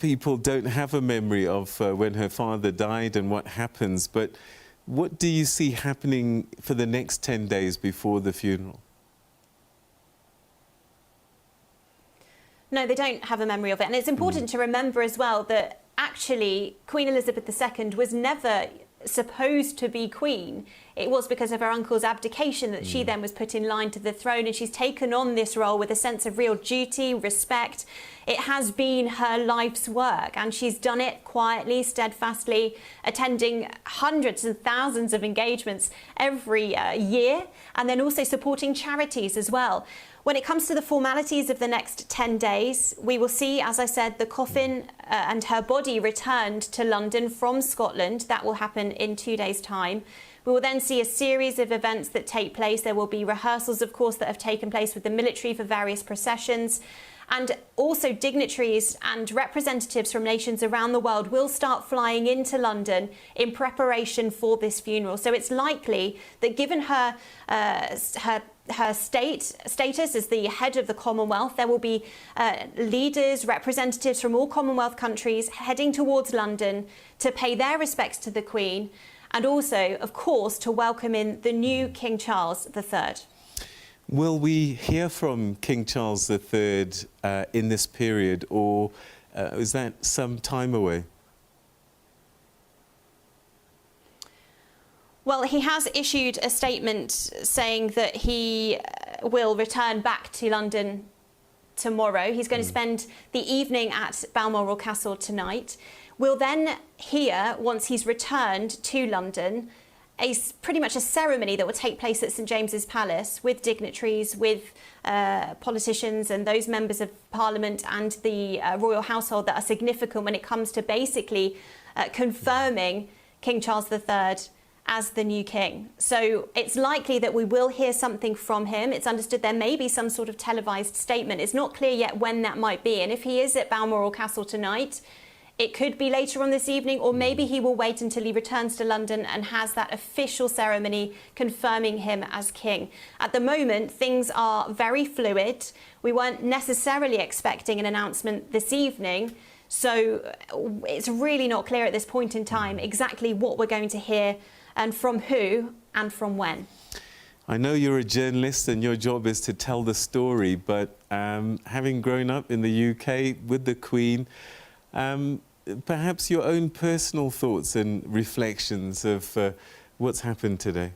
people don't have a memory of when her father died and what happens, but what do you see happening for the next 10 days before the funeral? No, they don't have a memory of it. And it's important to remember as well that actually Queen Elizabeth II was never supposed to be queen. It was because of her uncle's abdication that she then was put in line to the throne, and she's taken on this role with a sense of real duty, respect. It has been her life's work, and she's done it quietly, steadfastly, attending hundreds and thousands of engagements every year, and then also supporting charities as well. When it comes to the formalities of the next 10 days, we will see, as I said, the coffin and her body returned to London from Scotland. That will happen in 2 days' time. We will then see a series of events that take place. There will be rehearsals, of course, that have taken place with the military for various processions. And also dignitaries and representatives from nations around the world will start flying into London in preparation for this funeral. So it's likely that given her status as the head of the Commonwealth, there will be leaders, representatives from all Commonwealth countries heading towards London to pay their respects to the Queen, and also, of course, to welcome in the new King Charles III. Will we hear from King Charles III in this period, or is that some time away? Well, he has issued a statement saying that he will return back to London tomorrow. He's going to spend the evening at Balmoral Castle tonight. We'll then hear, once he's returned to London, pretty much a ceremony that will take place at St James's Palace with dignitaries, with politicians and those members of Parliament and the royal household that are significant when it comes to basically confirming King Charles III as the new king. So it's likely that we will hear something from him. It's understood there may be some sort of televised statement. It's not clear yet when that might be. And if he is at Balmoral Castle tonight, it could be later on this evening, or maybe he will wait until he returns to London and has that official ceremony confirming him as king. At the moment, things are very fluid. We weren't necessarily expecting an announcement this evening, so it's really not clear at this point in time exactly what we're going to hear and from who and from when. I know you're a journalist and your job is to tell the story, but having grown up in the UK with the Queen, perhaps your own personal thoughts and reflections of what's happened today.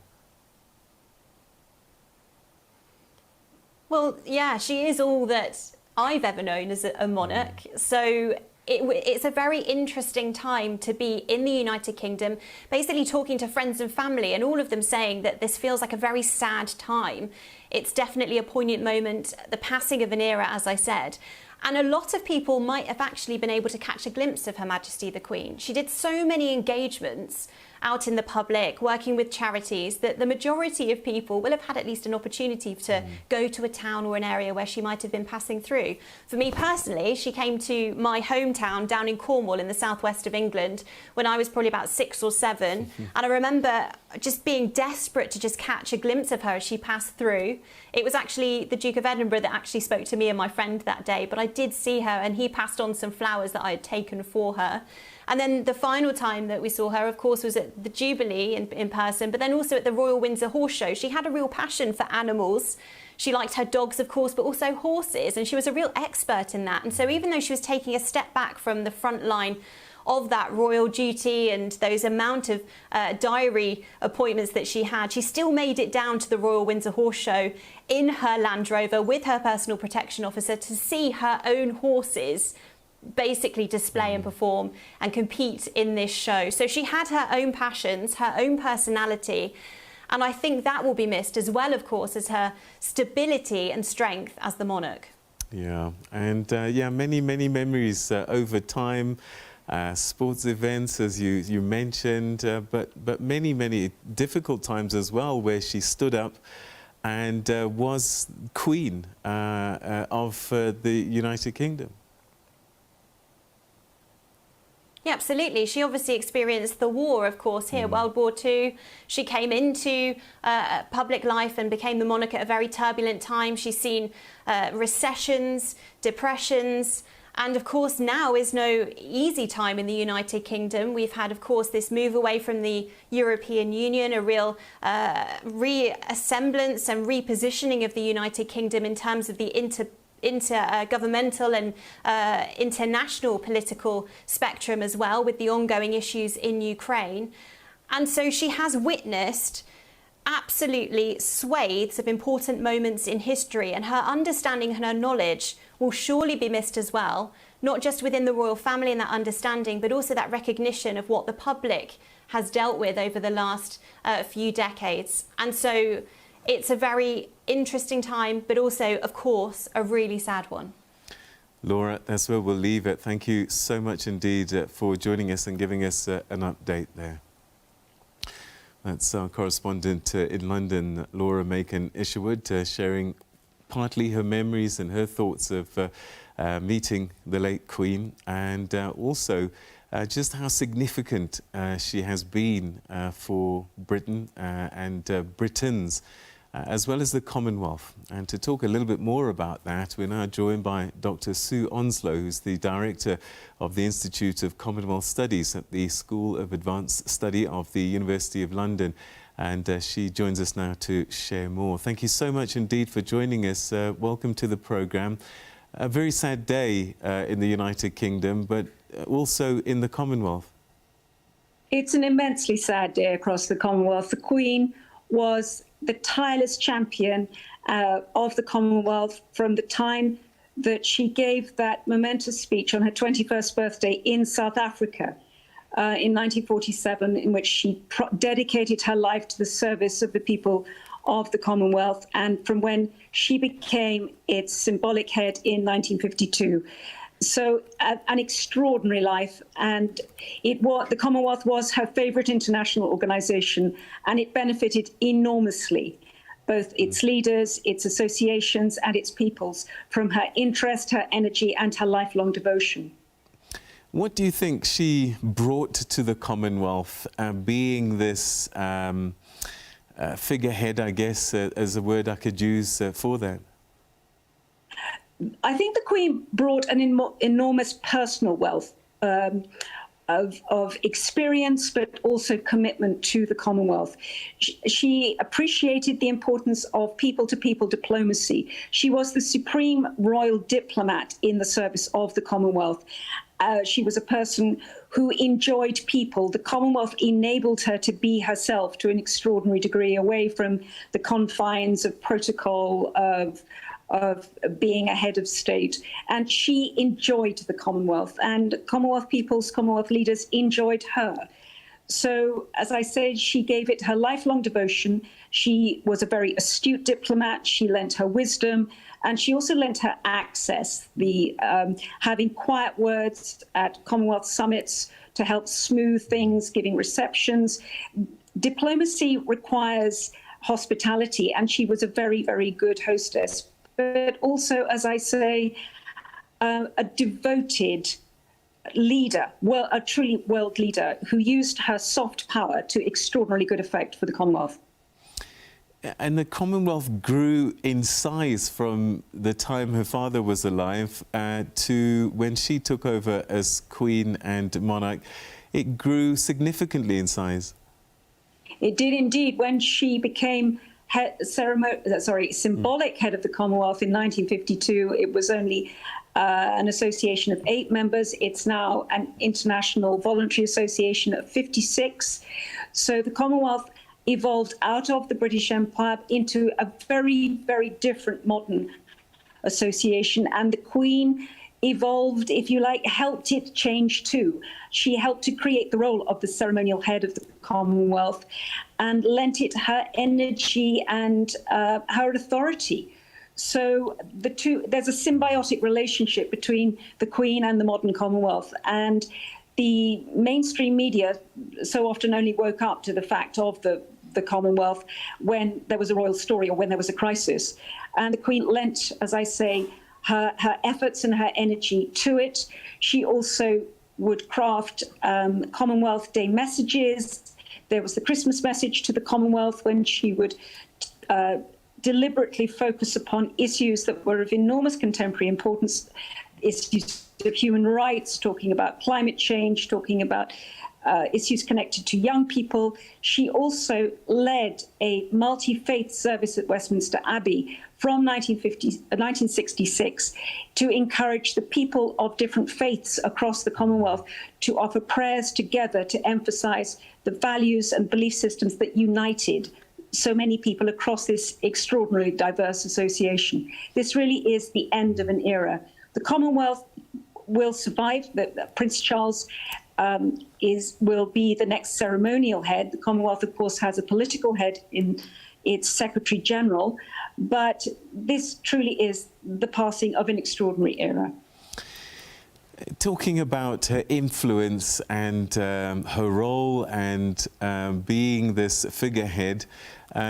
Well, yeah, she is all that I've ever known as a monarch. So it's a very interesting time to be in the United Kingdom, basically talking to friends and family, and all of them saying that this feels like a very sad time. It's definitely a poignant moment, the passing of an era, as I said. And a lot of people might have actually been able to catch a glimpse of Her Majesty the Queen. She did so many engagements out in the public, working with charities, that the majority of people will have had at least an opportunity to go to a town or an area where she might have been passing through. For me personally, she came to my hometown down in Cornwall in the southwest of England when I was probably about 6 or 7. And I remember just being desperate to just catch a glimpse of her as she passed through. It was actually the Duke of Edinburgh that actually spoke to me and my friend that day, but I did see her and he passed on some flowers that I had taken for her. And then the final time that we saw her, of course, was at the Jubilee in person, but then also at the Royal Windsor Horse Show. She had a real passion for animals. She liked her dogs, of course, but also horses, and she was a real expert in that. And so even though she was taking a step back from the front line of that royal duty and those amount of diary appointments that she had, she still made it down to the Royal Windsor Horse Show in her Land Rover with her personal protection officer to see her own horses basically display and perform and compete in this show. So she had her own passions, her own personality, and I think that will be missed, as well, of course, as her stability and strength as the monarch. Yeah, and yeah, many memories over time. Sports events, as you mentioned, but many difficult times as well, where she stood up and was Queen of the United Kingdom. Yeah, absolutely. She obviously experienced the war, of course, here, World War II. She came into public life and became the monarch at a very turbulent time. She's seen recessions, depressions, And of course, now is no easy time in the United Kingdom. We've had, of course, this move away from the European Union, a real reassemblance and repositioning of the United Kingdom in terms of the intergovernmental and international political spectrum as well, with the ongoing issues in Ukraine. And so she has witnessed absolutely swathes of important moments in history, and her understanding and her knowledge will surely be missed as well, not just within the royal family and that understanding, but also that recognition of what the public has dealt with over the last few decades. And so it's a very interesting time, but also, of course, a really sad one. Laura, that's where we'll leave it. Thank you so much indeed for joining us and giving us an update there. That's our correspondent in London, Laura Macon-Isherwood, sharing partly her memories and her thoughts of meeting the late Queen, and also just how significant she has been for Britain and Britons, as well as the Commonwealth. And to talk a little bit more about that, we're now joined by Dr. Sue Onslow, who's the Director of the Institute of Commonwealth Studies at the School of Advanced Study of the University of London. And she joins us now to share more. Thank you so much indeed for joining us. Welcome to the programme. A very sad day in the United Kingdom, but also in the Commonwealth. It's an immensely sad day across the Commonwealth. The Queen was the tireless champion of the Commonwealth from the time that she gave that momentous speech on her 21st birthday in South Africa in 1947, in which she dedicated her life to the service of the people of the Commonwealth, and from when she became its symbolic head in 1952. So an extraordinary life, and the Commonwealth was her favourite international organisation, and it benefited enormously, both its leaders, its associations and its peoples, from her interest, her energy and her lifelong devotion. What do you think she brought to the Commonwealth, being this figurehead, I guess, as a word I could use for that? I think the Queen brought an enormous personal wealth of experience, but also commitment to the Commonwealth. She appreciated the importance of people-to-people diplomacy. She was the supreme royal diplomat in the service of the Commonwealth. She was a person who enjoyed people. The Commonwealth enabled her to be herself to an extraordinary degree, away from the confines of protocol, of being a head of state. And she enjoyed the Commonwealth, and Commonwealth peoples, Commonwealth leaders enjoyed her. So, as I said, she gave it her lifelong devotion. She was a very astute diplomat. She lent her wisdom, and she also lent her access, having quiet words at Commonwealth summits to help smooth things, giving receptions. Diplomacy requires hospitality, and she was a very, very good hostess. But also, as I say, a devoted leader, a truly world leader, who used her soft power to extraordinarily good effect for the Commonwealth. And the Commonwealth grew in size from the time her father was alive to when she took over as Queen and monarch. It grew significantly in size. It did indeed. When she became symbolic head of the Commonwealth in 1952, it was only an association of 8 members. It's now an international voluntary association of 56. So the Commonwealth evolved out of the British Empire into a very, very different modern association. And the Queen evolved, if you like, helped it change too. She helped to create the role of the ceremonial head of the Commonwealth and lent it her energy and her authority. So there's a symbiotic relationship between the Queen and the modern Commonwealth. And the mainstream media so often only woke up to the fact of the Commonwealth when there was a royal story or when there was a crisis. And the Queen lent, as I say, her efforts and her energy to it. She also would craft Commonwealth Day messages. There was the Christmas message to the Commonwealth, when she would deliberately focus upon issues that were of enormous contemporary importance. issues of human rights, talking about climate change, talking about issues connected to young people. She also led a multi-faith service at Westminster Abbey from 1966 to encourage the people of different faiths across the Commonwealth to offer prayers together to emphasize the values and belief systems that united so many people across this extraordinarily diverse association. This really is the end of an era. The Commonwealth will survive. Prince Charles will be the next ceremonial head. The Commonwealth, of course, has a political head in its Secretary General, but this truly is the passing of an extraordinary era. Talking about her influence and her role and being this figurehead,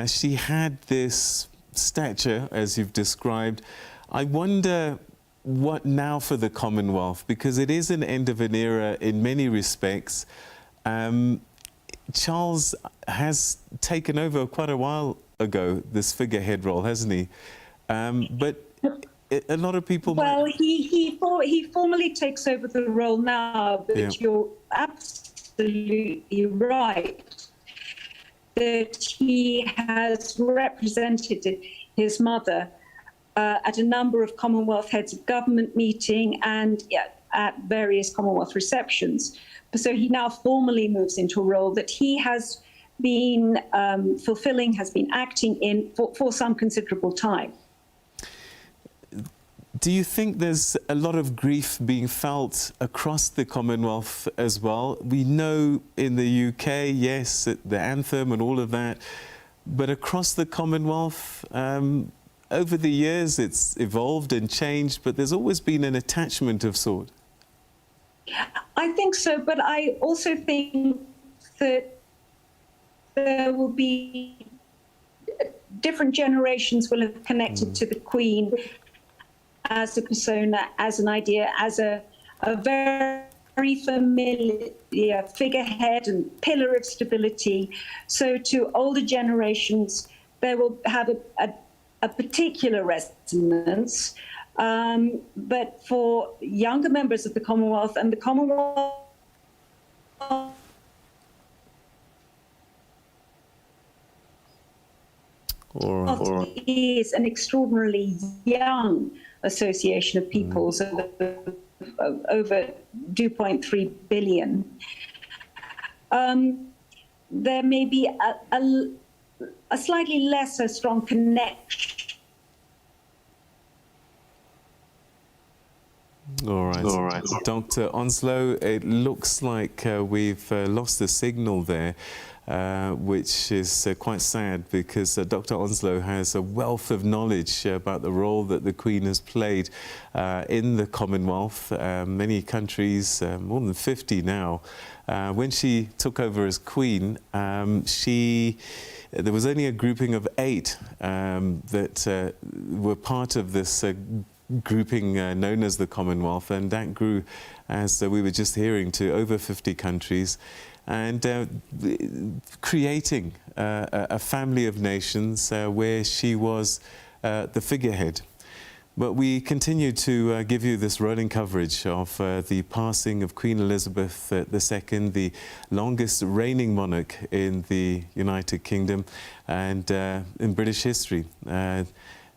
she had this stature, as you've described. I wonder what now for the Commonwealth, because it is an end of an era in many respects. Charles has taken over quite a while ago, this figurehead role, hasn't he? But a lot of people... Well, he formally takes over the role now, but yeah, you're absolutely right that he has represented his mother at a number of Commonwealth heads of government meeting and at various Commonwealth receptions. So he now formally moves into a role that he has been fulfilling, has been acting in for some considerable time. Do you think there's a lot of grief being felt across the Commonwealth as well? We know in the UK, yes, the anthem and all of that, but across the Commonwealth, over the years it's evolved and changed, but there's always been an attachment of sort. I think so, but I also think that there will be different generations will have connected to the Queen as a persona, as an idea, as a very familiar figurehead and pillar of stability. So to older generations, they will have a particular resonance. But for younger members of the Commonwealth, and the Commonwealth is an extraordinarily young association of peoples, over 2.3 billion. There may be a slightly lesser strong connection. All right. Dr. Onslow, it looks like we've lost the signal there, which is quite sad, because Dr. Onslow has a wealth of knowledge about the role that the Queen has played in the Commonwealth. Many countries, more than 50 now. When she took over as Queen, there was only a grouping of 8 that were part of this grouping known as the Commonwealth, and that grew, as we were just hearing, to over 50 countries, and creating a family of nations where she was the figurehead. But we continue to give you this rolling coverage of the passing of Queen Elizabeth II, the longest reigning monarch in the United Kingdom and in British history.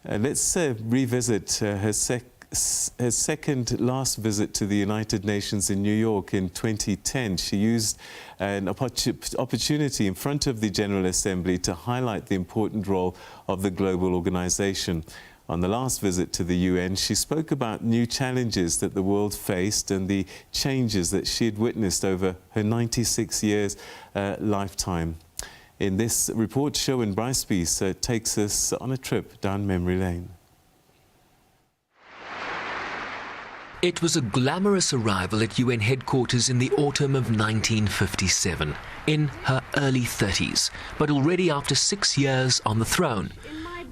Let's revisit her second last visit to the United Nations in New York in 2010. She used an opportunity in front of the General Assembly to highlight the important role of the global organization. On the last visit to the UN, she spoke about new challenges that the world faced and the changes that she had witnessed over her 96 years lifetime. In this report, Sherwin Brycepiece takes us on a trip down memory lane. It was a glamorous arrival at UN headquarters in the autumn of 1957, in her early 30s, but already after 6 years on the throne,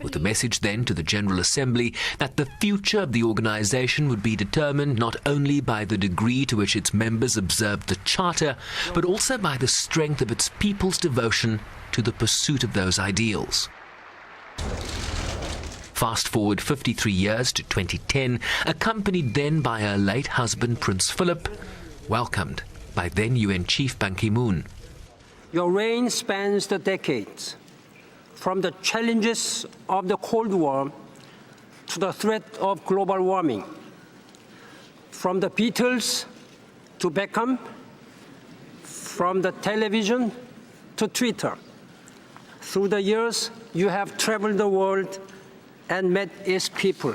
with the message then to the General Assembly that the future of the organisation would be determined not only by the degree to which its members observed the Charter, but also by the strength of its people's devotion to the pursuit of those ideals. Fast forward 53 years to 2010, accompanied then by her late husband Prince Philip, welcomed by then UN Chief Ban Ki-moon. Your reign spans the decades, from the challenges of the Cold War to the threat of global warming, from the Beatles to Beckham, from the television to Twitter. Through the years, you have traveled the world and met its people.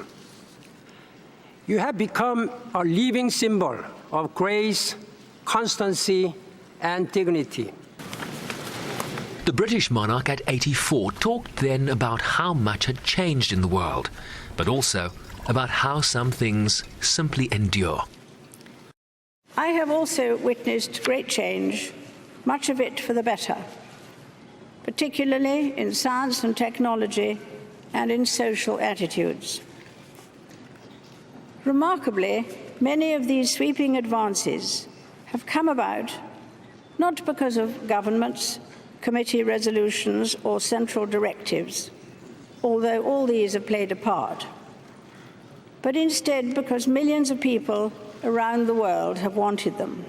You have become a living symbol of grace, constancy, and dignity. The British monarch at 84 talked then about how much had changed in the world, but also about how some things simply endure. I have also witnessed great change, much of it for the better, particularly in science and technology and in social attitudes. Remarkably, many of these sweeping advances have come about not because of governments, committee resolutions or central directives, although all these have played a part, but instead because millions of people around the world have wanted them.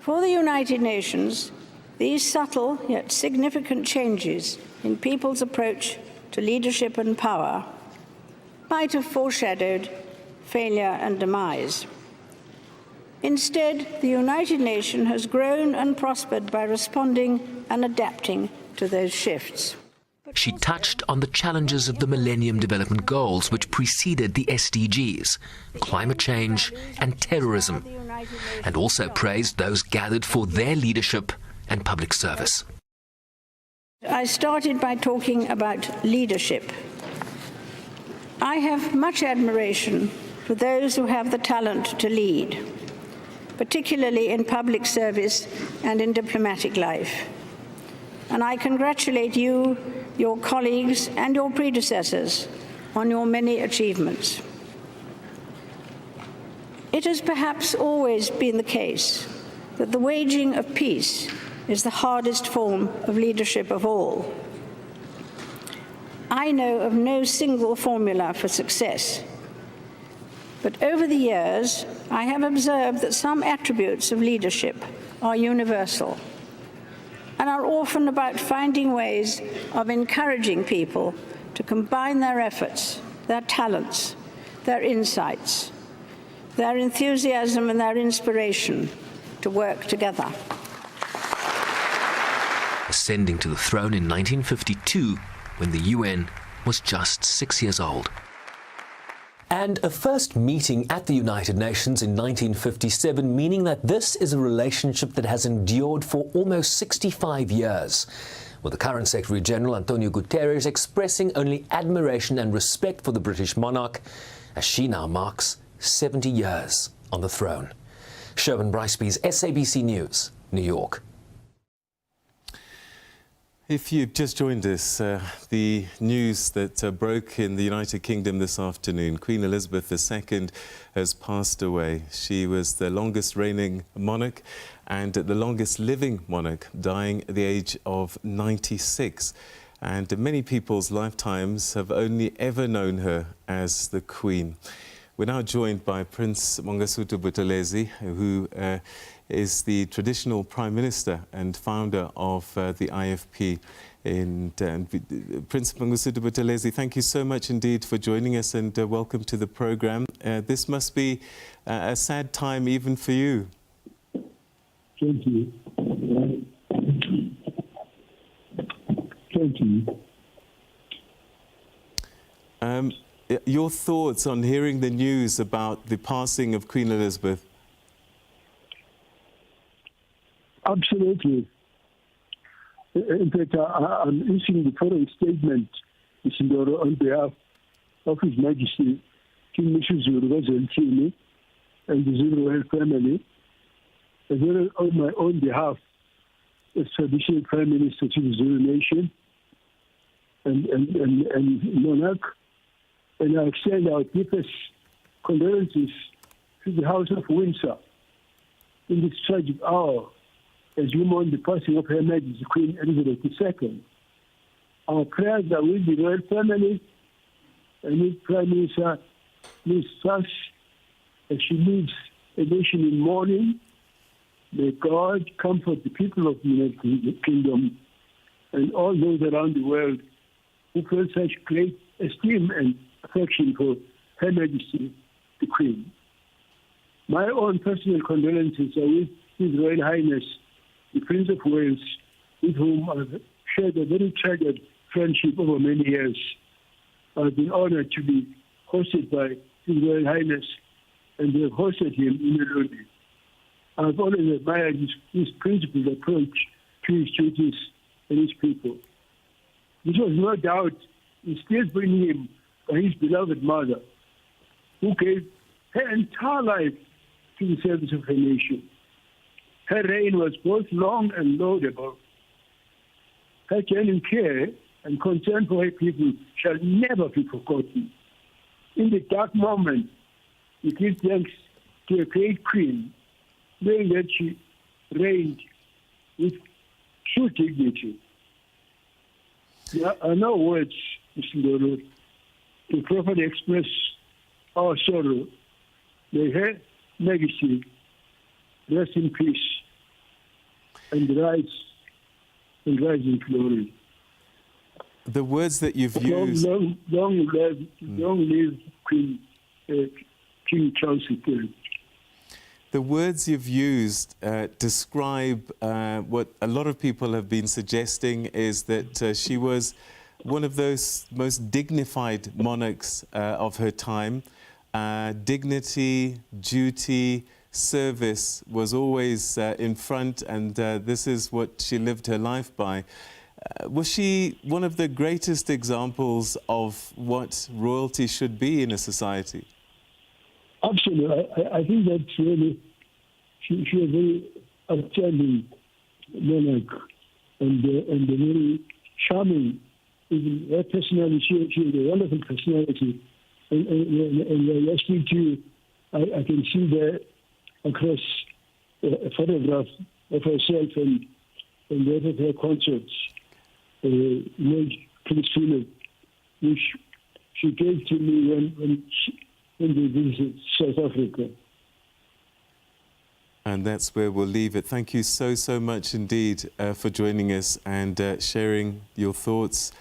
For the United Nations, these subtle yet significant changes in people's approach to leadership and power might have foreshadowed failure and demise. Instead, the United Nations has grown and prospered by responding and adapting to those shifts. She touched on the challenges of the Millennium Development Goals which preceded the SDGs, climate change and terrorism, and also praised those gathered for their leadership and public service. I started by talking about leadership. I have much admiration for those who have the talent to lead, particularly in public service and in diplomatic life. And I congratulate you, your colleagues, and your predecessors on your many achievements. It has perhaps always been the case that the waging of peace is the hardest form of leadership of all. I know of no single formula for success, but over the years, I have observed that some attributes of leadership are universal and are often about finding ways of encouraging people to combine their efforts, their talents, their insights, their enthusiasm and their inspiration to work together. Ascending to the throne in 1952, when the UN was just 6 years old. And a first meeting at the United Nations in 1957, meaning that this is a relationship that has endured for almost 65 years, with the current Secretary General, Antonio Guterres, expressing only admiration and respect for the British monarch, as she now marks 70 years on the throne. Sherwin Briceby's SABC News, New York. If you've just joined us, the news that broke in the United Kingdom this afternoon, Queen Elizabeth II has passed away. She was the longest reigning monarch and the longest living monarch, dying at the age of 96. And many people's lifetimes have only ever known her as the Queen. We're now joined by Prince Mangosuthu Buthelezi, who is the traditional Prime Minister and founder of the IFP. Prince Mangosuthu Buthelezi, thank you so much indeed for joining us, and welcome to the programme. This must be a sad time even for you. Thank you. Thank you. Your thoughts on hearing the news about the passing of Queen Elizabeth? Absolutely. In fact, I'm issuing the following statement on behalf of His Majesty King Mshizulu and the Zulu royal family, as well as on my own behalf as traditional Prime Minister to the Zulu nation and monarch. And I extend our deepest condolences to the House of Windsor in this tragic hour as we mourn the passing of Her Majesty Queen Elizabeth II. Our prayers are with the royal family and with Prime Minister Ms. Truss as she leaves a nation in mourning. May God comfort the people of the United Kingdom and all those around the world who feel such great esteem and affection for Her Majesty, the Queen. My own personal condolences are with His Royal Highness, the Prince of Wales, with whom I've shared a very treasured friendship over many years. I've been honored to be hosted by His Royal Highness, and they have hosted him in London. I've always admired his principled approach to his duties and his people. This was no doubt instilled in him by his beloved mother, who gave her entire life to the service of her nation. Her reign was both long and laudable. Her genuine care and concern for her people shall never be forgotten. In the dark moment, we give thanks to a great queen, knowing that she reigned with true dignity. There are no words, Mr. Ndolo, to properly express our sorrow. May Her Majesty rest in peace and rise in glory. The words that you've used... Long live King Charles III. The words you've used describe what a lot of people have been suggesting is that she was one of those most dignified monarchs of her time. Dignity, duty, service was always in front, and this is what she lived her life by. Was she one of the greatest examples of what royalty should be in a society? Absolutely. I think that's really, she was a very outstanding monarch and a very charming, even her personality, she had a wonderful personality. And when I speak to you, I can see there across a photograph of herself and that of her consorts, Christina, which she gave to me when they visited South Africa. And that's where we'll leave it. Thank you so much indeed for joining us and sharing your thoughts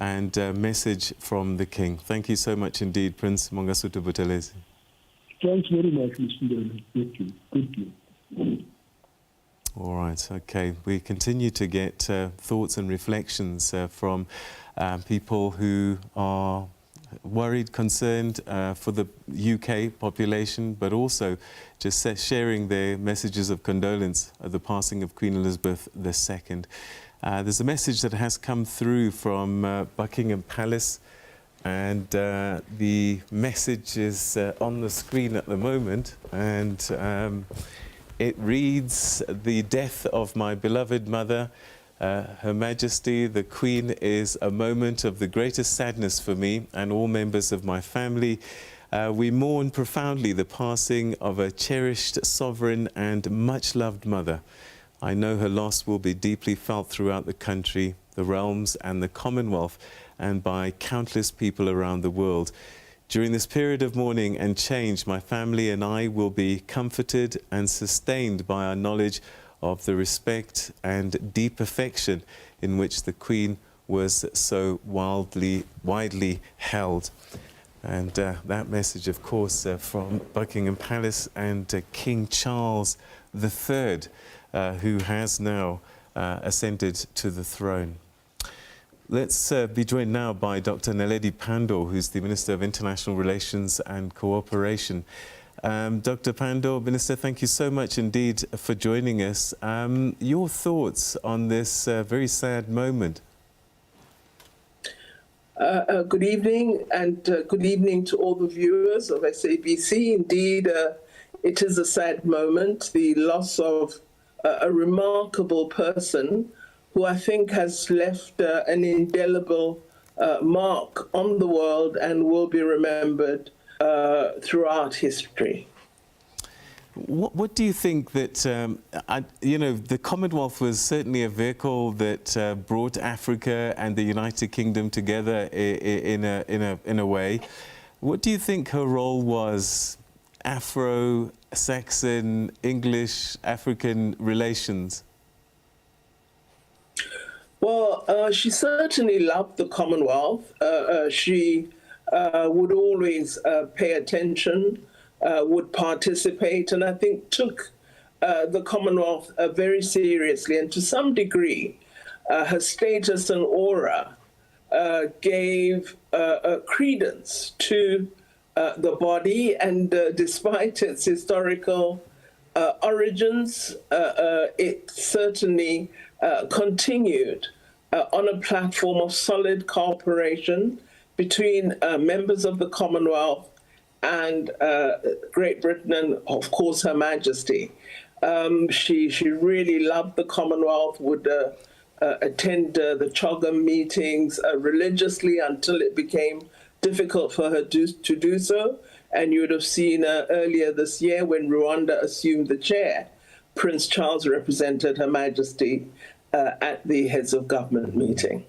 and message from the King. Thank you so much indeed, Prince Mangosuthu Buthelezi. Thanks very much, Mr. Ndolo. Thank you. Thank you. All right, okay. We continue to get thoughts and reflections from people who are worried, concerned for the UK population, but also just sharing their messages of condolence at the passing of Queen Elizabeth II. There's a message that has come through from Buckingham Palace, and the message is on the screen at the moment, and it reads, "The death of my beloved mother, Her Majesty the Queen, is a moment of the greatest sadness for me and all members of my family. We mourn profoundly the passing of a cherished sovereign and much-loved mother. I know her loss will be deeply felt throughout the country, the realms and the Commonwealth, and by countless people around the world. During this period of mourning and change, my family and I will be comforted and sustained by our knowledge of the respect and deep affection in which the Queen was so widely held." And that message, of course, from Buckingham Palace and King Charles III, who has now ascended to the throne. Let's be joined now by Dr. Naledi Pandor, who's the Minister of International Relations and Cooperation. Dr. Pandor, Minister, thank you so much indeed for joining us. Your thoughts on this very sad moment? Good evening, and good evening to all the viewers of SABC. Indeed, it is a sad moment, the loss of a remarkable person who I think has left an indelible mark on the world and will be remembered throughout history. What do you think that, the Commonwealth was certainly a vehicle that brought Africa and the United Kingdom together in a way. What do you think her role was? Afro-Saxon, English, African relations? Well, she certainly loved the Commonwealth. She would always pay attention, would participate, and I think took the Commonwealth very seriously. And to some degree, her status and aura gave credence to the body, and despite its historical origins, it certainly continued on a platform of solid cooperation between members of the Commonwealth and Great Britain and, of course, Her Majesty. She really loved the Commonwealth, would attend the CHOGM meetings religiously until it became difficult for her to do so. And you would have seen earlier this year when Rwanda assumed the chair, Prince Charles represented Her Majesty at the Heads of Government meeting.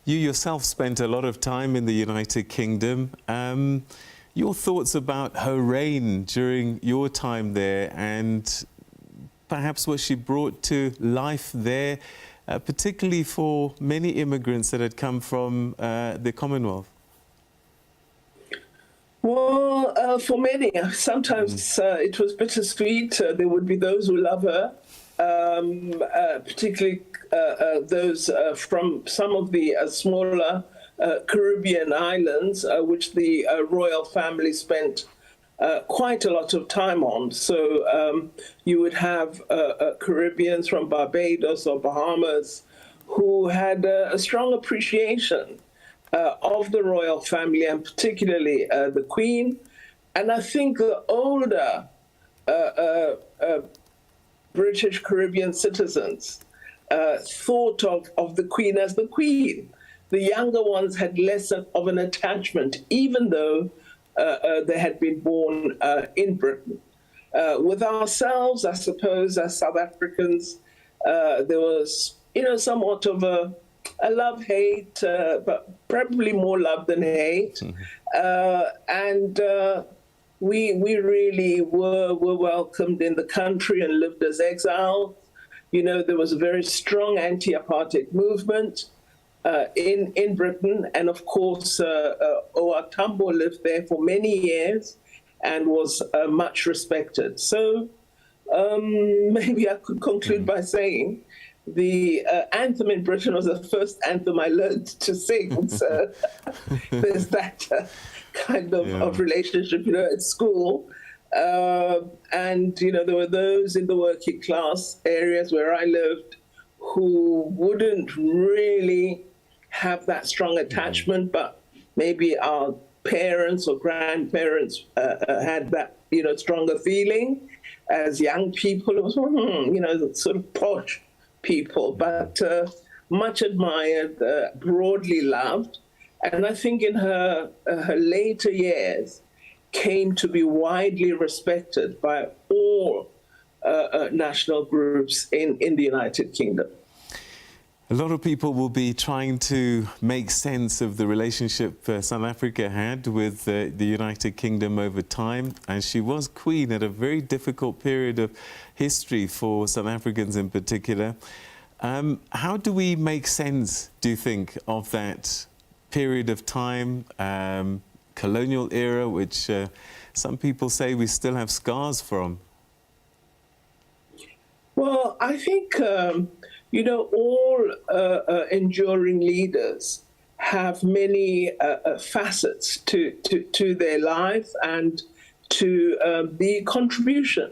You yourself spent a lot of time in the United Kingdom. Your thoughts about her reign during your time there and perhaps what she brought to life there, particularly for many immigrants that had come from the Commonwealth? Well, for many, sometimes it was bittersweet. There would be those who love her, particularly those from some of the smaller Caribbean islands, which the royal family spent quite a lot of time on. So you would have Caribbeans from Barbados or Bahamas who had a strong appreciation of the royal family, and particularly the Queen. And I think the older British Caribbean citizens thought of the Queen as the Queen. The younger ones had less of an attachment, even though they had been born in Britain. With ourselves, I suppose, as South Africans, there was, somewhat of a love-hate, but probably more love than hate. And we really were welcomed in the country and lived as exiles. There was a very strong anti-apartheid movement in Britain. And of course, O.R. Tambo lived there for many years and was much respected. So maybe I could conclude by saying the anthem in Britain was the first anthem I learned to sing. So there's that kind of relationship, at school. And, there were those in the working class areas where I lived who wouldn't really have that strong attachment, but maybe our parents or grandparents had that, stronger feeling. As young people, it was, sort of posh people, but much admired, broadly loved. And I think in her later years came to be widely respected by all national groups in the United Kingdom. A lot of people will be trying to make sense of the relationship South Africa had with the United Kingdom over time, and she was queen at a very difficult period of history for South Africans in particular. How do we make sense, do you think, of that period of time, colonial era, which some people say we still have scars from? Well, I think all enduring leaders have many facets to their life and to the contribution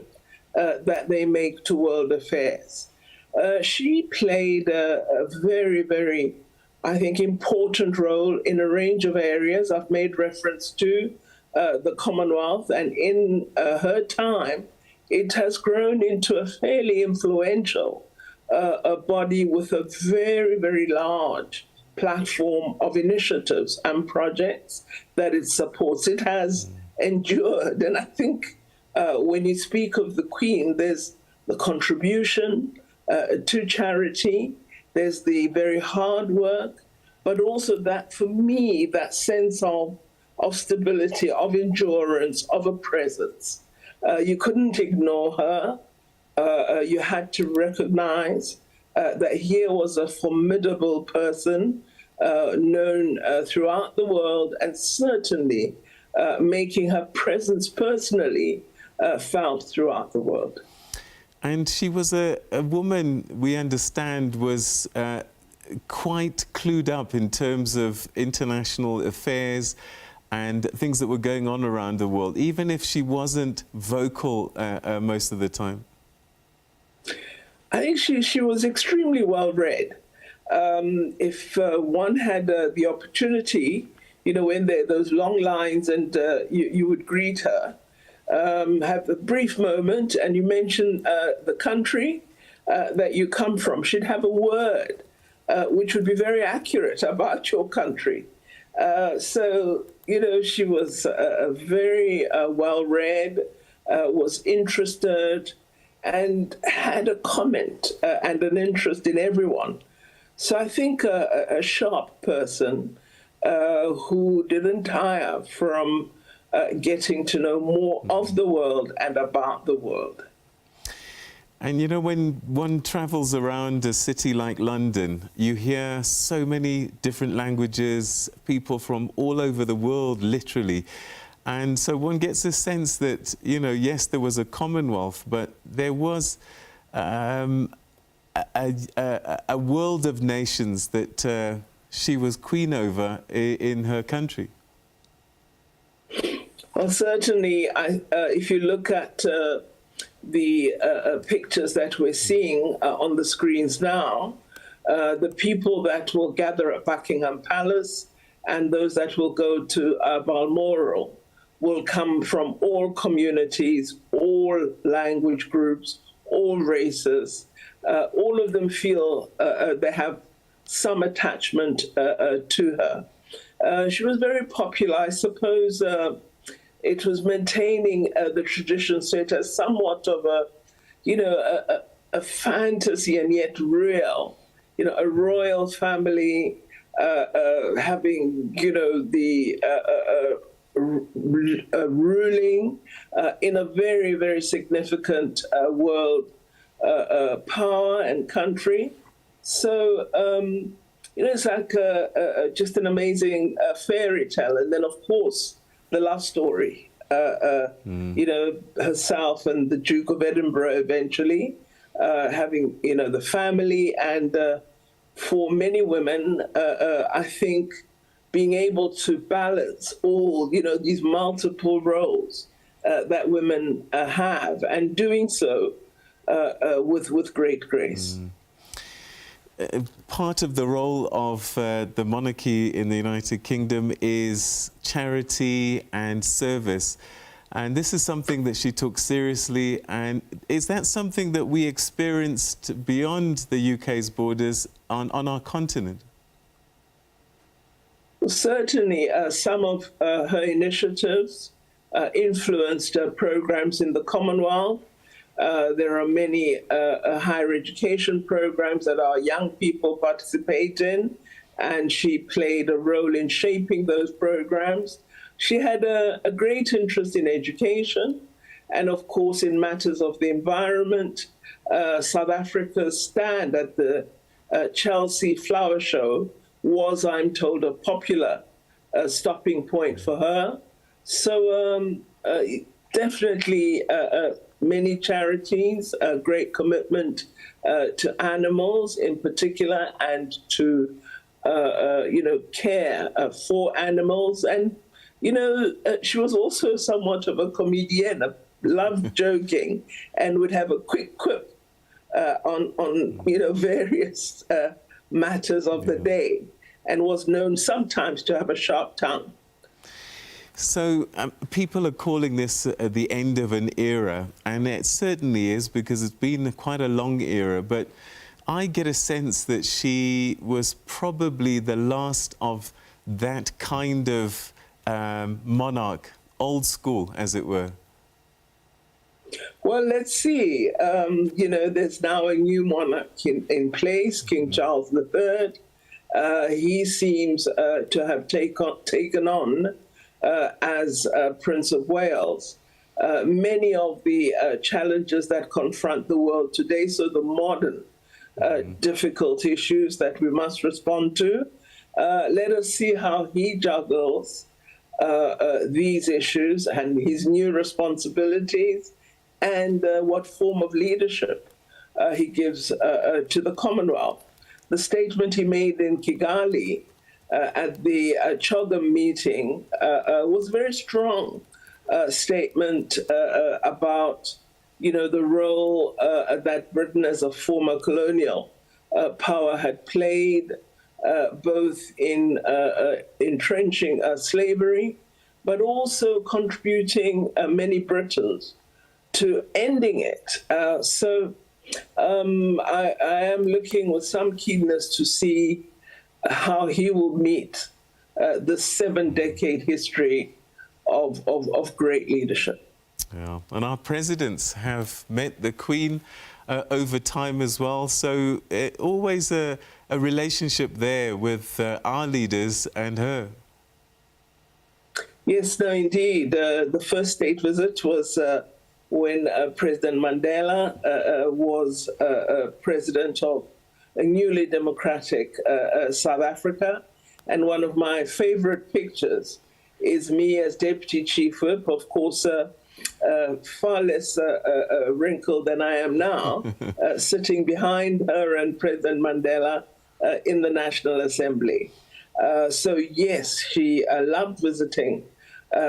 that they make to world affairs. She played a very, very, I think, important role in a range of areas. I've made reference to the Commonwealth, and in her time, it has grown into a fairly influential a body with a very, very large platform of initiatives and projects that it supports. It has endured, and I think when you speak of the Queen, there's the contribution to charity, there's the very hard work, but also that, for me, that sense of stability, of endurance, of a presence. You couldn't ignore her. You had to recognize that here was a formidable person known throughout the world, and certainly making her presence personally felt throughout the world. And she was a woman, we understand, was quite clued up in terms of international affairs and things that were going on around the world, even if she wasn't vocal most of the time. I think she was extremely well read. If one had the opportunity, you know, when there those long lines and you would greet her, have a brief moment, and you mention the country that you come from, she'd have a word which would be very accurate about your country. So, you know, she was very well-read, was interested, and had a comment and an interest in everyone. So I think a sharp person who didn't tire from getting to know more of the world and about the world. And you know, when one travels around a city like London, you hear so many different languages, people from all over the world, literally. And so one gets a sense that, you know, yes, there was a commonwealth, but there was a world of nations that she was queen over in her country. Well, certainly, if you look at the pictures that we're seeing on the screens now, the people that will gather at Buckingham Palace and those that will go to Balmoral will come from all communities, all language groups, all races. All of them feel they have some attachment to her. She was very popular. I suppose it was maintaining the tradition, so it has somewhat of a, you know, a fantasy and yet real, you know, a royal family having, you know, the ruling in a very, very significant world power and country. So, you know, it's like just an amazing fairy tale. And then, of course, the love story, you know, herself and the Duke of Edinburgh eventually having, you know, the family. And for many women, I think being able to balance all, you know, these multiple roles that women have, and doing so with great grace. Part of the role of the monarchy in the United Kingdom is charity and service. And this is something that she took seriously. And is that something that we experienced beyond the UK's borders on our continent? Well, certainly, some of her initiatives influenced programs in the Commonwealth. There are many higher education programs that our young people participate in, and she played a role in shaping those programs. She had a great interest in education and, of course, in matters of the environment. South Africa's stand at the Chelsea Flower Show was, I'm told, a popular stopping point for her. So definitely many charities, a great commitment to animals in particular, and to, you know, care for animals. And, you know, she was also somewhat of a comedian, loved joking, and would have a quick quip on you know, various matters of the day, and was known sometimes to have a sharp tongue. So people are calling this the end of an era, and it certainly is, because it's been quite a long era, but I get a sense that she was probably the last of that kind of monarch, old school, as it were. Well, let's see. There's now a new monarch in place, King Charles III. He seems to have taken on as Prince of Wales many of the challenges that confront the world today, so the modern difficult issues that we must respond to. Let us see how he juggles these issues and his new responsibilities, and what form of leadership he gives to the Commonwealth. The statement he made in Kigali at the CHOGM meeting was a very strong statement about, the role that Britain as a former colonial power had played both in entrenching slavery, but also contributing many Britons to ending it. So I am looking with some keenness to see how he will meet the 7-decade history of great leadership. Yeah, and our presidents have met the Queen over time as well, so always a relationship there with our leaders and her. Yes, no, indeed. The first state visit was when President Mandela was president of a newly democratic South Africa. And one of my favorite pictures is me as Deputy Chief Whip, of course, far less wrinkled than I am now, sitting behind her and President Mandela in the National Assembly. So yes, she loved visiting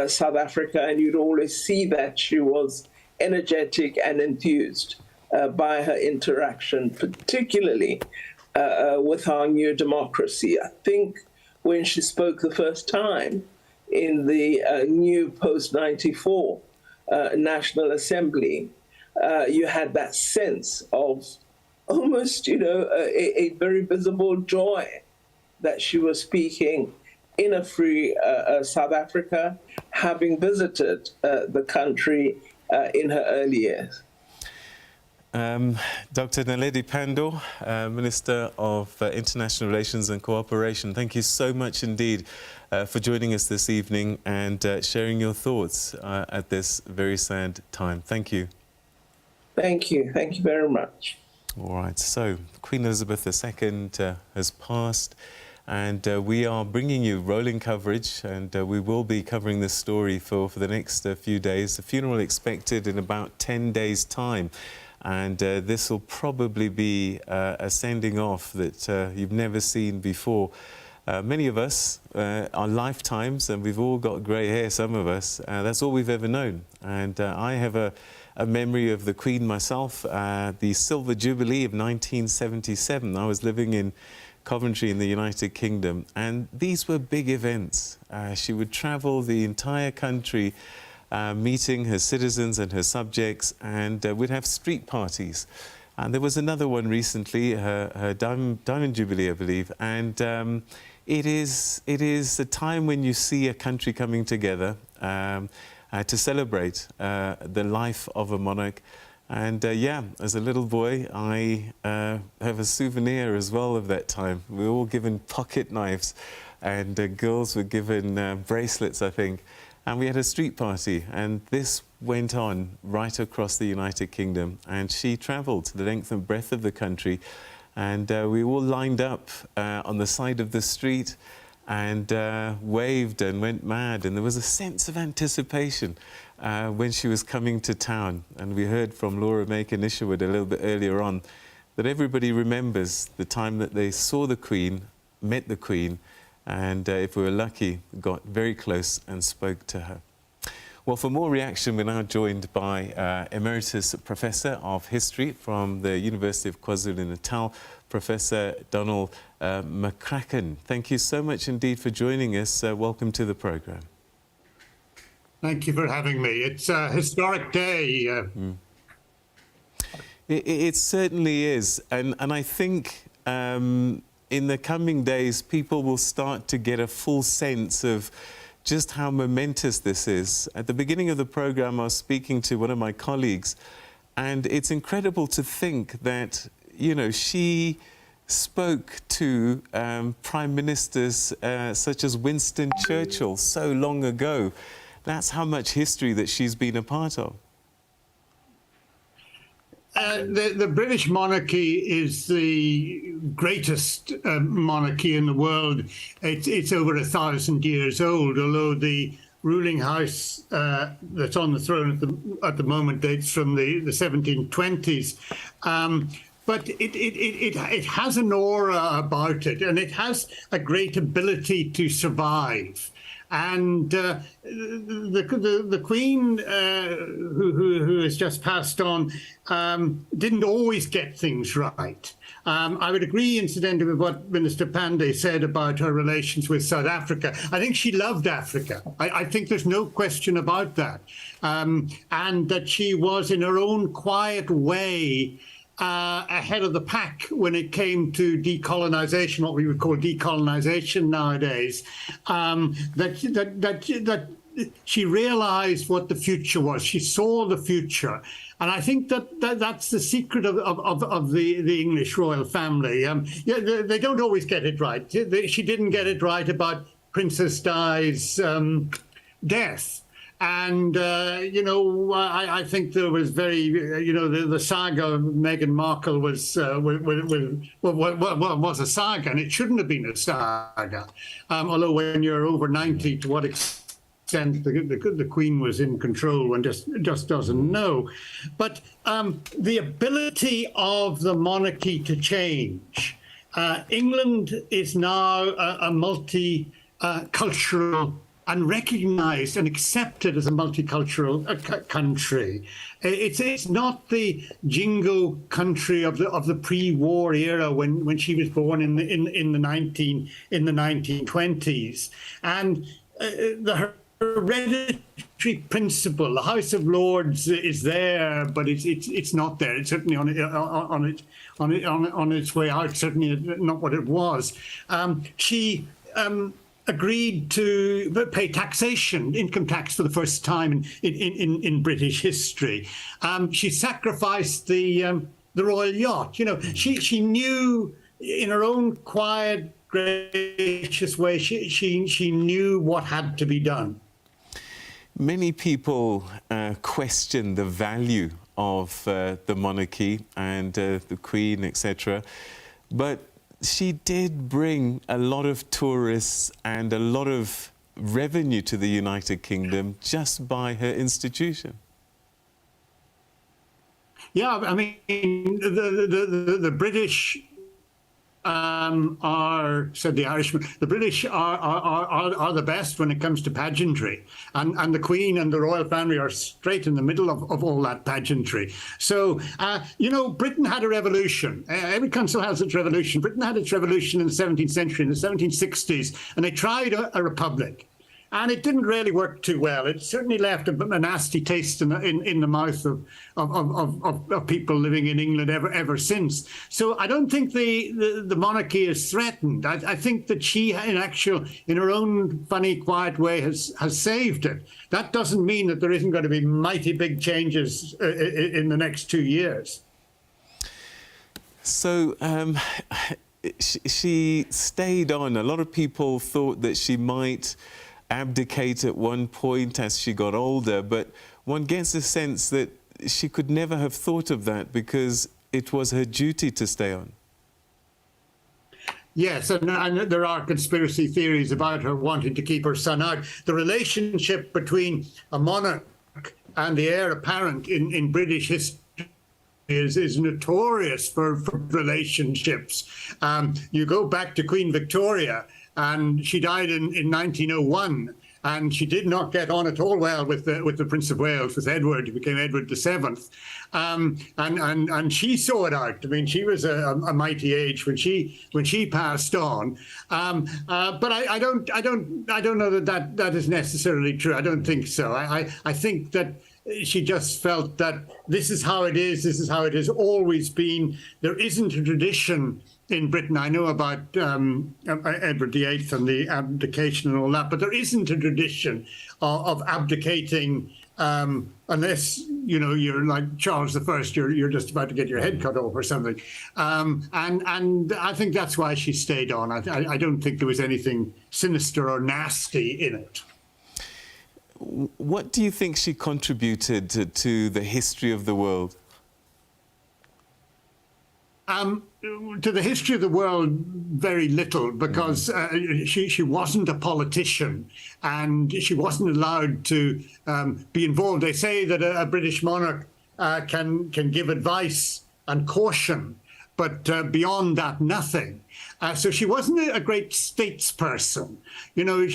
South Africa, and you'd always see that she was energetic and enthused by her interaction, particularly with our new democracy. I think when she spoke the first time in the new post-94 National Assembly, you had that sense of almost, a very visible joy that she was speaking in a free South Africa, having visited the country in her early years. Dr. Naledi Pandor, Minister of International Relations and Cooperation, thank you so much indeed for joining us this evening and sharing your thoughts at this very sad time. Thank you. Thank you. Thank you very much. All right, so Queen Elizabeth II has passed, and we are bringing you rolling coverage, and we will be covering this story for the next few days. The funeral expected in about 10 days' time, and this will probably be a sending off that you've never seen before. Many of us, our lifetimes, and we've all got grey hair, some of us, that's all we've ever known. And I have a memory of the Queen myself, the Silver Jubilee of 1977. I was living in Coventry in the United Kingdom, and these were big events. She would travel the entire country meeting her citizens and her subjects, and we'd have street parties. And there was another one recently, her Diamond Jubilee, I believe, and it is a time when you see a country coming together to celebrate the life of a monarch. And yeah, as a little boy, I have a souvenir as well of that time. We were all given pocket knives, and girls were given bracelets, I think. And we had a street party, and this went on right across the United Kingdom. And she travelled the length and breadth of the country, and we all lined up on the side of the street and waved and went mad. And there was a sense of anticipation when she was coming to town. And we heard from Laura Maker-Nisherwood a little bit earlier on that everybody remembers the time that they saw the Queen, met the Queen, and if we were lucky, got very close and spoke to her. Well, for more reaction, we're now joined by Emeritus Professor of History from the University of KwaZulu-Natal, Professor Donald McCracken. Thank you so much indeed for joining us. Welcome to the programme. Thank you for having me. It's a historic day. It certainly is. And I think in the coming days, people will start to get a full sense of just how momentous this is. At the beginning of the program, I was speaking to one of my colleagues, and it's incredible to think that, you know, she spoke to prime ministers such as Winston Churchill so long ago. That's how much history that she's been a part of. The British monarchy is the greatest monarchy in the world. It's over 1,000 years old, although the ruling house that's on the throne at the moment dates from the 1720s. But it has an aura about it, and it has a great ability to survive. And the Queen, who has just passed on, didn't always get things right. I would agree, incidentally, with what Minister Pandey said about her relations with South Africa. I think she loved Africa. I think there's no question about that. And that she was, in her own quiet way, ahead of the pack when it came to decolonization, what we would call decolonization nowadays, that she realized what the future was. She saw the future. And I think that's the secret of the English royal family. Yeah, they don't always get it right. She didn't get it right about Princess Di's death. And, you know, I think there was very, you know, the saga of Meghan Markle was a saga, and it shouldn't have been a saga. Although when you're over 90, to what extent the Queen was in control, one just doesn't know. But the ability of the monarchy to change. England is now a multicultural and recognised and accepted as a multicultural country. It's not the jingo country of the pre-war era when she was born in the 1920s, and the hereditary principle, the House of Lords, is there, but it's not there. It's certainly on its way out. Certainly not what it was. She agreed to pay taxation, income tax, for the first time in British history. She sacrificed the royal yacht. You know, she knew in her own quiet, gracious way. She knew what had to be done. Many people question the value of the monarchy and the Queen, etc. But she did bring a lot of tourists and a lot of revenue to the United Kingdom just by her institution. Yeah, I mean, the British said the Irishman, the British are the best when it comes to pageantry, and the Queen and the royal family are straight in the middle of all that pageantry. So you know, Britain had a revolution. Every country has its revolution. Britain had its revolution in the 17th century, in the 1760s, and they tried a republic. And it didn't really work too well. It certainly left a nasty taste in the mouth of people living in England ever since. So I don't think the monarchy is threatened. I think that she, in her own funny, quiet way, has saved it. That doesn't mean that there isn't going to be mighty big changes in the next 2 years. So she stayed on. A lot of people thought that she might abdicate at one point as she got older, but one gets the sense that she could never have thought of that because it was her duty to stay on. Yes, and there are conspiracy theories about her wanting to keep her son out. The relationship between a monarch and the heir apparent in British history is notorious for relationships. You go back to Queen Victoria, and she died in 1901, and she did not get on at all well with the Prince of Wales, with Edward, who became Edward VII. And she saw it out. I mean, she was a mighty age when she passed on. But I don't know that is necessarily true. I don't think so. I think that she just felt that this is how it is. This is how it has always been. There isn't a tradition in Britain. I know about Edward VIII and the abdication and all that, but there isn't a tradition of abdicating unless, you know, you're like Charles I, you're just about to get your head cut off or something. And I think that's why she stayed on. I don't think there was anything sinister or nasty in it. What do you think she contributed to the history of the world? To the history of the world, very little, because she wasn't a politician and she wasn't allowed to be involved. They say that a British monarch can give advice and caution, but beyond that, nothing. So she wasn't a great statesperson. You know,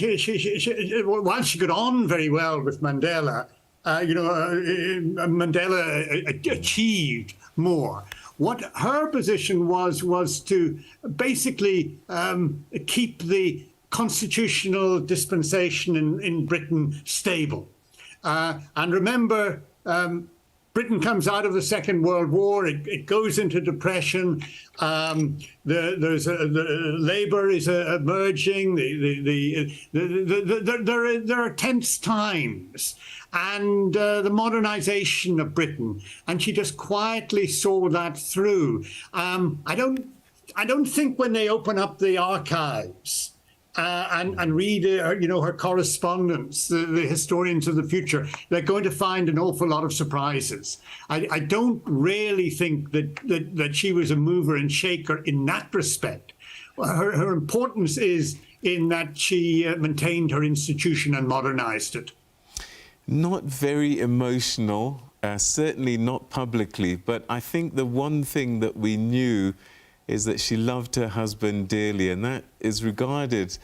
while she got on very well with Mandela, Mandela achieved more. What her position was to basically keep the constitutional dispensation in Britain stable. And remember, Britain comes out of the Second World War. It goes into depression. Labour is emerging. There are tense times, and the modernisation of Britain. And she just quietly saw that through. I don't think when they open up the archives and read, her correspondence, the historians of the future, they're going to find an awful lot of surprises. I don't really think that she was a mover and shaker in that respect. Her importance is in that she maintained her institution and modernized it. Not very emotional, certainly not publicly, but I think the one thing that we knew is that she loved her husband dearly, and that is regarded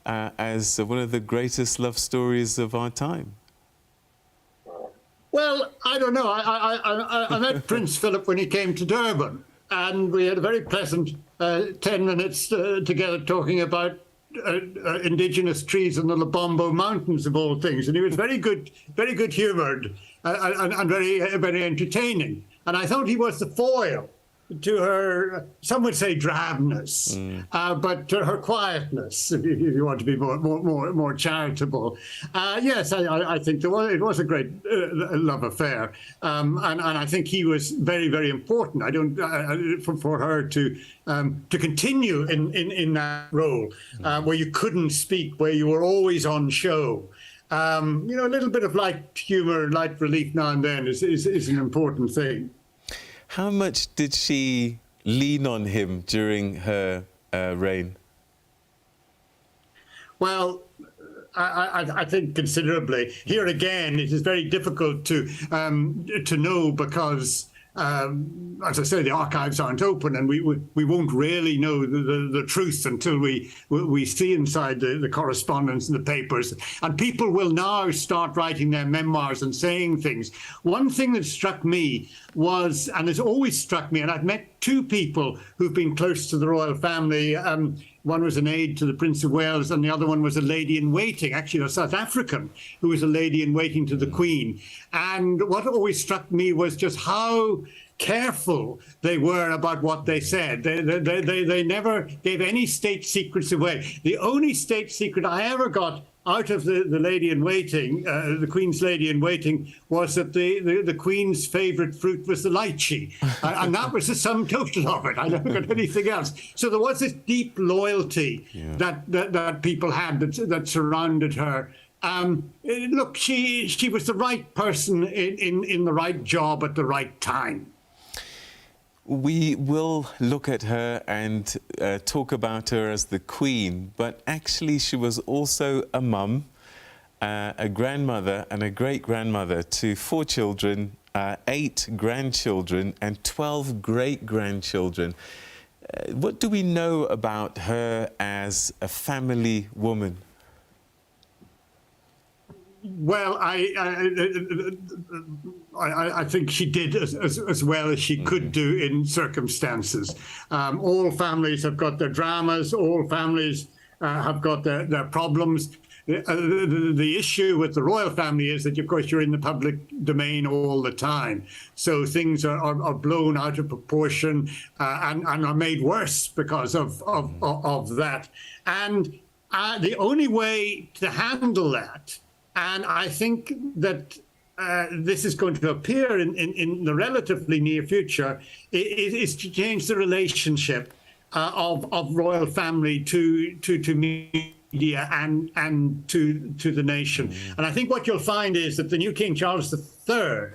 as one of the greatest love stories of our time. Well, I don't know. I met Prince Philip when he came to Durban, and we had a very pleasant 10 minutes together talking about indigenous trees in the Lubombo Mountains, of all things. And he was very good humoured and very entertaining. And I thought he was the foil to her, some would say drabness, but to her quietness, if you want to be more charitable. Yes, I think it was a great love affair, and I think he was very, very important. I don't for her to continue in that role where you couldn't speak, where you were always on show. A little bit of light humour, light relief now and then is an important thing. How much did she lean on him during her reign? Well, I think considerably. Here again, it is very difficult to know because, as I say, the archives aren't open, and we won't really know the truth until we see inside the correspondence and the papers. And people will now start writing their memoirs and saying things. One thing that struck me was, and has always struck me, and I've met two people who've been close to the royal family. One was an aide to the Prince of Wales, and the other one was a lady-in-waiting, actually a South African, who was a lady-in-waiting to the Queen. And what always struck me was just how careful they were about what they said. They never gave any state secrets away. The only state secret I ever got out of the lady-in-waiting, the Queen's lady-in-waiting, was that the Queen's favourite fruit was the lychee. And that was the sum total of it. I never got anything else. So there was this deep loyalty that people had that surrounded her. Look, she was the right person in the right job at the right time. We will look at her and talk about her as the Queen, but actually she was also a mum, a grandmother and a great-grandmother to 4 children, 8 grandchildren and 12 great-grandchildren. What do we know about her as a family woman? Well, I think she did as well as she could do in circumstances. All families have got their dramas. All families have got their problems. The issue with the royal family is that, of course, you're in the public domain all the time. So things are blown out of proportion and are made worse because of that. And the only way to handle that, and I think that this is going to appear in the relatively near future, is to change the relationship of royal family to media and to the nation. And I think what you'll find is that the new King Charles III,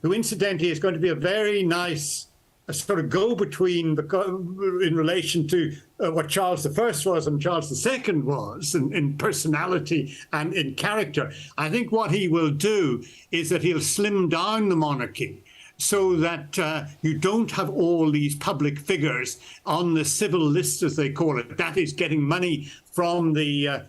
who incidentally is going to be a very nice sort of go-between in relation to what Charles I was and Charles II was in personality and in character. I think what he will do is that he'll slim down the monarchy so that you don't have all these public figures on the civil list, as they call it. That is getting money from the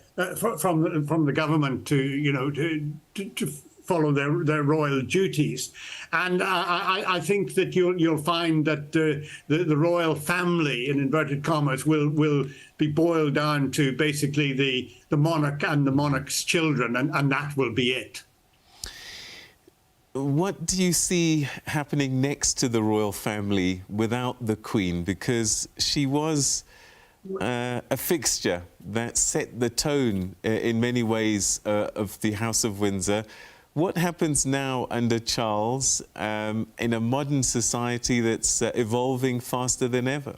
government to follow their royal duties. And I think that you'll find that the royal family, in inverted commas, will be boiled down to basically the monarch and the monarch's children, and that will be it. What do you see happening next to the royal family without the Queen? Because she was a fixture that set the tone in many ways of the House of Windsor. What happens now under Charles in a modern society that's evolving faster than ever?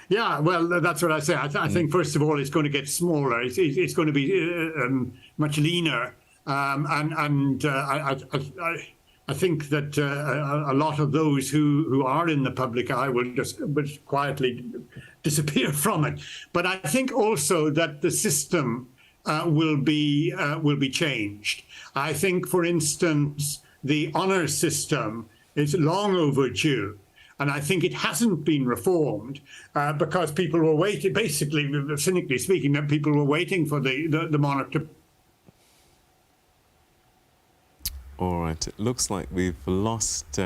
Yeah, well, that's what I say. I think, first of all, it's going to get smaller. It's going to be much leaner. I think that a lot of those who are in the public eye will just quietly disappear from it. But I think also that the system will be changed. I think, for instance, the honour system is long overdue. And I think it hasn't been reformed because people were waiting, basically, cynically speaking, that people were waiting for the monarch to... All right, it looks like we've lost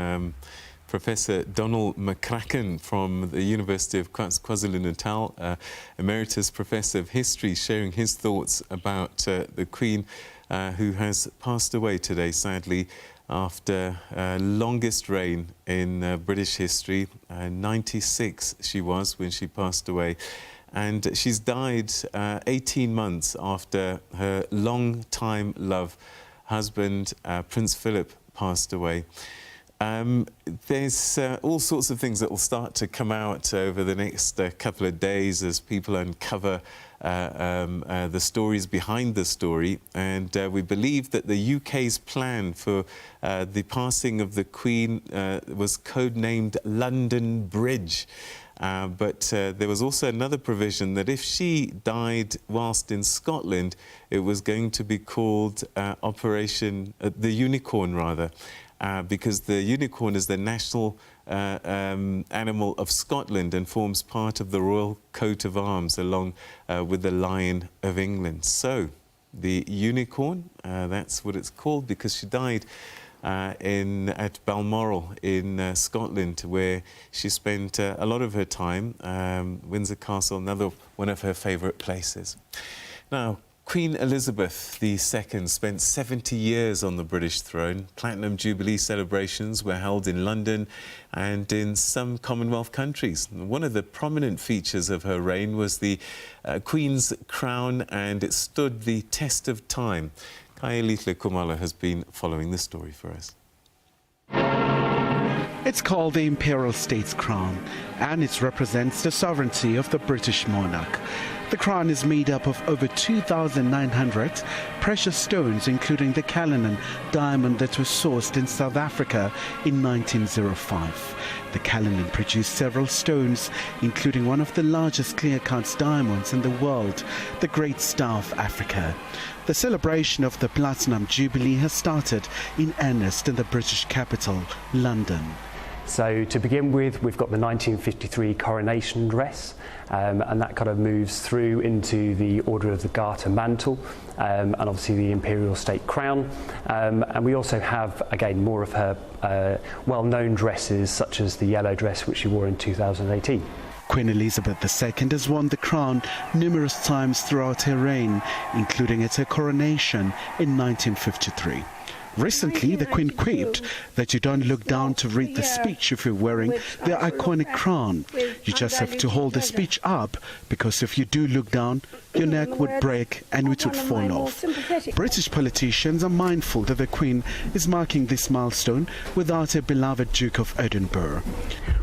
Professor Donald McCracken from the University of KwaZulu-Natal, Emeritus Professor of History, sharing his thoughts about the Queen, who has passed away today, sadly, after longest reign in British history. 96 she was when she passed away. And she's died 18 months after her long-time love husband, Prince Philip, passed away. There's all sorts of things that will start to come out over the next couple of days as people uncover the stories behind the story. And we believe that the UK's plan for the passing of the Queen was codenamed London Bridge. But there was also another provision that if she died whilst in Scotland, it was going to be called Operation, the Unicorn rather, because the unicorn is the national animal of Scotland and forms part of the royal coat of arms along with the Lion of England. So the unicorn, that's what it's called because she died at Balmoral in Scotland, where she spent a lot of her time. Windsor Castle, another one of her favourite places. Now, Queen Elizabeth II spent 70 years on the British throne. Platinum Jubilee celebrations were held in London and in some Commonwealth countries. One of the prominent features of her reign was the Queen's crown, and it stood the test of time. Kayelihle Kumalo has been following this story for us. It's called the Imperial State's Crown, and it represents the sovereignty of the British monarch. The crown is made up of over 2,900 precious stones, including the Colonial diamond that was sourced in South Africa in 1905. The Colonial produced several stones, including one of the largest clear-cut diamonds in the world, the Great Star of Africa. The celebration of the Platinum Jubilee has started in earnest in the British capital, London. So to begin with, we've got the 1953 coronation dress, and that kind of moves through into the Order of the Garter mantle, and obviously the Imperial State crown. And we also have, again, more of her well-known dresses, such as the yellow dress, which she wore in 2018. Queen Elizabeth II has worn the crown numerous times throughout her reign, including at her coronation in 1953. Recently, the Queen quipped that you don't look down to read the speech if you're wearing the iconic crown. You just have to hold the speech up, because if you do look down, your neck would break and it would fall off. British politicians are mindful that the Queen is marking this milestone without her beloved Duke of Edinburgh.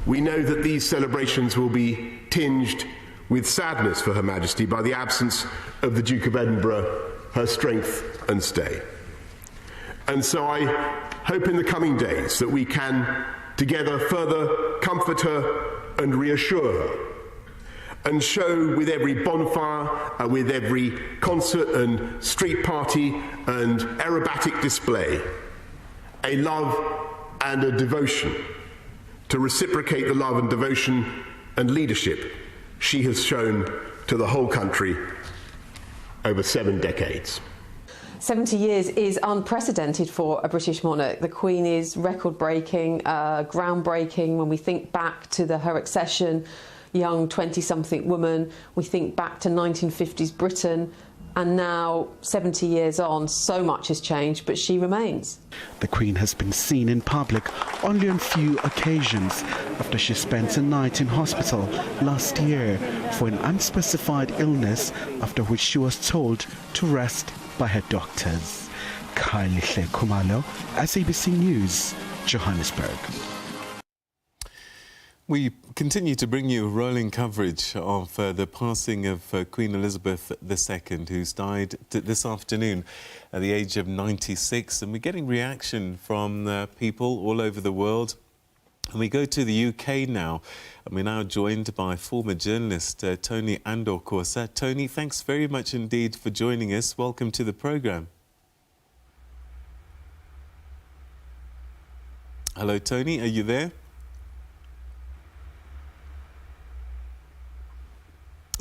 We know that these celebrations will be tinged with sadness for Her Majesty by the absence of the Duke of Edinburgh, her strength and stay. And so I hope in the coming days that we can together further comfort her and reassure her, and show with every bonfire, with every concert and street party and aerobatic display, a love and a devotion to reciprocate the love and devotion and leadership she has shown to the whole country over 7 decades. 70 years is unprecedented for a British monarch. The Queen is record-breaking, groundbreaking. When we think back to her accession, young 20-something woman, we think back to 1950s Britain, and now, 70 years on, so much has changed, but she remains. The Queen has been seen in public only on few occasions after she spent a night in hospital last year for an unspecified illness, after which she was told to rest by her doctors. Kylie Kumalo, SABC News, Johannesburg. We continue to bring you rolling coverage of the passing of Queen Elizabeth II, who's died this afternoon at the age of 96. And we're getting reaction from people all over the world. And we go to the UK now, and we're now joined by former journalist Tony Andor-Corsa. Tony, thanks very much indeed for joining us. Welcome to the programme. Hello, Tony, are you there?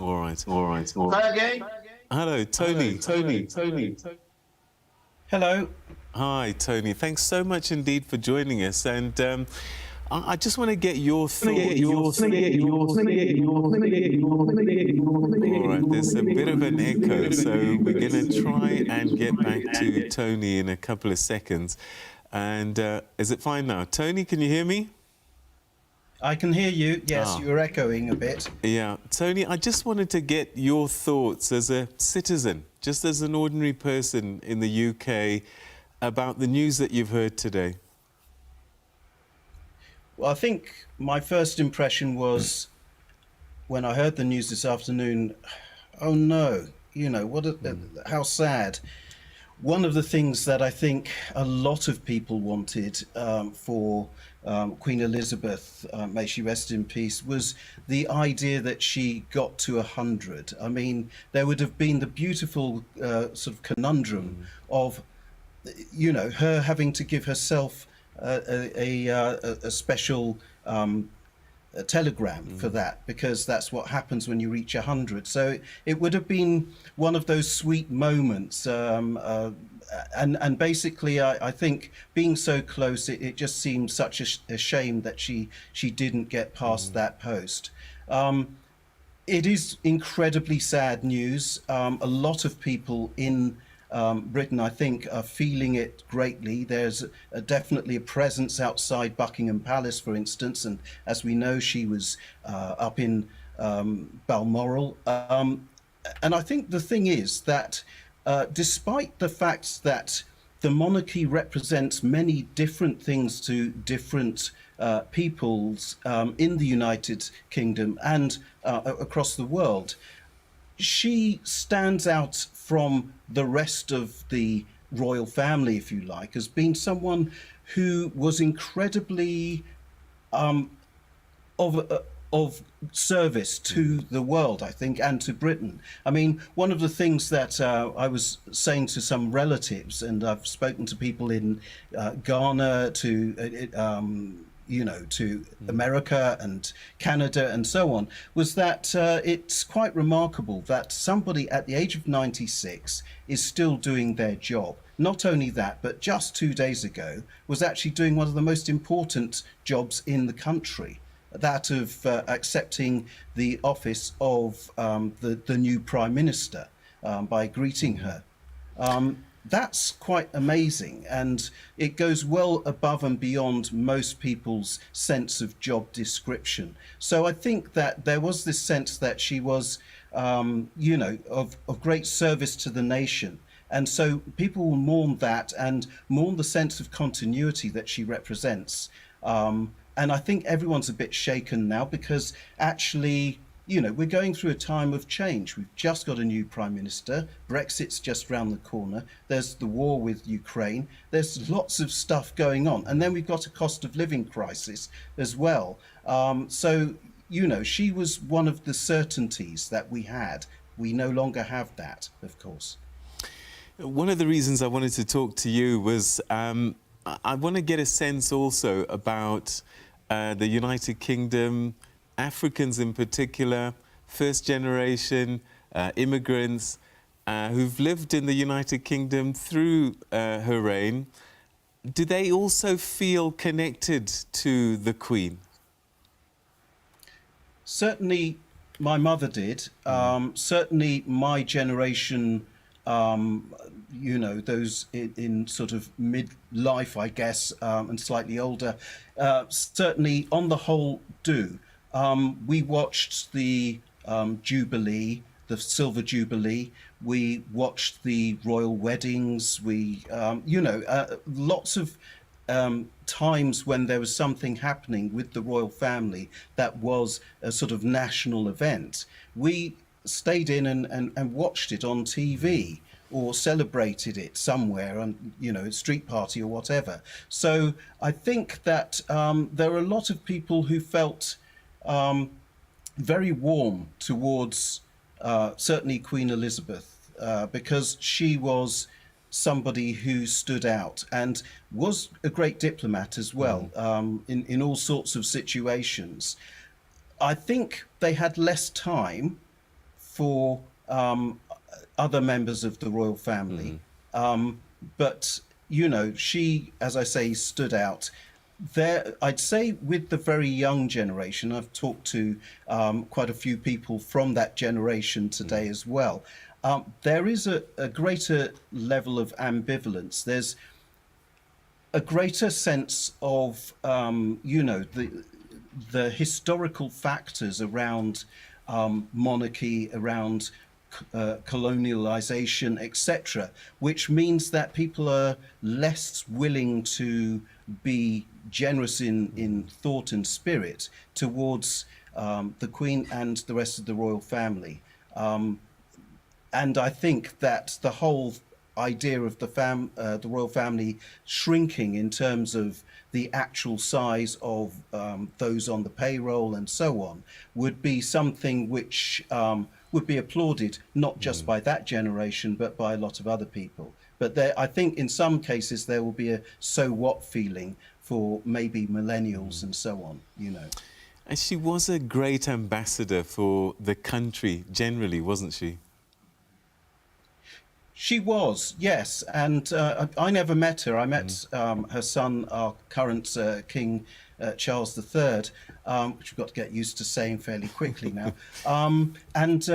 All right. Hi again. Hello, Tony. Hello. Hi, Tony. Thanks so much indeed for joining us. And I just want to get your thoughts. All right, there's a bit of an echo, so we're going to try and get back to Tony in a couple of seconds. And is it fine now? Tony, can you hear me? I can hear you. Yes, you were echoing a bit. Yeah. Tony, I just wanted to get your thoughts as a citizen, just as an ordinary person in the UK, about the news that you've heard today. Well, I think my first impression was, when I heard the news this afternoon, oh no, you know, how sad. One of the things that I think a lot of people wanted for Queen Elizabeth, may she rest in peace, was the idea that she got to 100. I mean, there would have been the beautiful sort of conundrum of, you know, her having to give herself a special a telegram for that, because that's what happens when you reach 100. So it would have been one of those sweet moments, and basically I think being so close, it just seemed such a shame that she didn't get past that post. It is incredibly sad news. A lot of people in Britain, I think, are feeling it greatly. There's definitely a presence outside Buckingham Palace, for instance, and as we know, she was up in Balmoral. And I think the thing is that despite the fact that the monarchy represents many different things to different peoples in the United Kingdom and across the world, she stands out from the rest of the royal family, if you like, as being someone who was incredibly of service to the world, I think, and to Britain. I mean, one of the things that I was saying to some relatives, and I've spoken to people in Ghana, to you know, to America and Canada and so on, was that it's quite remarkable that somebody at the age of 96 is still doing their job. Not only that, but just 2 days ago was actually doing one of the most important jobs in the country. that of accepting the office of the new Prime Minister by greeting her. That's quite amazing, and it goes well above and beyond most people's sense of job description. So I think that there was this sense that she was, you know, of great service to the nation. And so people will mourn that and mourn the sense of continuity that she represents. And I think everyone's a bit shaken now because actually, you know, we're going through a time of change. We've just got a new Prime Minister. Brexit's just round the corner. There's the war with Ukraine. There's lots of stuff going on. And then we've got a cost of living crisis as well. So, you know, she was one of the certainties that we had. We no longer have that, of course. One of the reasons I wanted to talk to you was I want to get a sense also about the United Kingdom, Africans in particular, first generation immigrants who've lived in the United Kingdom through her reign. Do they also feel connected to the Queen? Certainly my mother did. Certainly my generation, you know, those in sort of midlife, I guess, and slightly older, certainly on the whole do. We watched the Jubilee, the Silver Jubilee. We watched the royal weddings. We, you know, lots of times when there was something happening with the royal family that was a sort of national event. We stayed in and watched it on TV or celebrated it somewhere on, you know, a street party or whatever. So I think that there are a lot of people who felt very warm towards certainly Queen Elizabeth because she was somebody who stood out and was a great diplomat as well in all sorts of situations. I think they had less time for other members of the royal family, but you know, she, as I say, stood out. There, I'd say with the very young generation, I've talked to quite a few people from that generation today as well. There is a greater level of ambivalence. There's a greater sense of, you know, the historical factors around monarchy, around colonialization, etc., which means that people are less willing to be generous in thought and spirit towards the Queen and the rest of the royal family. And I think that the whole idea of the royal family shrinking in terms of the actual size of those on the payroll and so on would be something which would be applauded, not just by that generation, but by a lot of other people. But there, I think in some cases there will be a so what feeling for maybe millennials and so on, you know. And she was a great ambassador for the country generally, wasn't she? She was, yes, and I never met her. I met her son, our current King Charles III, which we've got to get used to saying fairly quickly now. And,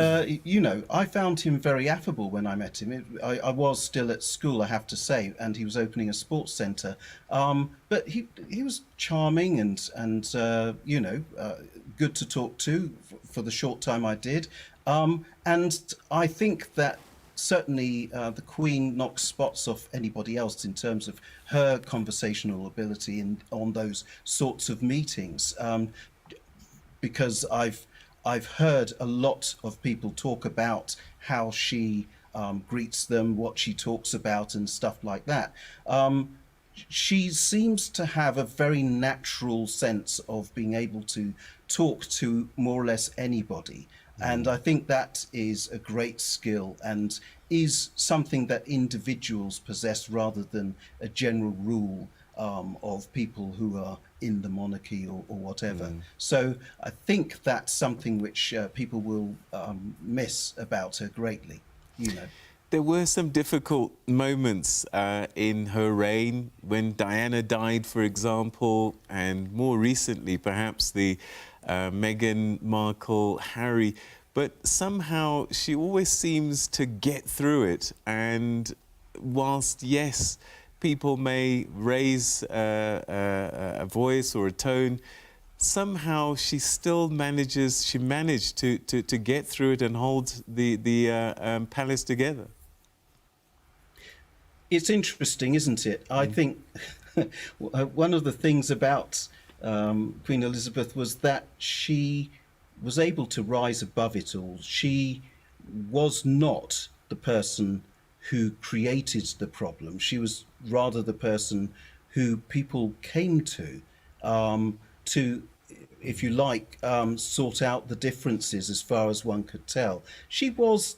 you know, I found him very affable when I met him. I was still at school, I have to say, and he was opening a sports centre. But he was charming and you know, good to talk to for the short time I did. And I think that certainly the Queen knocks spots off anybody else in terms of her conversational ability on those sorts of meetings, because I've heard a lot of people talk about how she greets them, what she talks about and stuff like that. She seems to have a very natural sense of being able to talk to more or less anybody. And I think that is a great skill and is something that individuals possess rather than a general rule of people who are in the monarchy or whatever. So I think that's something which people will miss about her greatly, you know. there were some difficult moments in her reign, when Diana died, for example, and more recently, perhaps the Meghan Markle, Harry. But somehow she always seems to get through it. And whilst, yes, people may raise a voice or a tone, somehow she still managed to get through it and hold the palace together. It's interesting, isn't it? I think one of the things about Queen Elizabeth was that she was able to rise above it all. She was not the person who created the problem. She was rather the person who people came to, if you like, sort out the differences as far as one could tell. She was,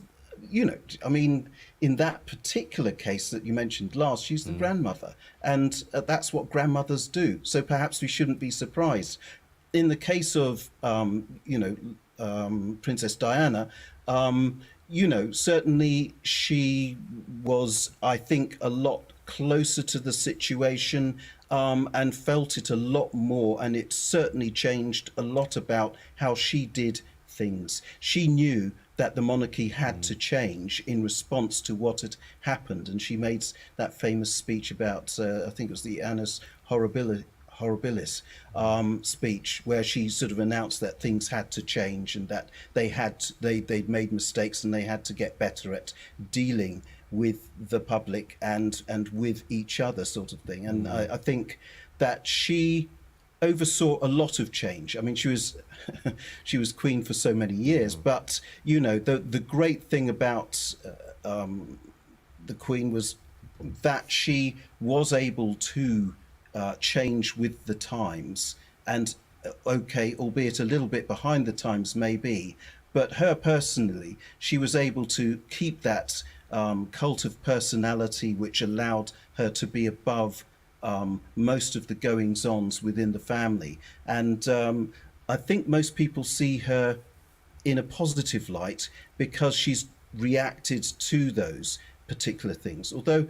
you know, I mean, in that particular case that you mentioned last, she's the grandmother, and that's what grandmothers do. So perhaps we shouldn't be surprised. In the case of, Princess Diana, you know, certainly she was, I think, a lot closer to the situation and felt it a lot more. And it certainly changed a lot about how she did things. She knew that the monarchy had to change in response to what had happened. And she made that famous speech about, I think it was the Annus Horribilis speech, where she sort of announced that things had to change and that they'd made mistakes and they had to get better at dealing with the public and with each other, sort of thing. And I think that she oversaw a lot of change. I mean, she was queen for so many years, but you know, the great thing about the Queen was that she was able to change with the times, and okay, albeit a little bit behind the times maybe, but her personally, she was able to keep that cult of personality, which allowed her to be above most of the goings-ons within the family. And I think most people see her in a positive light because she's reacted to those particular things. Although,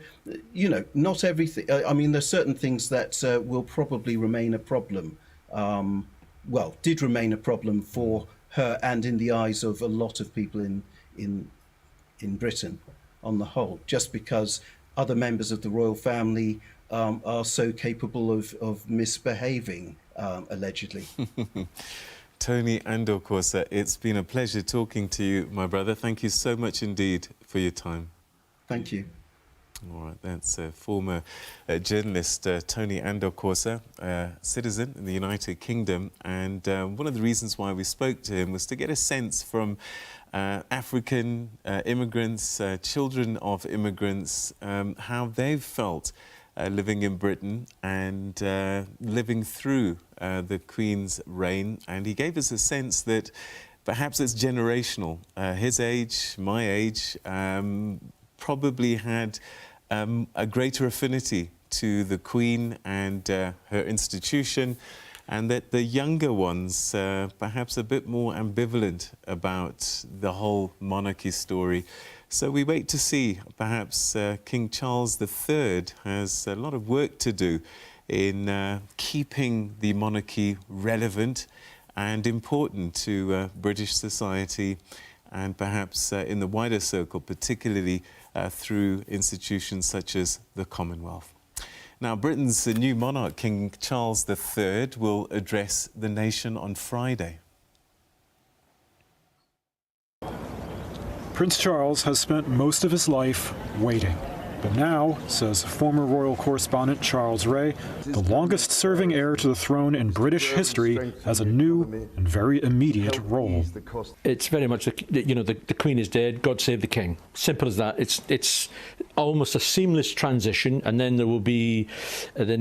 you know, not everything, I mean, there's certain things that will probably remain a problem, well, did remain a problem for her and in the eyes of a lot of people in Britain on the whole, just because other members of the royal family are so capable of misbehaving, allegedly. Tony Andor-Corsa, it's been a pleasure talking to you, my brother. Thank you so much indeed for your time. Thank you. All right, that's former journalist Tony Andor-Corsa, citizen in the United Kingdom. And one of the reasons why we spoke to him was to get a sense from African immigrants, children of immigrants, how they've felt living in Britain and living through the Queen's reign. And he gave us a sense that perhaps it's generational. His age, my age, probably had a greater affinity to the Queen and her institution, and that the younger ones perhaps a bit more ambivalent about the whole monarchy story. So we wait to see. Perhaps King Charles III has a lot of work to do in keeping the monarchy relevant and important to British society, and perhaps in the wider circle, particularly through institutions such as the Commonwealth. Now, Britain's new monarch, King Charles III, will address the nation on Friday. Prince Charles has spent most of his life waiting. But now, says former royal correspondent Charles Ray, the longest-serving heir to the throne in British history has a new and very immediate role. It's very much, the Queen is dead, God save the King. Simple as that. It's almost a seamless transition, and then there will be, he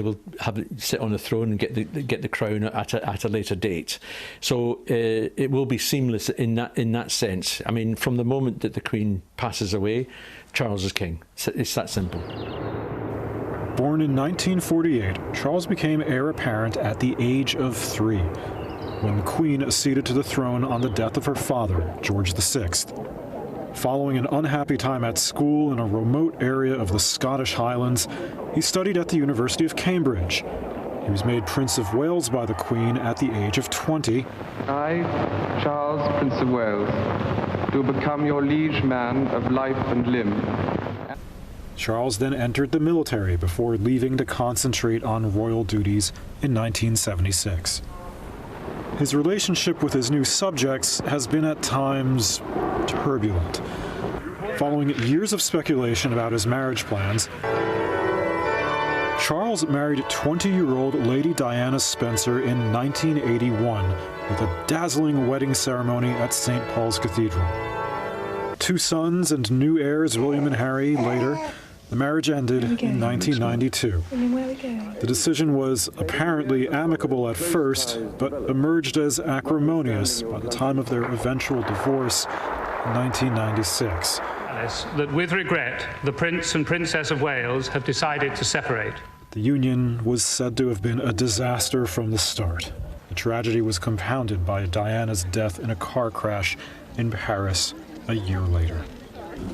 will sit on the throne and get the crown at a later date. So it will be seamless in that sense. I mean, from the moment that the Queen passes away, Charles is king. It's that simple. Born in 1948, Charles became heir apparent at the age of 3, when the Queen acceded to the throne on the death of her father, George VI. Following an unhappy time at school in a remote area of the Scottish Highlands, he studied at the University of Cambridge. He was made Prince of Wales by the Queen at the age of 20. I, Charles, Prince of Wales, do become your liege man of life and limb. Charles then entered the military before leaving to concentrate on royal duties in 1976. His relationship with his new subjects has been at times turbulent. Following years of speculation about his marriage plans, Charles married 20-year-old Lady Diana Spencer in 1981 with a dazzling wedding ceremony at St. Paul's Cathedral. 2 sons and new heirs, William and Harry, later. The marriage ended in 1992. The decision was apparently amicable at first, but emerged as acrimonious by the time of their eventual divorce in 1996. That with regret, the Prince and Princess of Wales have decided to separate. The union was said to have been a disaster from the start. The tragedy was compounded by Diana's death in a car crash in Paris a year later.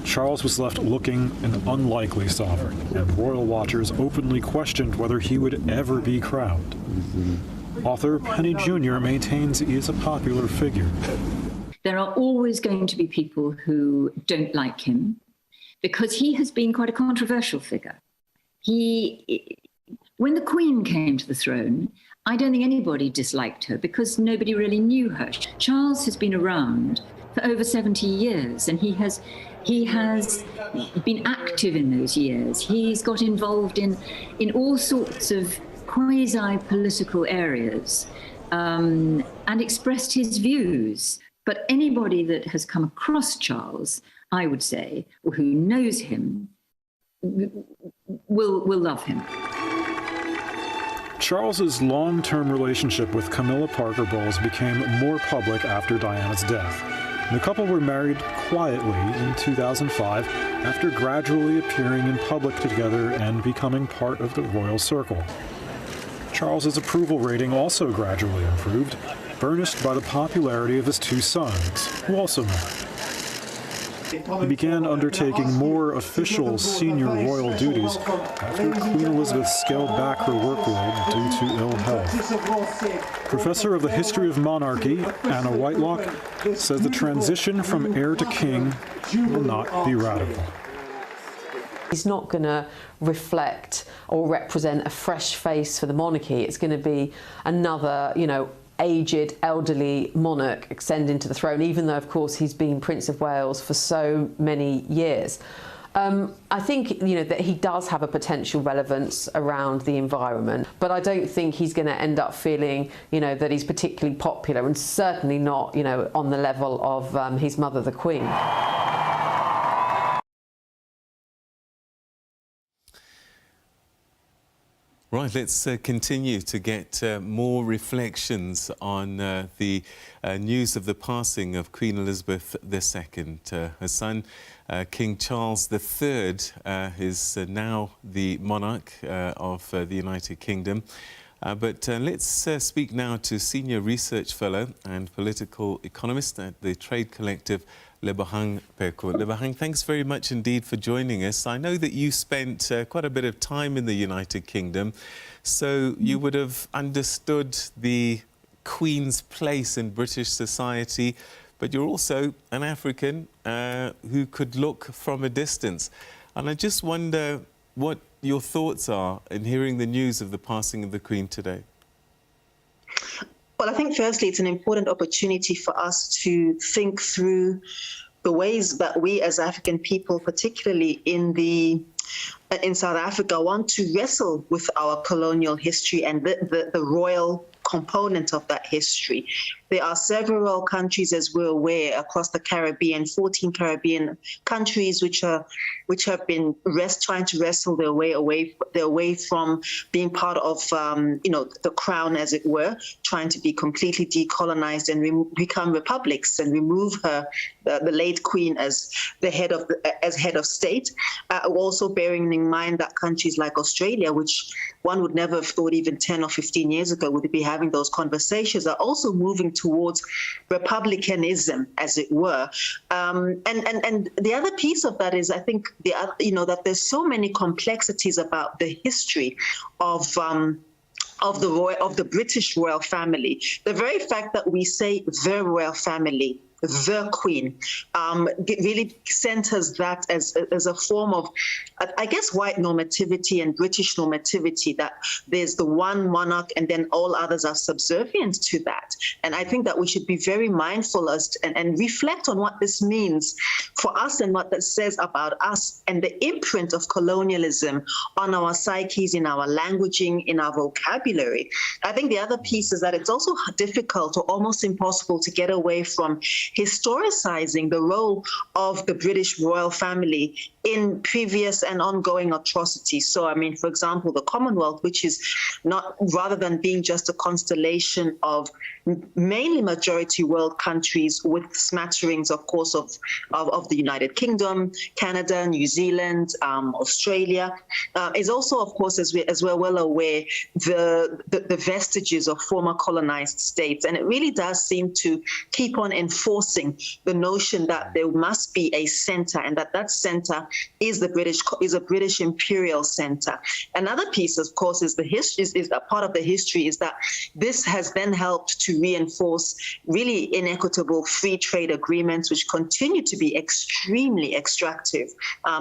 Charles was left looking an unlikely sovereign, and royal watchers openly questioned whether he would ever be crowned. Author Penny Jr. maintains he is a popular figure. There are always going to be people who don't like him because he has been quite a controversial figure. When the Queen came to the throne, I don't think anybody disliked her because nobody really knew her. Charles has been around for over 70 years, and he has been active in those years. He's got involved in all sorts of quasi-political areas and expressed his views. But anybody that has come across Charles, I would say, or who knows him, will love him. Charles's long-term relationship with Camilla Parker Bowles became more public after Diana's death. The couple were married quietly in 2005 after gradually appearing in public together and becoming part of the royal circle. Charles's approval rating also gradually improved, burnished by the popularity of his 2 sons, who also married. He began undertaking more official senior royal duties after Queen Elizabeth scaled back her workload due to ill health. Professor of the history of monarchy, Anna Whitelock, says the transition from heir to king will not be radical. He's not going to reflect or represent a fresh face for the monarchy. It's going to be another, aged, elderly monarch ascending to the throne, even though, of course, he's been Prince of Wales for so many years. I think, that he does have a potential relevance around the environment, but I don't think he's going to end up feeling, that he's particularly popular, and certainly not, on the level of his mother, the Queen. Right, let's continue to get more reflections on the news of the passing of Queen Elizabeth II. Her son, King Charles III, is now the monarch of the United Kingdom. But let's speak now to Senior Research Fellow and Political Economist at the trade collective Lebohang Peko. Lebohang, thanks very much indeed for joining us. I know that you spent quite a bit of time in the United Kingdom, so you would have understood the Queen's place in British society, but you're also an African who could look from a distance. And I just wonder what your thoughts are in hearing the news of the passing of the Queen today. Well, I think firstly, it's an important opportunity for us to think through the ways that we as African people, particularly in South Africa, want to wrestle with our colonial history and the royal component of that history. There are several countries, as we're aware, across the Caribbean, 14 Caribbean countries, which have been trying to wrestle their way from being part of the crown, as it were, trying to be completely decolonized and become republics and remove the late Queen as the head of state. Also bearing in mind that countries like Australia, which one would never have thought even 10 or 15 years ago would be having those conversations, are also moving towards republicanism, as it were. And the other piece of that is, I think, that there's so many complexities about the history of the British royal family. The very fact that we say the royal family, the Queen, really centers that as a form of, I guess, white normativity and British normativity, that there's the one monarch and then all others are subservient to that. And I think that we should be very mindful and reflect on what this means for us and what that says about us and the imprint of colonialism on our psyches, in our languaging, in our vocabulary. I think the other piece is that it's also difficult or almost impossible to get away from historicizing the role of the British royal family in previous and ongoing atrocities. So, I mean, for example, the Commonwealth, which is not, rather than being just a constellation of mainly majority world countries with smatterings, of course, of the United Kingdom, Canada, New Zealand, Australia, is also, of course, as we're well aware, the vestiges of former colonized states. And it really does seem to keep on enforcing the notion that there must be a center, and that center is a British imperial center. Another piece, of course, is the history. Is a part of the history is that this has then helped to reinforce really inequitable free trade agreements, which continue to be extremely extractive,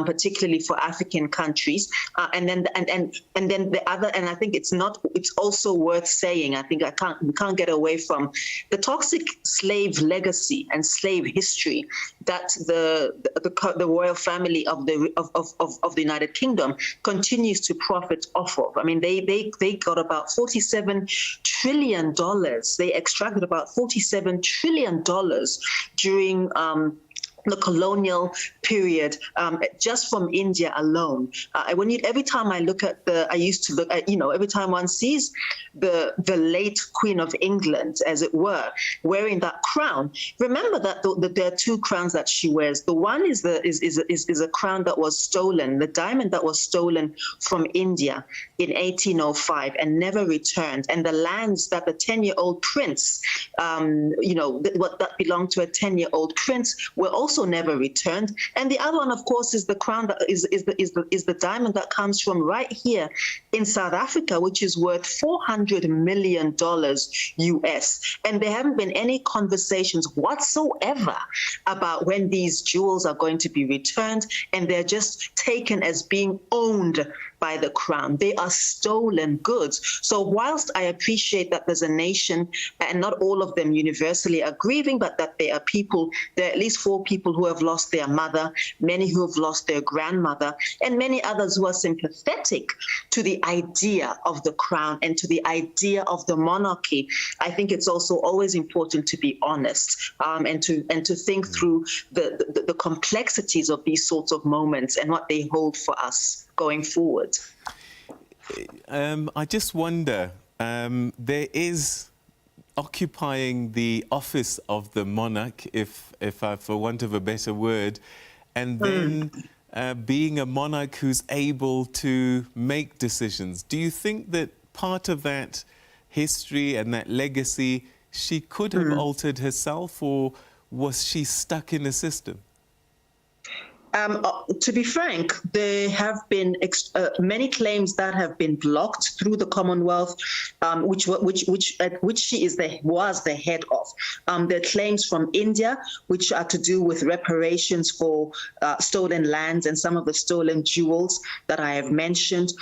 particularly for African countries. And then the other, and I think it's also worth saying, I think we can't get away from the toxic slave legacy and slave history that the royal family of the United Kingdom continues to profit off of. I mean, they got about $47 trillion. They extracted about $47 trillion during the colonial period, just from India alone. Every time I look at every time one sees the late Queen of England, as it were, wearing that crown, remember that there are two crowns that she wears. The one is a crown that was stolen, the diamond that was stolen from India in 1805 and never returned, and the lands that the 10-year-old prince, what that belonged to a 10-year-old prince, were also never returned. And the other one, of course, is the crown that is the diamond that comes from right here in South Africa, which is worth $400 million US. And there haven't been any conversations whatsoever about when these jewels are going to be returned, and they're just taken as being owned by the crown. They are stolen goods. So whilst I appreciate that there's a nation, and not all of them universally are grieving, but that there are at least 4 people who have lost their mother, many who have lost their grandmother, and many others who are sympathetic to the idea of the crown and to the idea of the monarchy. I think it's also always important to be honest, and to think through the complexities of these sorts of moments and what they hold for us going forward. I just wonder, there is occupying the office of the monarch, if for want of a better word, and then being a monarch who's able to make decisions. Do you think that part of that history and that legacy, she could have altered herself, or was she stuck in a system? To be frank, there have been many claims that have been blocked through the Commonwealth, which she was the head of. There are claims from India, which are to do with reparations for stolen lands and some of the stolen jewels that I have mentioned.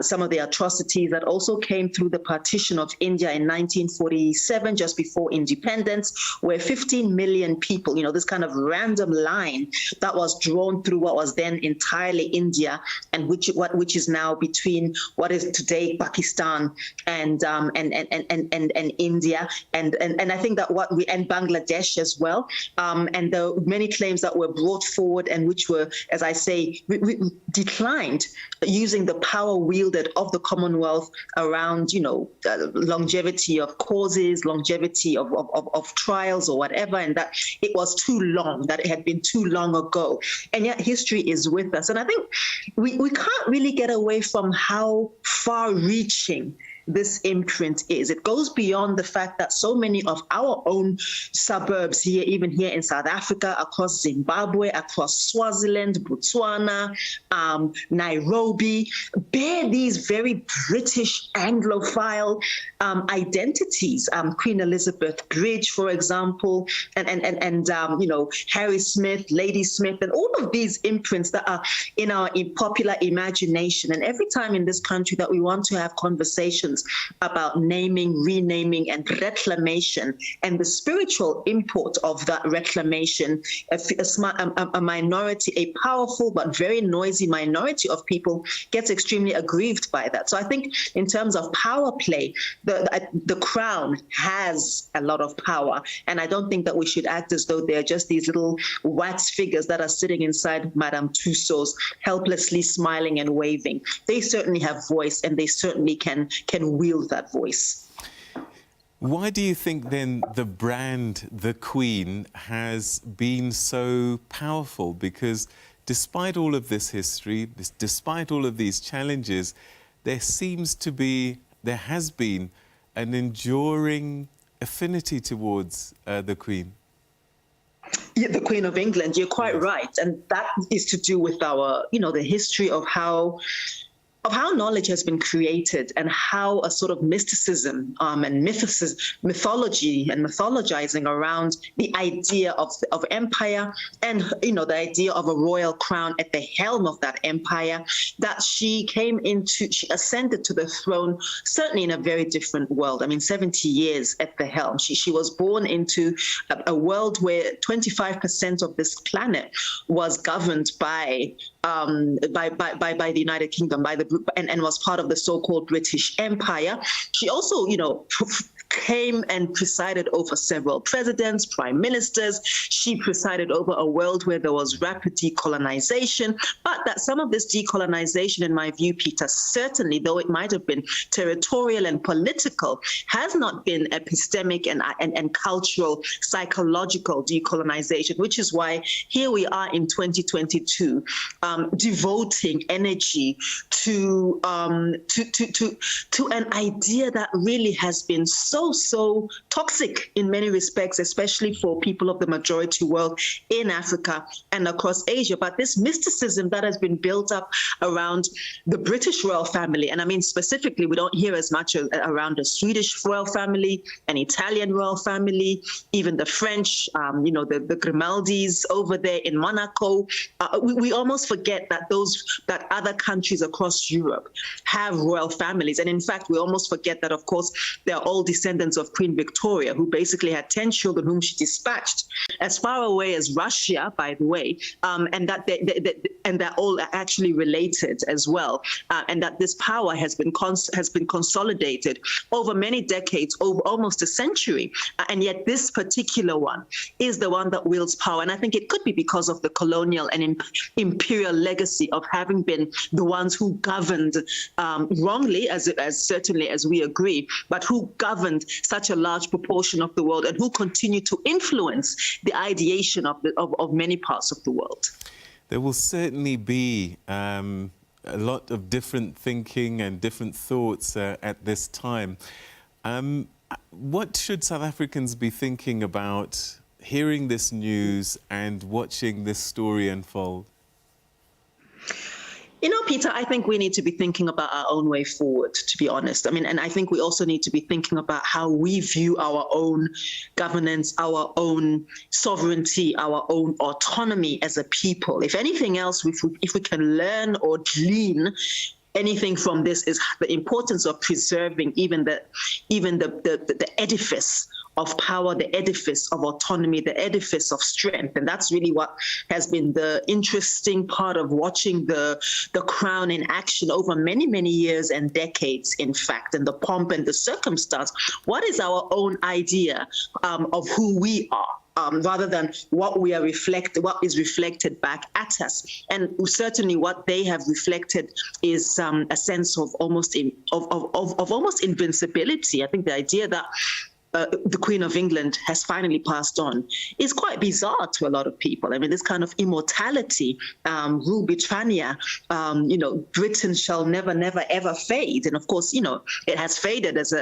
Some of the atrocities that also came through the partition of India in 1947, just before independence, where 15 million people, this kind of random line that was drawn through what was then entirely India, and which is now between what is today Pakistan and India, and I think that and Bangladesh as well, and the many claims that were brought forward and which were, as I say, declined using the power wielded of the Commonwealth around longevity of causes, longevity of trials or whatever, and that it was too long, that it had been too long ago, and yet history is with us. And I think we can't really get away from how far-reaching this imprint is. It goes beyond the fact that so many of our own suburbs here, even here in South Africa, across Zimbabwe, across Swaziland, Botswana, Nairobi, bear these very British Anglophile identities. Queen Elizabeth Bridge, for example, and Harry Smith, Lady Smith, and all of these imprints that are in our popular imagination. And every time in this country that we want to have conversations about naming, renaming, and reclamation, and the spiritual import of that reclamation, a minority, a powerful but very noisy minority of people gets extremely aggrieved by that. So I think in terms of power play, the crown has a lot of power, and I don't think that we should act as though they're just these little wax figures that are sitting inside Madame Tussauds, helplessly smiling and waving. They certainly have voice, and they certainly can wield that voice. Why do you think then the brand, the Queen, has been so powerful? Because despite all of this history, despite all of these challenges, there has been an enduring affinity towards the Queen. Yeah, the Queen of England, you're quite right. And that is to do with our, the history of how knowledge has been created, and how a sort of mysticism and mythology and mythologizing around the idea of empire, and the idea of a royal crown at the helm of that empire, that she ascended to the throne certainly in a very different world. 70 years at the helm. She was born into a world where 25% of this planet was governed by the United Kingdom, and was part of the so-called British Empire. She also, came and presided over several presidents, prime ministers. She presided over a world where there was rapid decolonization, but that some of this decolonization, in my view, Peter, certainly, though it might have been territorial and political, has not been epistemic and cultural, psychological decolonization, which is why here we are in 2022, devoting energy to an idea that really has been so toxic in many respects, especially for people of the majority world in Africa and across Asia. But this mysticism that has been built up around the British royal family, and specifically, we don't hear as much around the Swedish royal family, an Italian royal family, even the French, the Grimaldis over there in Monaco. We almost forget that other countries across Europe have royal families. And in fact, we almost forget that, of course, they're all descendants of Queen Victoria, who basically had 10 children whom she dispatched as far away as Russia, by the way, and that they're all actually related as well, and that this power has been consolidated over many decades, over almost a century, and yet this particular one is the one that wields power. And I think it could be because of the colonial and imperial legacy of having been the ones who governed wrongly, as certainly as we agree, but who governed such a large proportion of the world, and who continue to influence the ideation of many parts of the world. There will certainly be a lot of different thinking and different thoughts at this time. What should South Africans be thinking about hearing this news and watching this story unfold? Peter, I think we need to be thinking about our own way forward, to be honest. And I think we also need to be thinking about how we view our own governance, our own sovereignty, our own autonomy as a people. If anything else, if we can learn or glean anything from this, is the importance of preserving even the edifice of power, the edifice of autonomy, the edifice of strength. And that's really what has been the interesting part of watching the crown in action over many, many years and decades, in fact, and the pomp and the circumstance. What is our own idea of who we are? Rather than what is reflected back at us, and certainly what they have reflected is a sense of almost invincibility. I think the idea that the Queen of England has finally passed on is quite bizarre to a lot of people. I mean, this kind of immortality, Rule Britannia, Britain shall never, never, ever fade. And of course, it has faded as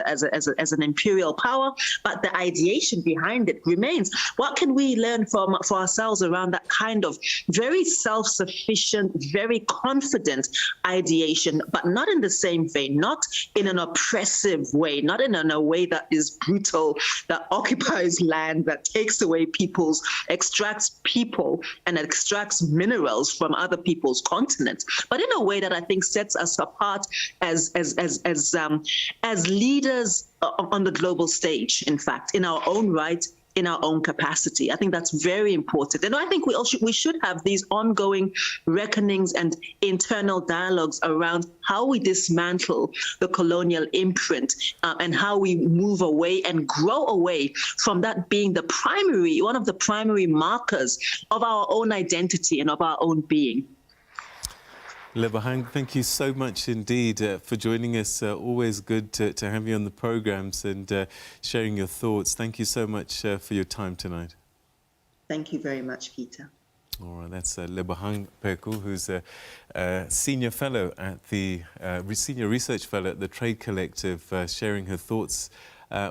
an imperial power, but the ideation behind it remains. What can we learn for ourselves around that kind of very self-sufficient, very confident ideation, but not in the same vein, not in an oppressive way, not in a way that is brutal, that occupies land, that takes away extracts people and extracts minerals from other people's continents, but in a way that I think sets us apart as leaders on the global stage, in fact, in our own right, in our own capacity. I think that's very important. And I think we should have these ongoing reckonings and internal dialogues around how we dismantle the colonial imprint and how we move away and grow away from that being one of the primary markers of our own identity and of our own being. Lebohang, thank you so much indeed for joining us. Always good to have you on the programs and sharing your thoughts. Thank you so much for your time tonight. Thank you very much, Peter. All right, that's Lebohang Peku, who's a senior fellow at the senior research fellow at the Trade Collective, sharing her thoughts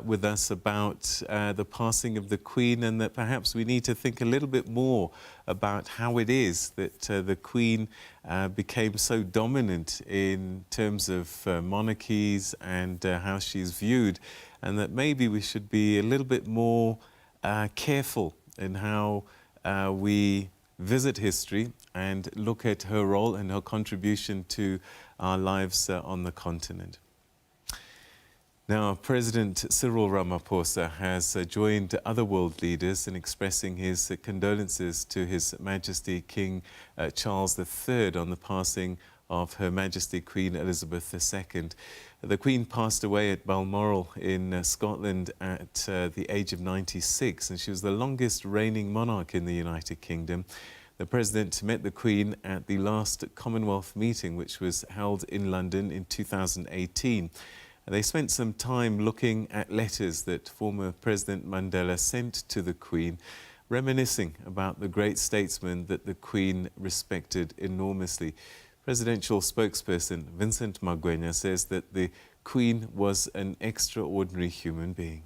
with us about the passing of the Queen, and that perhaps we need to think a little bit more about how it is that the Queen became so dominant in terms of monarchies and how she's viewed, and that maybe we should be a little bit more careful in how we visit history and look at her role and her contribution to our lives on the continent. Now, President Cyril Ramaphosa has joined other world leaders in expressing his condolences to His Majesty King Charles III on the passing of Her Majesty Queen Elizabeth II. The Queen passed away at Balmoral in Scotland at the age of 96, and she was the longest reigning monarch in the United Kingdom. The President met the Queen at the last Commonwealth meeting, which was held in London in 2018. They spent some time looking at letters that former President Mandela sent to the Queen, reminiscing about the great statesman that the Queen respected enormously. Presidential spokesperson Vincent Magwenya says that the Queen was an extraordinary human being.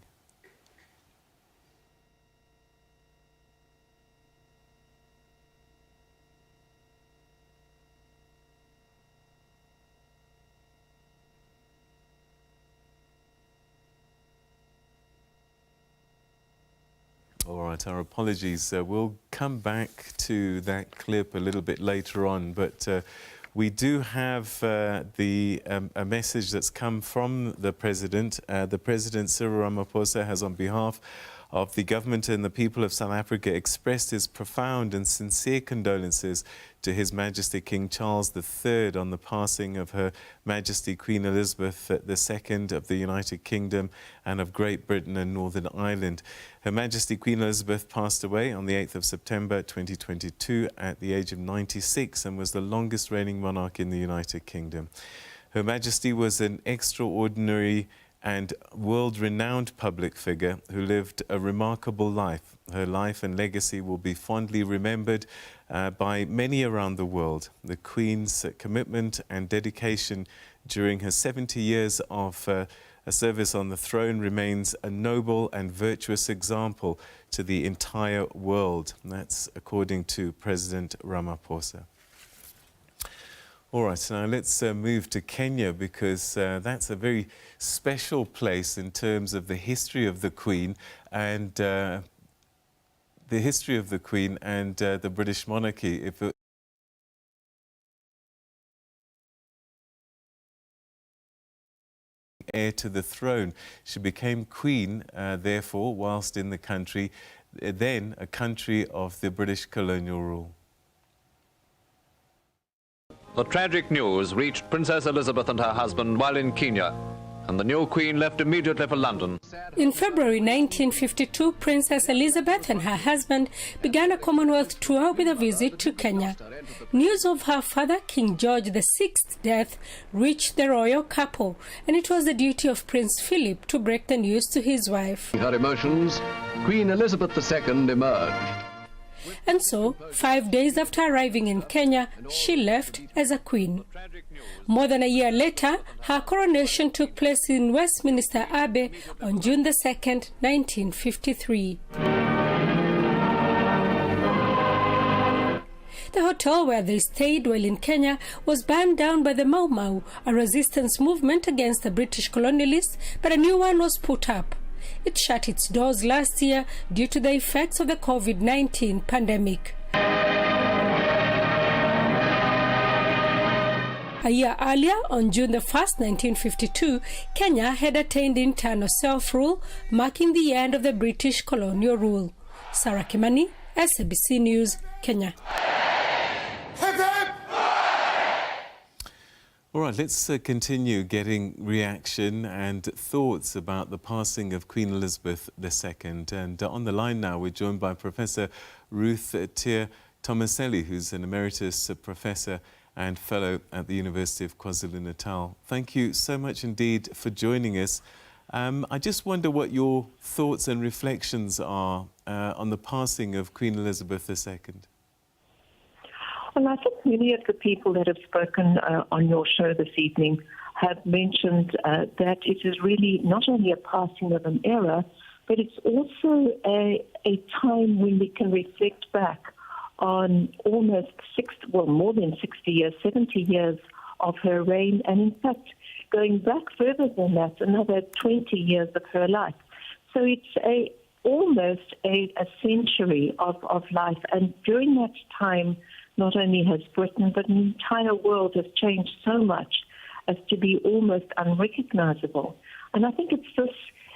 All right, our apologies. We'll come back to that clip a little bit later on, but we do have a message that's come from the President. The President, Cyril Ramaphosa, has on behalf of the government and the people of South Africa expressed his profound and sincere condolences to His Majesty King Charles III on the passing of Her Majesty Queen Elizabeth II of the United Kingdom and of Great Britain and Northern Ireland. Her Majesty Queen Elizabeth passed away on the 8th of September 2022 at the age of 96 and was the longest reigning monarch in the United Kingdom. Her Majesty was an extraordinary and world-renowned public figure who lived a remarkable life. Her life and legacy will be fondly remembered by many around the world. The Queen's commitment and dedication during her 70 years of a service on the throne remains a noble and virtuous example to the entire world. That's according to President Ramaphosa. All right, now let's move to Kenya, because that's a very special place in terms of the history of the Queen and the British monarchy. Heir to the throne. She became queen, therefore, whilst in the country, then a country of the British colonial rule. The tragic news reached Princess Elizabeth and her husband while in Kenya. and the new Queen left immediately for London. In February 1952, Princess Elizabeth and her husband began a Commonwealth tour with a visit to Kenya. News of her father, King George VI's death, reached the royal couple, and it was the duty of Prince Philip to break the news to his wife. Her emotions, Queen Elizabeth II emerged. And so, 5 days after arriving in Kenya, she left as a queen. More than a year later, her coronation took place in Westminster Abbey on June 2nd, 1953. The hotel where they stayed while in Kenya was burned down by the Mau Mau, a resistance movement against the British colonialists, but a new one was put up. It shut its doors last year due to the effects of the COVID-19 pandemic. A year earlier, on June 1st, 1952, Kenya had attained internal self-rule, marking the end of the British colonial rule. Sarah Kimani, SABC News, Kenya. All right, let's continue getting reaction and thoughts about the passing of Queen Elizabeth II. And on the line now, we're joined by Professor Ruth Tier Tomaselli, who's an emeritus professor and fellow at the University of KwaZulu-Natal. Thank you so much indeed for joining us. I just wonder what your thoughts and reflections are on the passing of Queen Elizabeth II. Well, I think many of the people that have spoken on your show this evening have mentioned that it is really not only a passing of an era, but it's also a time when we can reflect back on almost more than 60 years, 70 years of her reign, and in fact, going back further than that, another 20 years of her life. So it's almost a century of life, and during that time, not only has Britain, but the entire world has changed so much as to be almost unrecognizable. And I think it's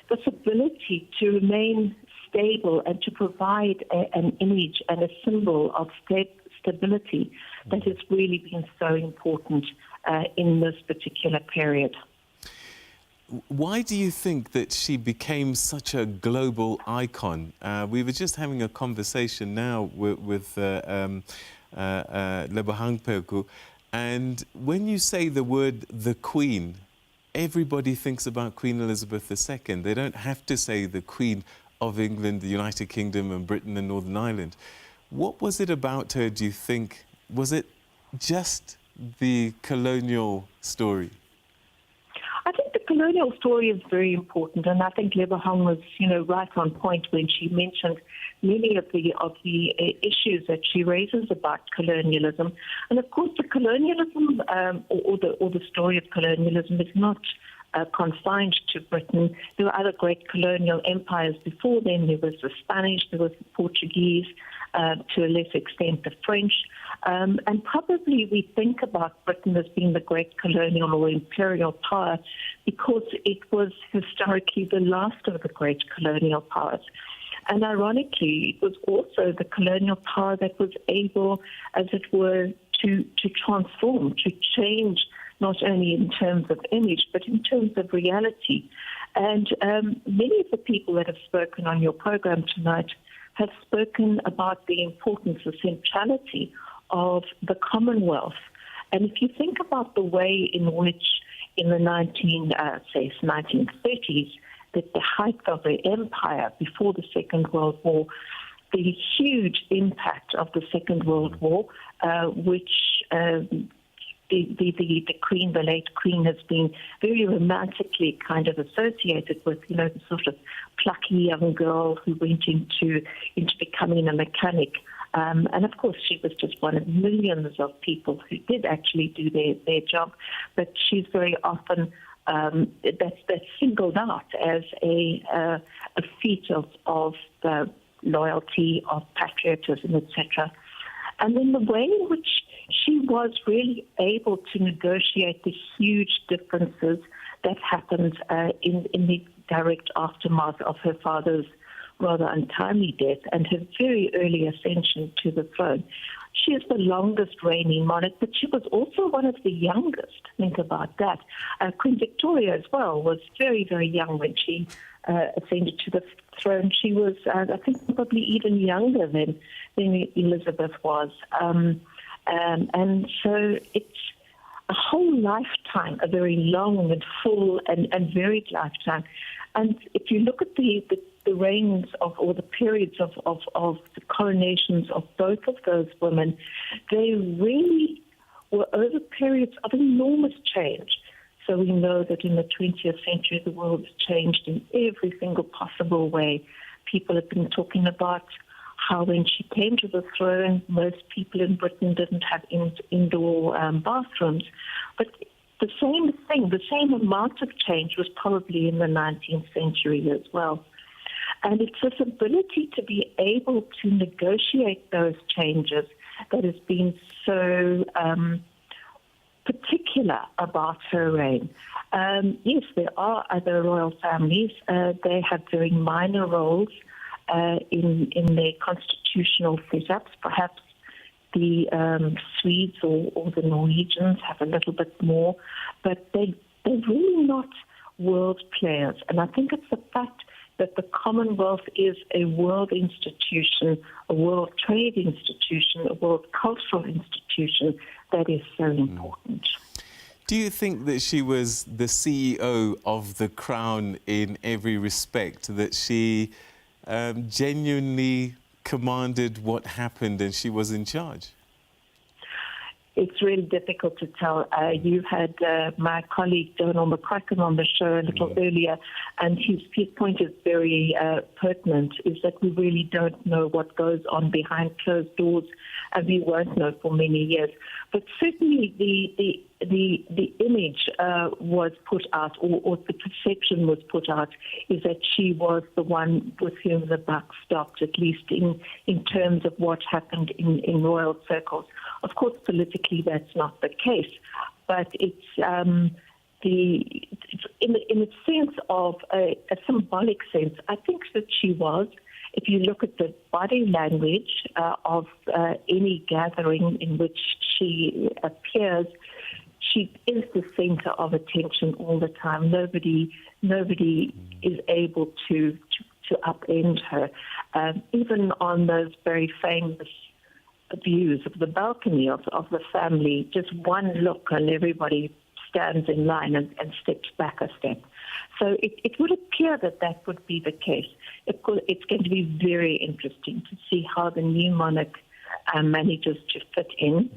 this ability to remain stable and to provide an image and a symbol of stability that has really been so important in this particular period. Why do you think that she became such a global icon? We were just having a conversation now with Lebohang Peku, and when you say the word the Queen, everybody thinks about Queen Elizabeth II. They don't have to say the Queen of England, the United Kingdom and Britain and Northern Ireland. What was it about her, do you think? Was it just the colonial story? I think the colonial story is very important, and I think Lebohang was, right on point when she mentioned many of the issues that she raises about colonialism. And of course, the colonialism or the story of colonialism is not confined to Britain. There were other great colonial empires before then. There was the Spanish, there was the Portuguese, to a lesser extent the French. And probably we think about Britain as being the great colonial or imperial power because it was historically the last of the great colonial powers. And ironically, it was also the colonial power that was able, as it were, to transform, to change, not only in terms of image, but in terms of reality. And many of the people that have spoken on your program tonight have spoken about the importance, the centrality of the Commonwealth. And if you think about the way in which in the 1930s, that the height of the empire before the Second World War, the huge impact of the Second World War, which the Queen, the late Queen, has been very romantically kind of associated with, the sort of plucky young girl who went into becoming a mechanic. And of course, she was just one of millions of people who did actually do their job, but she's very often that's singled out as a feat of loyalty, of patriotism, etc. And then the way in which she was really able to negotiate the huge differences that happened in the direct aftermath of her father's rather untimely death and her very early ascension to the throne. She is the longest reigning monarch, but she was also one of the youngest. Think about that. Queen Victoria as well was very, very young when she ascended to the throne. She was, I think, probably even younger than Elizabeth was. And so it's a whole lifetime, a very long and full and varied lifetime. And if you look at the reigns of, or the periods of the coronations of both of those women, they really were over periods of enormous change. So we know that in the 20th century, the world has changed in every single possible way. People have been talking about how when she came to the throne, most people in Britain didn't have indoor bathrooms. But the same thing, the same amount of change was probably in the 19th century as well. And it's this ability to be able to negotiate those changes that has been so particular about her reign. Yes, there are other royal families. They have very minor roles in their constitutional setups. Perhaps the Swedes or the Norwegians have a little bit more, but they're really not world players. And I think it's the fact that the Commonwealth is a world institution, a world trade institution, a world cultural institution that is so important. Do you think that she was the CEO of the Crown in every respect, that she genuinely commanded what happened and she was in charge? It's really difficult to tell. You had my colleague Donald McCracken on the show a little earlier, and his point is very pertinent, is that we really don't know what goes on behind closed doors, and we won't know for many years. But certainly the image was put out, or the perception was put out, is that she was the one with whom the buck stopped, at least in terms of what happened in royal circles. Of course, politically, that's not the case, but it's in the sense of a symbolic sense. I think that she was. If you look at the body language of any gathering in which she appears, she is the center of attention all the time. Nobody is able to upend her. Even on those very famous views of the balcony of the family, just one look and everybody stands in line and steps back a step. So it would appear that would be the case. It's going to be very interesting to see how the new monarch manages to fit in.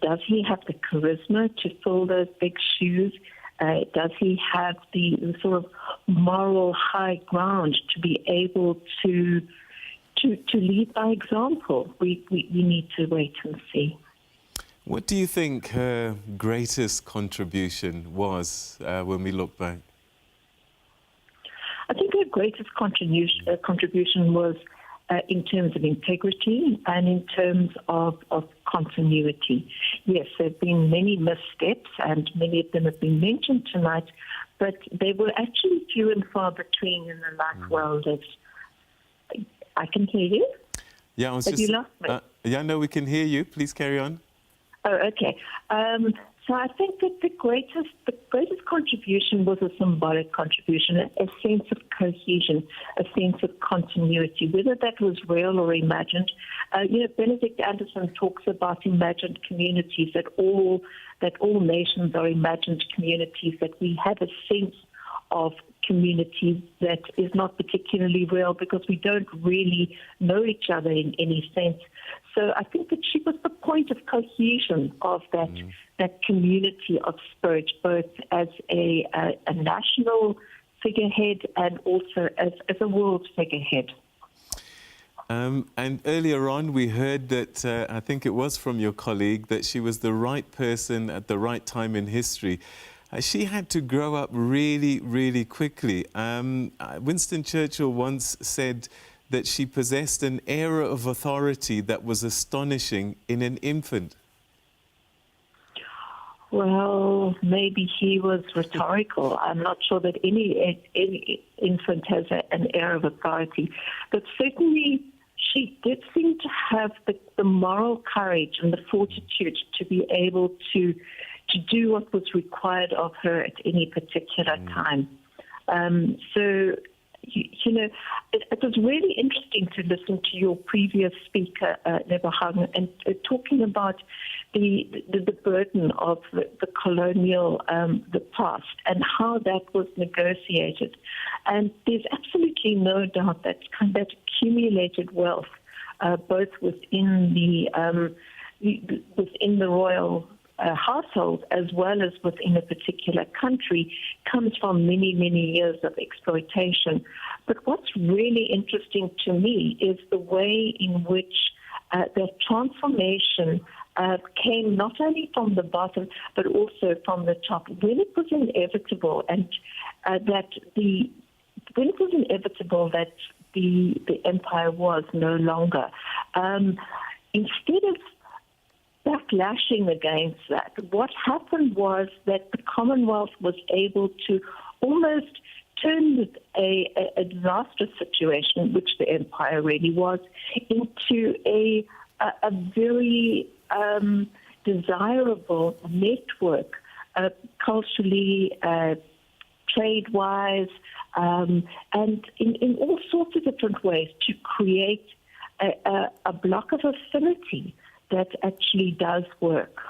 Does he have the charisma to fill those big shoes? Does he have the sort of moral high ground to be able to lead by example? We need to wait and see. What do you think her greatest contribution was when we look back? I think her greatest contribution was in terms of integrity and in terms of continuity. Yes, there have been many missteps, and many of them have been mentioned tonight, but they were actually few and far between in the life well lived. I can hear you. Yeah, I was Have just. you lost me? Yeah, no, we can hear you. Please carry on. Oh, okay. So I think that the greatest contribution was a symbolic contribution, a sense of cohesion, a sense of continuity, whether that was real or imagined. Benedict Anderson talks about imagined communities, that all nations are imagined communities, that we have a sense of community that is not particularly real because we don't really know each other in any sense. So I think that she was the point of cohesion of that community of spirit, both as a national figurehead and also as a world figurehead. And earlier on, we heard that, I think it was from your colleague, that she was the right person at the right time in history. She had to grow up really, really quickly. Winston Churchill once said that she possessed an air of authority that was astonishing in an infant. Well, maybe he was rhetorical. I'm not sure that any infant has an air of authority. But certainly she did seem to have the moral courage and the fortitude to be able to do what was required of her at any particular time. So, you know, it was really interesting to listen to your previous speaker, Lebohang, and talking about the burden of the colonial, the past, and how that was negotiated. And there's absolutely no doubt that that accumulated wealth, both within the royal household as well as within a particular country, comes from many, many years of exploitation. But what's really interesting to me is the way in which the transformation came not only from the bottom but also from the top. When it was inevitable, and when it was inevitable that the empire was no longer, instead of backlashing against that, what happened was that the Commonwealth was able to almost turn a disastrous situation, which the empire really was, into a very desirable network, culturally, trade-wise, and in all sorts of different ways, to create a block of affinity that actually does work.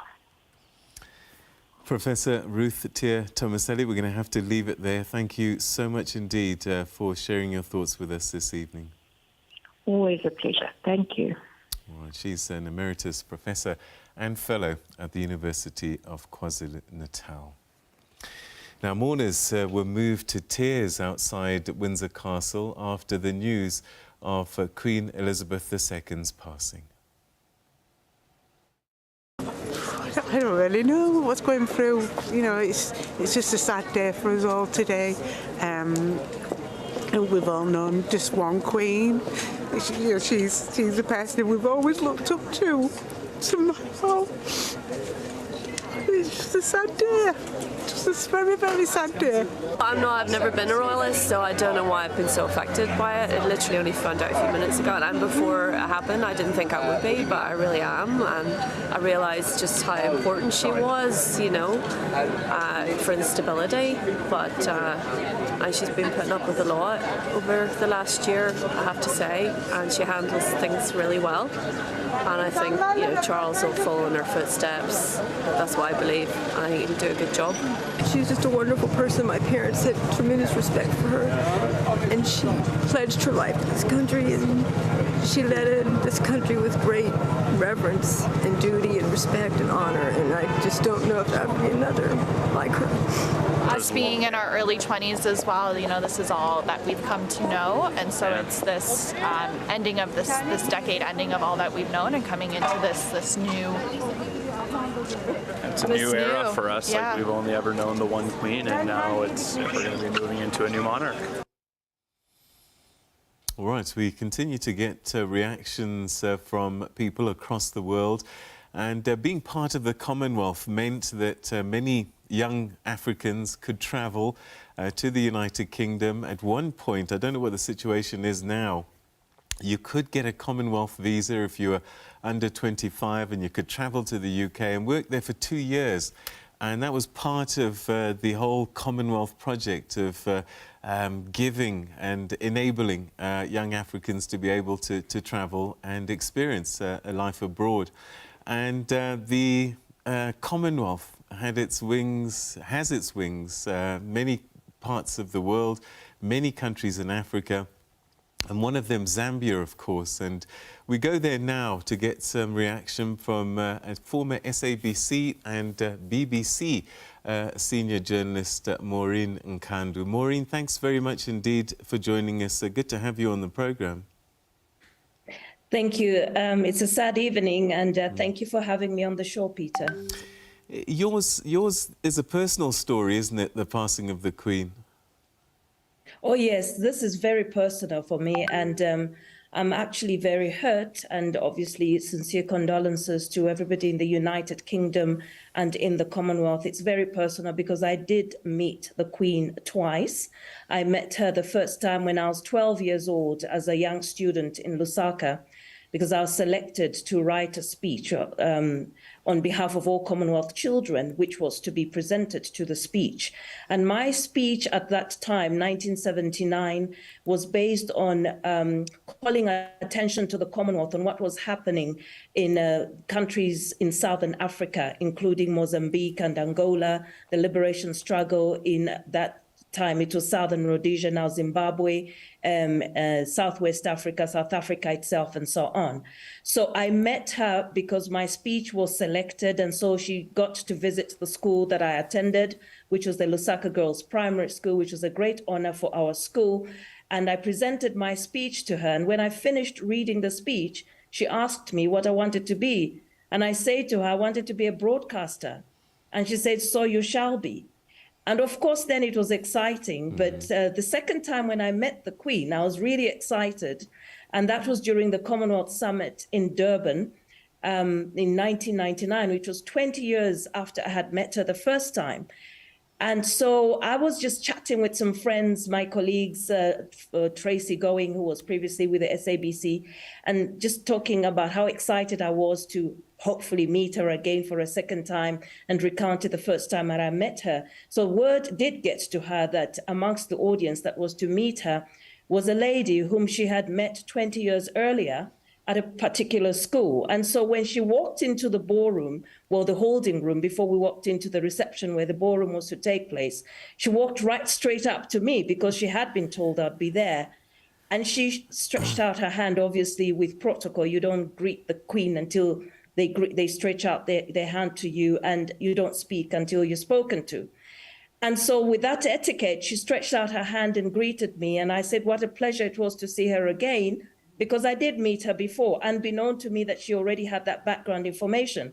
Professor Ruth Tier Tomaselli, we're going to have to leave it there. Thank you so much indeed for sharing your thoughts with us this evening. Always a pleasure. Thank you. Well, she's an emeritus professor and fellow at the University of KwaZulu-Natal. Now, mourners were moved to tears outside Windsor Castle after the news of Queen Elizabeth II's passing. I don't really know what's going through. You know, it's just a sad day for us all today. We've all known just one queen. She's the person we've always looked up to. Somehow, it's just a sad day. Just a very, very sad day. I've never been a royalist, so I don't know why I've been so affected by it. I literally only found out a few minutes ago, and before it happened, I didn't think I would be, but I really am, and I realised just how important she was, you know, for the stability. But and she's been putting up with a lot over the last year, I have to say, and she handles things really well. And I think, you know, Charles will follow in her footsteps. That's what I believe. I think he'll do a good job. She's just a wonderful person. My parents had tremendous respect for her, and she pledged her life to this country, and she led this country with great reverence and duty and respect and honor, and I just don't know if there would be another like her. Us being in our early 20s as well, you know, this is all that we've come to know, and so it's this ending of this decade, ending of all that we've known, and coming into this new. It's a new era for us. Yeah. Like, we've only ever known the one queen, and now we're going to be moving into a new monarch. All right, we continue to get reactions from people across the world, and being part of the Commonwealth meant that many young Africans could travel to the United Kingdom. At one point, I don't know what the situation is now, you could get a Commonwealth visa if you were under 25, and you could travel to the UK and work there for 2 years. And that was part of the whole Commonwealth project of giving and enabling young Africans to be able to travel and experience a life abroad. And the Commonwealth has its wings, many parts of the world, many countries in Africa, and one of them Zambia, of course. And we go there now to get some reaction from a former SABC and BBC senior journalist Maureen Nkandu. Maureen, thanks very much indeed for joining us. Good to have you on the programme. Thank you. It's a sad evening, and thank you for having me on the show, Peter. Yours is a personal story, isn't it, the passing of the Queen? Oh, yes, this is very personal for me, and I'm actually very hurt, and obviously sincere condolences to everybody in the United Kingdom and in the Commonwealth. It's very personal because I did meet the Queen twice. I met her the first time when I was 12 years old as a young student in Lusaka, because I was selected to write a speech on behalf of all Commonwealth children, which was to be presented to the speech. And my speech at that time, 1979, was based on calling attention to the Commonwealth on what was happening in countries in Southern Africa, including Mozambique and Angola, the liberation struggle in that time. It was Southern Rhodesia, now Zimbabwe, Southwest Africa, South Africa itself, and so on. So I met her because my speech was selected, and so she got to visit the school that I attended, which was the Lusaka Girls Primary School, which was a great honor for our school. And I presented my speech to her. And when I finished reading the speech, she asked me what I wanted to be. And I said to her, I wanted to be a broadcaster. And she said, so you shall be. And of course, then it was exciting. But the second time when I met the Queen, I was really excited. And that was during the Commonwealth Summit in Durban in 1999, which was 20 years after I had met her the first time. And so I was just chatting with some friends, my colleagues, Tracy Going, who was previously with the SABC, and just talking about how excited I was to hopefully meet her again for a second time, and recounted the first time that I met her. So word did get to her that amongst the audience that was to meet her was a lady whom she had met 20 years earlier at a particular school. And so when she walked into the ballroom, well, the holding room, before we walked into the reception where the ballroom was to take place, she walked right straight up to me because she had been told I'd be there. And she stretched out her hand, obviously with protocol. You don't greet the Queen until they stretch out their hand to you, and you don't speak until you're spoken to. And so with that etiquette, she stretched out her hand and greeted me. And I said, what a pleasure it was to see her again, because I did meet her before, unbeknown to me that she already had that background information.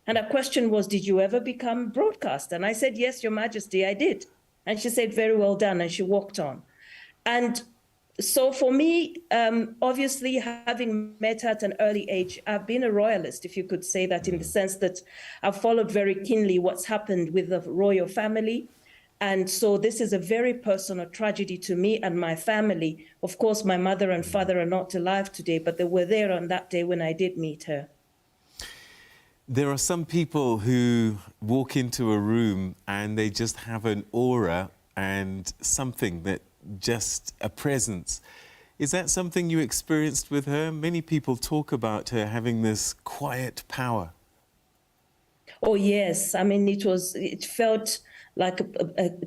And her question was, did you ever become broadcaster? And I said, yes, Your Majesty, I did. And she said, very well done. And she walked on. And so for me, obviously, having met her at an early age, I've been a royalist, if you could say that, in the sense that I've followed very keenly what's happened with the royal family. And so this is a very personal tragedy to me and my family. Of course, my mother and father are not alive today, but they were there on that day when I did meet her. There are some people who walk into a room and they just have an aura and something that just a presence. Is that something you experienced with her? Many people talk about her having this quiet power. Oh, yes. I mean, it felt like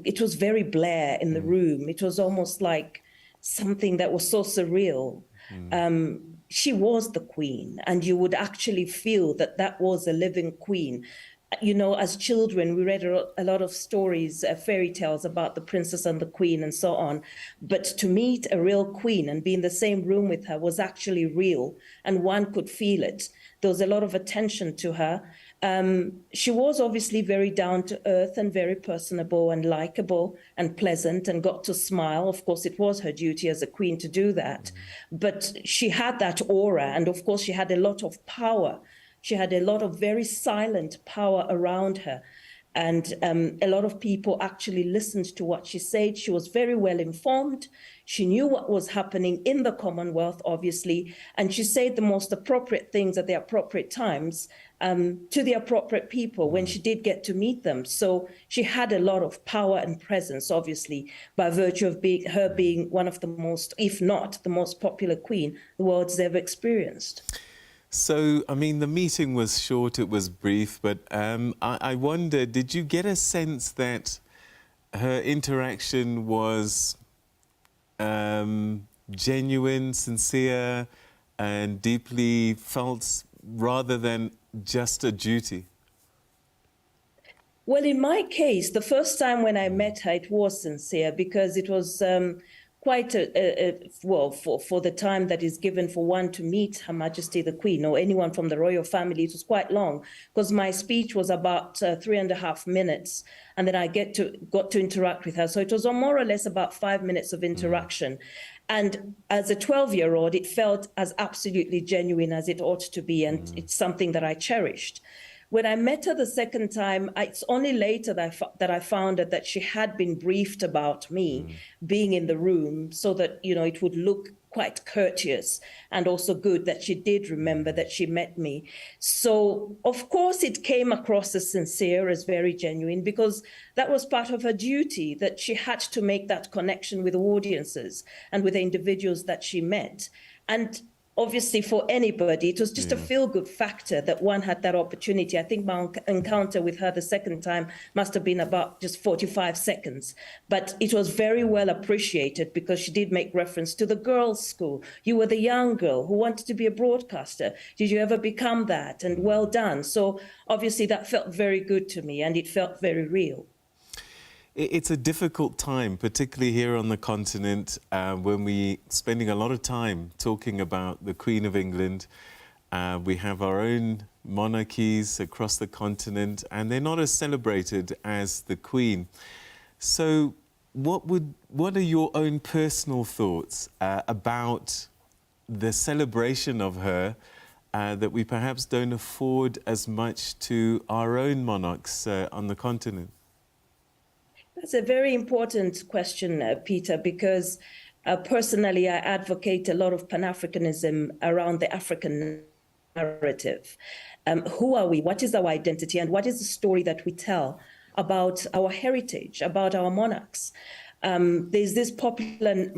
it was very Blair in the room. It was almost like something that was so surreal. She was the Queen, and you would actually feel that that was a living Queen. You know, as children, we read a lot of stories, fairy tales about the princess and the Queen and so on. But to meet a real Queen and be in the same room with her was actually real, and one could feel it. There was a lot of attention to her. She was obviously very down to earth and very personable and likable and pleasant and got to smile. Of course, it was her duty as a queen to do that. But she had that aura, and of course, she had a lot of power. She had a lot of very silent power around her. And a lot of people actually listened to what she said. She was very well informed. She knew what was happening in the Commonwealth, obviously, and she said the most appropriate things at the appropriate times to the appropriate people when she did get to meet them. So she had a lot of power and presence, obviously, by virtue of her being one of the most, if not the most popular queen the world's ever experienced. So, I mean, the meeting was short, it was brief, but I wonder, did you get a sense that her interaction was genuine, sincere, and deeply felt, rather than just a duty? Well, in my case, the first time when I met her, it was sincere, because it was quite for the time that is given for one to meet Her Majesty the Queen or anyone from the royal family. It was quite long, because my speech was about 3.5 minutes, and then I got to interact with her. So it was more or less about 5 minutes of interaction. And as a 12-year-old, it felt as absolutely genuine as it ought to be, and it's something that I cherished. When I met her the second time, it's only later that I found out that she had been briefed about me being in the room so that, you know, it would look quite courteous and also good that she did remember that she met me. So, of course, it came across as sincere, as very genuine, because that was part of her duty, that she had to make that connection with audiences and with the individuals that she met. And obviously, for anybody, it was just a feel-good factor that one had that opportunity. I think my encounter with her the second time must have been about just 45 seconds. But it was very well appreciated because she did make reference to the girls' school. You were the young girl who wanted to be a broadcaster. Did you ever become that? And well done. So obviously, that felt very good to me, and it felt very real. It's a difficult time, particularly here on the continent, when we're spending a lot of time talking about the Queen of England. We have our own monarchies across the continent, and they're not as celebrated as the Queen. So what are your own personal thoughts about the celebration of her that we perhaps don't afford as much to our own monarchs on the continent? That's a very important question, Peter, because personally, I advocate a lot of Pan-Africanism around the African narrative. Who are we? What is our identity? And what is the story that we tell about our heritage, about our monarchs? There's this popular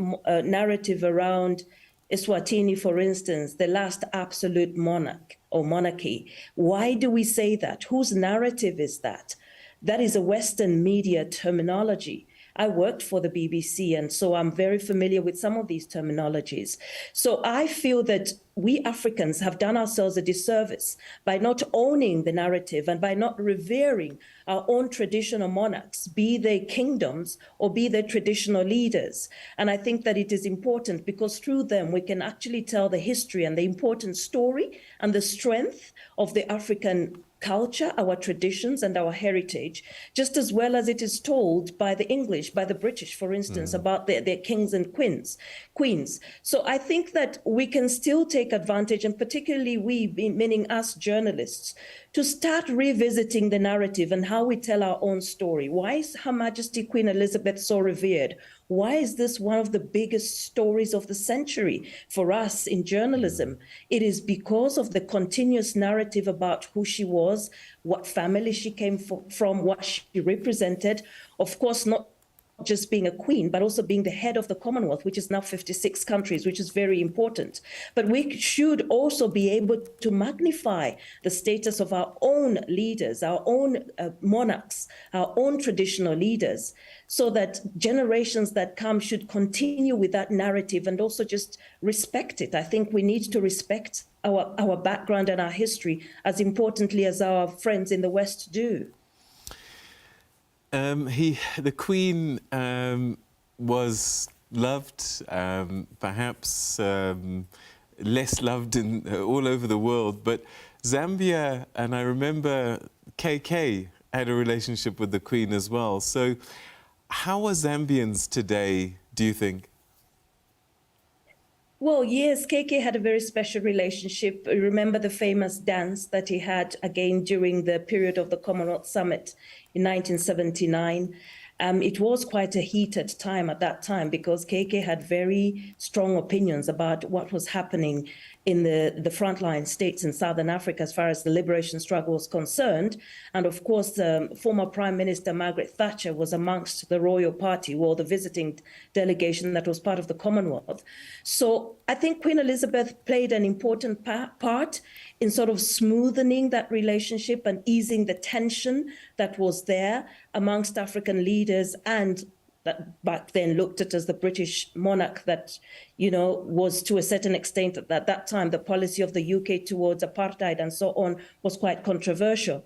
narrative around Eswatini, for instance, the last absolute monarch or monarchy. Why do we say that? Whose narrative is that? That is a Western media terminology. I worked for the BBC, and so I'm very familiar with some of these terminologies. So I feel that we Africans have done ourselves a disservice by not owning the narrative and by not revering our own traditional monarchs, be they kingdoms or be they traditional leaders. And I think that it is important because through them we can actually tell the history and the important story and the strength of the African culture, our traditions and our heritage, just as well as it is told by the English, by the British, for instance, about their kings and queens. So I think that we can still take advantage, and particularly we, meaning us journalists, to start revisiting the narrative and how we tell our own story. Why is Her Majesty Queen Elizabeth so revered? Why is this one of the biggest stories of the century for us in journalism? It is because of the continuous narrative about who she was, what family she came from, what she represented. Of course, not just being a queen, but also being the head of the Commonwealth, which is now 56 countries, which is very important. But we should also be able to magnify the status of our own leaders, our own monarchs, our own traditional leaders, so that generations that come should continue with that narrative and also just respect it. I think we need to respect our background and our history as importantly as our friends in the West do. The Queen was loved, perhaps less loved all over the world, but Zambia, and I remember KK had a relationship with the Queen as well. So how are Zambians today, do you think? Well, yes, KK had a very special relationship. Remember the famous dance that he had again during the period of the Commonwealth Summit in 1979. It was quite a heated time at that time because KK had very strong opinions about what was happening in the frontline states in Southern Africa as far as the liberation struggle was concerned. And of course, former Prime Minister Margaret Thatcher was amongst the royal party or the visiting delegation that was part of the Commonwealth. So I think Queen Elizabeth played an important part in sort of smoothening that relationship and easing the tension that was there amongst African leaders and that back then looked at as the British monarch that, you know, was to a certain extent at that time, the policy of the UK towards apartheid and so on was quite controversial.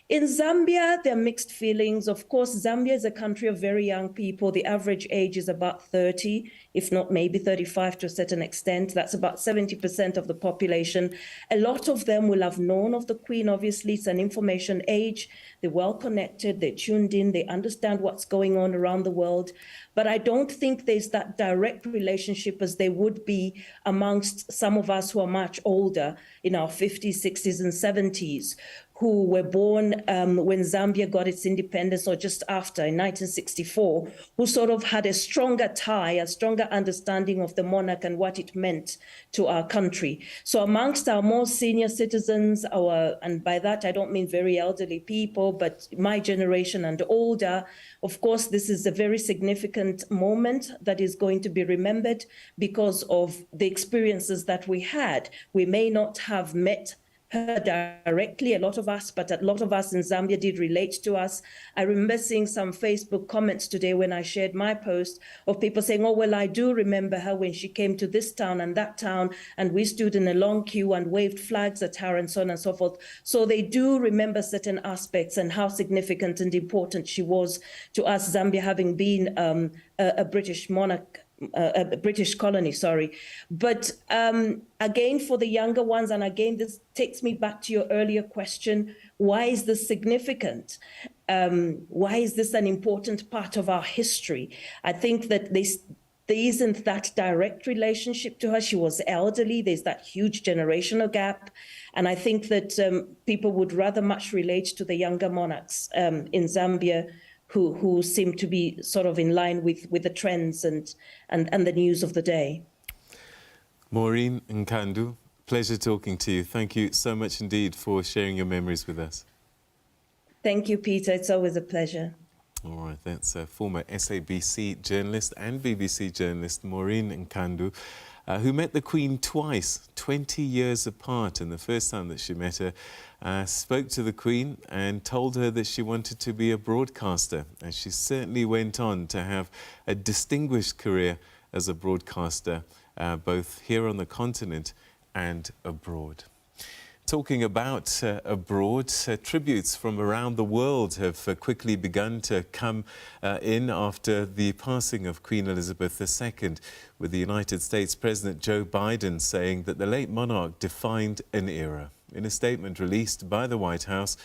In Zambia, there are mixed feelings. Of course, Zambia is a country of very young people. The average age is about 30, if not maybe 35 to a certain extent. That's about 70% of the population. A lot of them will have known of the Queen. Obviously, it's an information age. They're well connected, they're tuned in, they understand what's going on around the world. But I don't think there's that direct relationship as there would be amongst some of us who are much older in our 50s, 60s and 70s, who were born when Zambia got its independence or just after in 1964, who sort of had a stronger tie, a stronger understanding of the monarch and what it meant to our country. So amongst our more senior citizens, and by that I don't mean very elderly people, but my generation and older, of course, this is a very significant moment that is going to be remembered because of the experiences that we had. We may not have met her directly, a lot of us, but a lot of us in Zambia did relate to us. I remember seeing some Facebook comments today when I shared my post of people saying, oh, well, I do remember her when she came to this town and that town, and we stood in a long queue and waved flags at her and so on and so forth. So they do remember certain aspects and how significant and important she was to us, Zambia having been a British monarch, a British colony, sorry. But again, for the younger ones, and again, this takes me back to your earlier question, why is this significant? Why is this an important part of our history? I think that there isn't that direct relationship to her. She was elderly. There's that huge generational gap. And I think that people would rather much relate to the younger monarchs in Zambia who seem to be sort of in line with the trends and the news of the day. Maureen Nkandu, pleasure talking to you. Thank you so much indeed for sharing your memories with us. Thank you, Peter. It's always a pleasure. All right, that's former SABC journalist and BBC journalist Maureen Nkandu, who met the Queen twice, 20 years apart. And the first time that she met her, spoke to the Queen and told her that she wanted to be a broadcaster. And she certainly went on to have a distinguished career as a broadcaster, both here on the continent and abroad. Talking about abroad, tributes from around the world have quickly begun to come in after the passing of Queen Elizabeth II, with the United States President Joe Biden saying that the late monarch defined an era. In a statement released by the White House,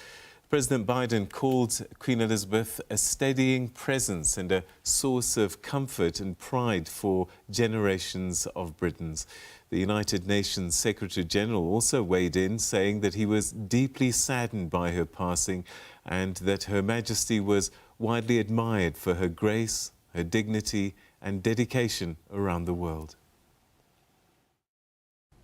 President Biden called Queen Elizabeth a steadying presence and a source of comfort and pride for generations of Britons. The United Nations Secretary-General also weighed in, saying that he was deeply saddened by her passing and that Her Majesty was widely admired for her grace, her dignity and dedication around the world.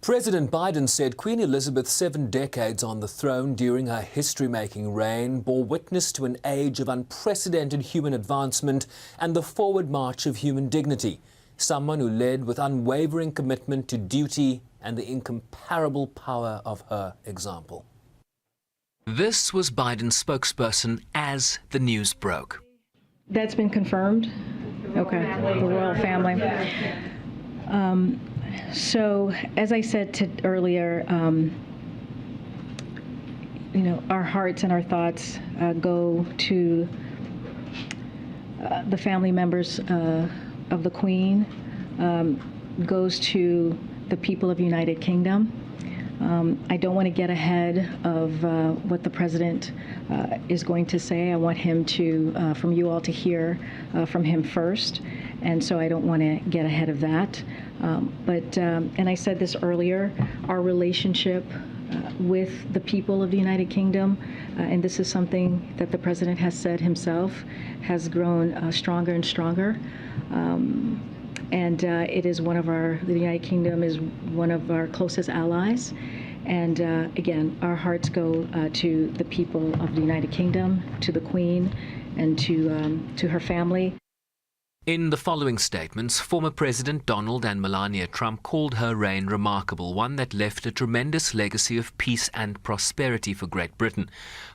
President Biden said Queen Elizabeth's 7 decades on the throne during her history-making reign bore witness to an age of unprecedented human advancement and the forward march of human dignity. Someone who led with unwavering commitment to duty and the incomparable power of her example. This was Biden's spokesperson as the news broke. That's been confirmed. Okay, the royal family. So, as I said earlier, you know, our hearts and our thoughts go to the family members of the Queen, goes to the people of United Kingdom. I don't want to get ahead of what the president is going to say. I want him to, from you all, to hear from him first, and so I don't want to get ahead of that. And I said this earlier, our relationship with the people of the United Kingdom, and this is something that the president has said himself, has grown stronger and stronger. It is one of the United Kingdom is one of our closest allies. And again, our hearts go to the people of the United Kingdom, to the Queen, and to her family. In the following statements, former President Donald and Melania Trump called her reign remarkable, one that left a tremendous legacy of peace and prosperity for Great Britain.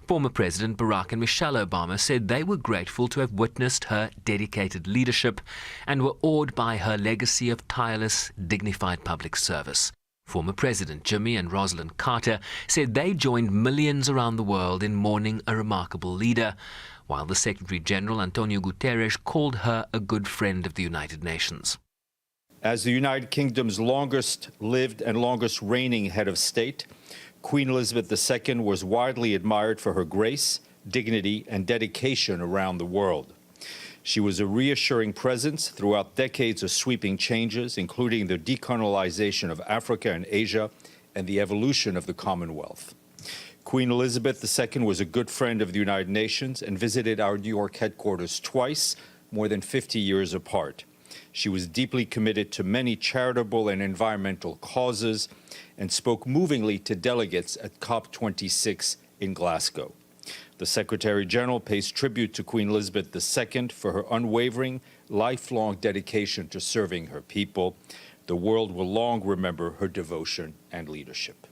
Former President Barack and Michelle Obama said they were grateful to have witnessed her dedicated leadership and were awed by her legacy of tireless, dignified public service. Former President Jimmy and Rosalind Carter said they joined millions around the world in mourning a remarkable leader, while the Secretary-General Antonio Guterres called her a good friend of the United Nations. As the United Kingdom's longest-lived and longest-reigning head of state, Queen Elizabeth II was widely admired for her grace, dignity, and dedication around the world. She was a reassuring presence throughout decades of sweeping changes, including the decolonization of Africa and Asia and the evolution of the Commonwealth. Queen Elizabeth II was a good friend of the United Nations and visited our New York headquarters twice, more than 50 years apart. She was deeply committed to many charitable and environmental causes and spoke movingly to delegates at COP26 in Glasgow. The Secretary General pays tribute to Queen Elizabeth II for her unwavering, lifelong dedication to serving her people. The world will long remember her devotion and leadership.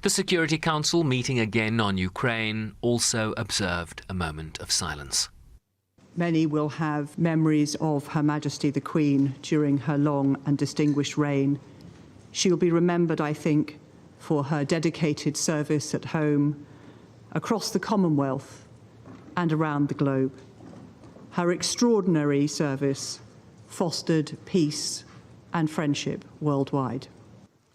The Security Council, meeting again on Ukraine, also observed a moment of silence. Many will have memories of Her Majesty the Queen during her long and distinguished reign. She will be remembered, I think, for her dedicated service at home, across the Commonwealth and around the globe. Her extraordinary service fostered peace and friendship worldwide.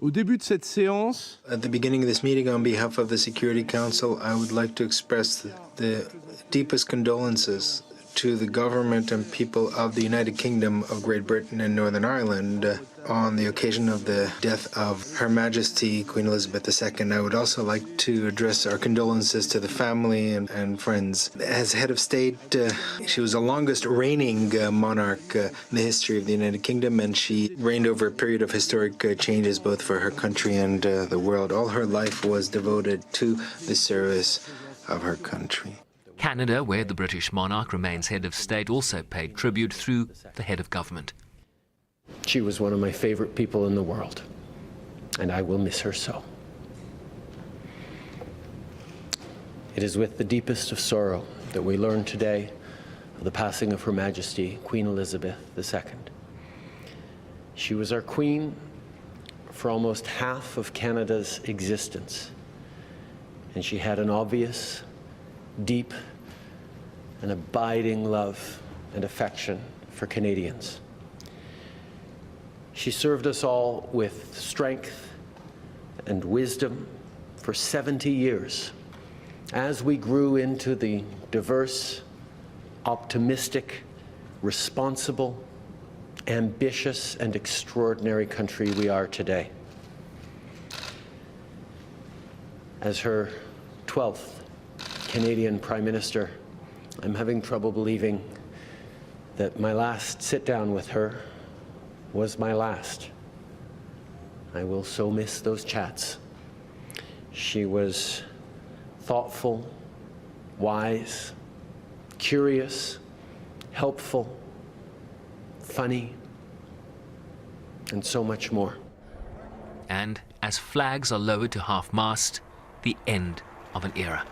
At the beginning of this meeting, on behalf of the Security Council, I would like to express the deepest condolences to the government and people of the United Kingdom of Great Britain and Northern Ireland on the occasion of the death of Her Majesty Queen Elizabeth II. I would also like to address our condolences to the family and friends. As head of state, she was the longest reigning monarch in the history of the United Kingdom, and she reigned over a period of historic changes both for her country and the world. All her life was devoted to the service of her country. Canada, where the British monarch remains head of state, also paid tribute through the head of government. She was one of my favorite people in the world, and I will miss her so. It is with the deepest of sorrow that we learn today of the passing of Her Majesty Queen Elizabeth II. She was our queen for almost half of Canada's existence, and she had an obvious, deep, and abiding love and affection for Canadians. She served us all with strength and wisdom for 70 years as we grew into the diverse, optimistic, responsible, ambitious, and extraordinary country we are today. As her 12th Canadian Prime Minister, I'm having trouble believing that my last sit-down with her was my last. I will so miss those chats. She was thoughtful, wise, curious, helpful, funny, and so much more. And as flags are lowered to half-mast, the end of an era.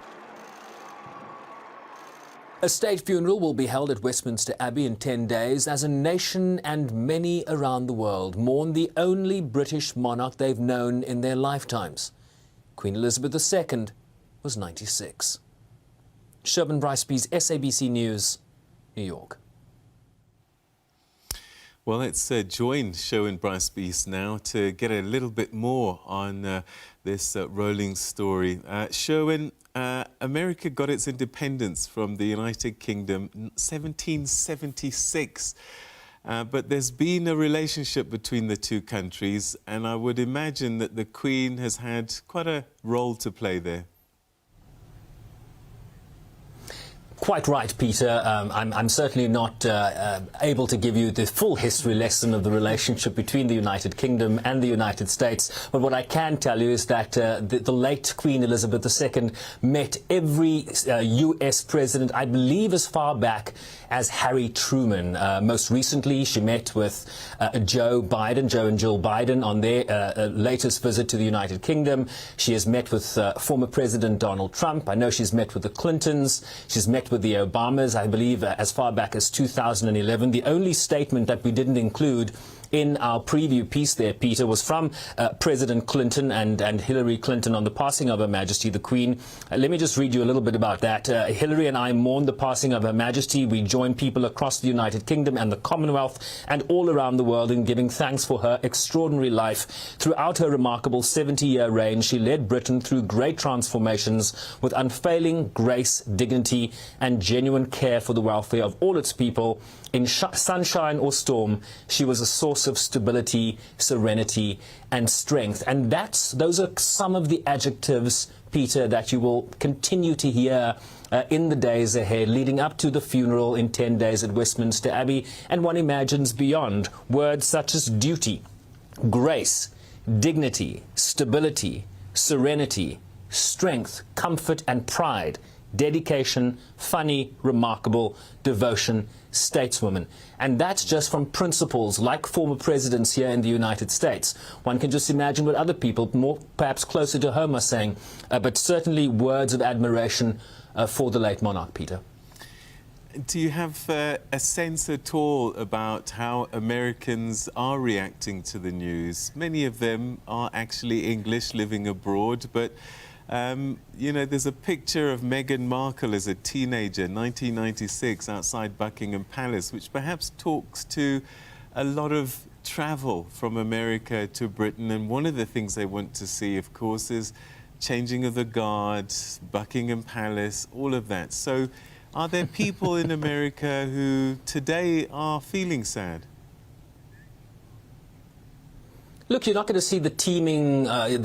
A state funeral will be held at Westminster Abbey in 10 days as a nation and many around the world mourn the only British monarch they've known in their lifetimes. Queen Elizabeth II was 96. Sherman Bryce-Pease, SABC News, New York. Well, let's join Sherwin Bryce-Pease now to get a little bit more on this rolling story. Sherwin, America got its independence from the United Kingdom in 1776. But there's been a relationship between the two countries, and I would imagine that the Queen has had quite a role to play there. Quite right, Peter. I'm certainly not able to give you the full history lesson of the relationship between the United Kingdom and the United States. But what I can tell you is that the late Queen Elizabeth II met every U.S. president, I believe, as far back as Harry Truman. Most recently, she met with Joe and Jill Biden on their latest visit to the United Kingdom. She has met with former President Donald Trump. I know she's met with the Clintons. She's met with the Obamas, I believe, as far back as 2011. The only statement that we didn't include in our preview piece there, Peter, was from President Clinton and Hillary Clinton on the passing of Her Majesty the Queen. Let me just read you a little bit about that. Hillary and I mourn the passing of Her Majesty. We join people across the United Kingdom and the Commonwealth and all around the world in giving thanks for her extraordinary life. Throughout her remarkable 70-year reign, she led Britain through great transformations with unfailing grace, dignity, and genuine care for the welfare of all its people. In sunshine or storm, she was a source of stability, serenity, and strength. And those are some of the adjectives Peter, that you will continue to hear in the days ahead, leading up to the funeral in 10 days at Westminster Abbey, and one imagines beyond? Words such as duty, grace, dignity, stability, serenity, strength, comfort and pride, dedication, funny, remarkable, devotion, stateswoman. And that's just from principles like former presidents here in the United States. One can just imagine what other people, more perhaps closer to home, are saying, but certainly words of admiration for the late monarch, Peter. Do you have a sense at all about how Americans are reacting to the news? Many of them are actually English, living abroad, but you know, there's a picture of Meghan Markle as a teenager, 1996, outside Buckingham Palace, which perhaps talks to a lot of travel from America to Britain. And one of the things they want to see, of course, is changing of the guard, Buckingham Palace, all of that. So are there people in America who today are feeling sad? Look, you're not going to see the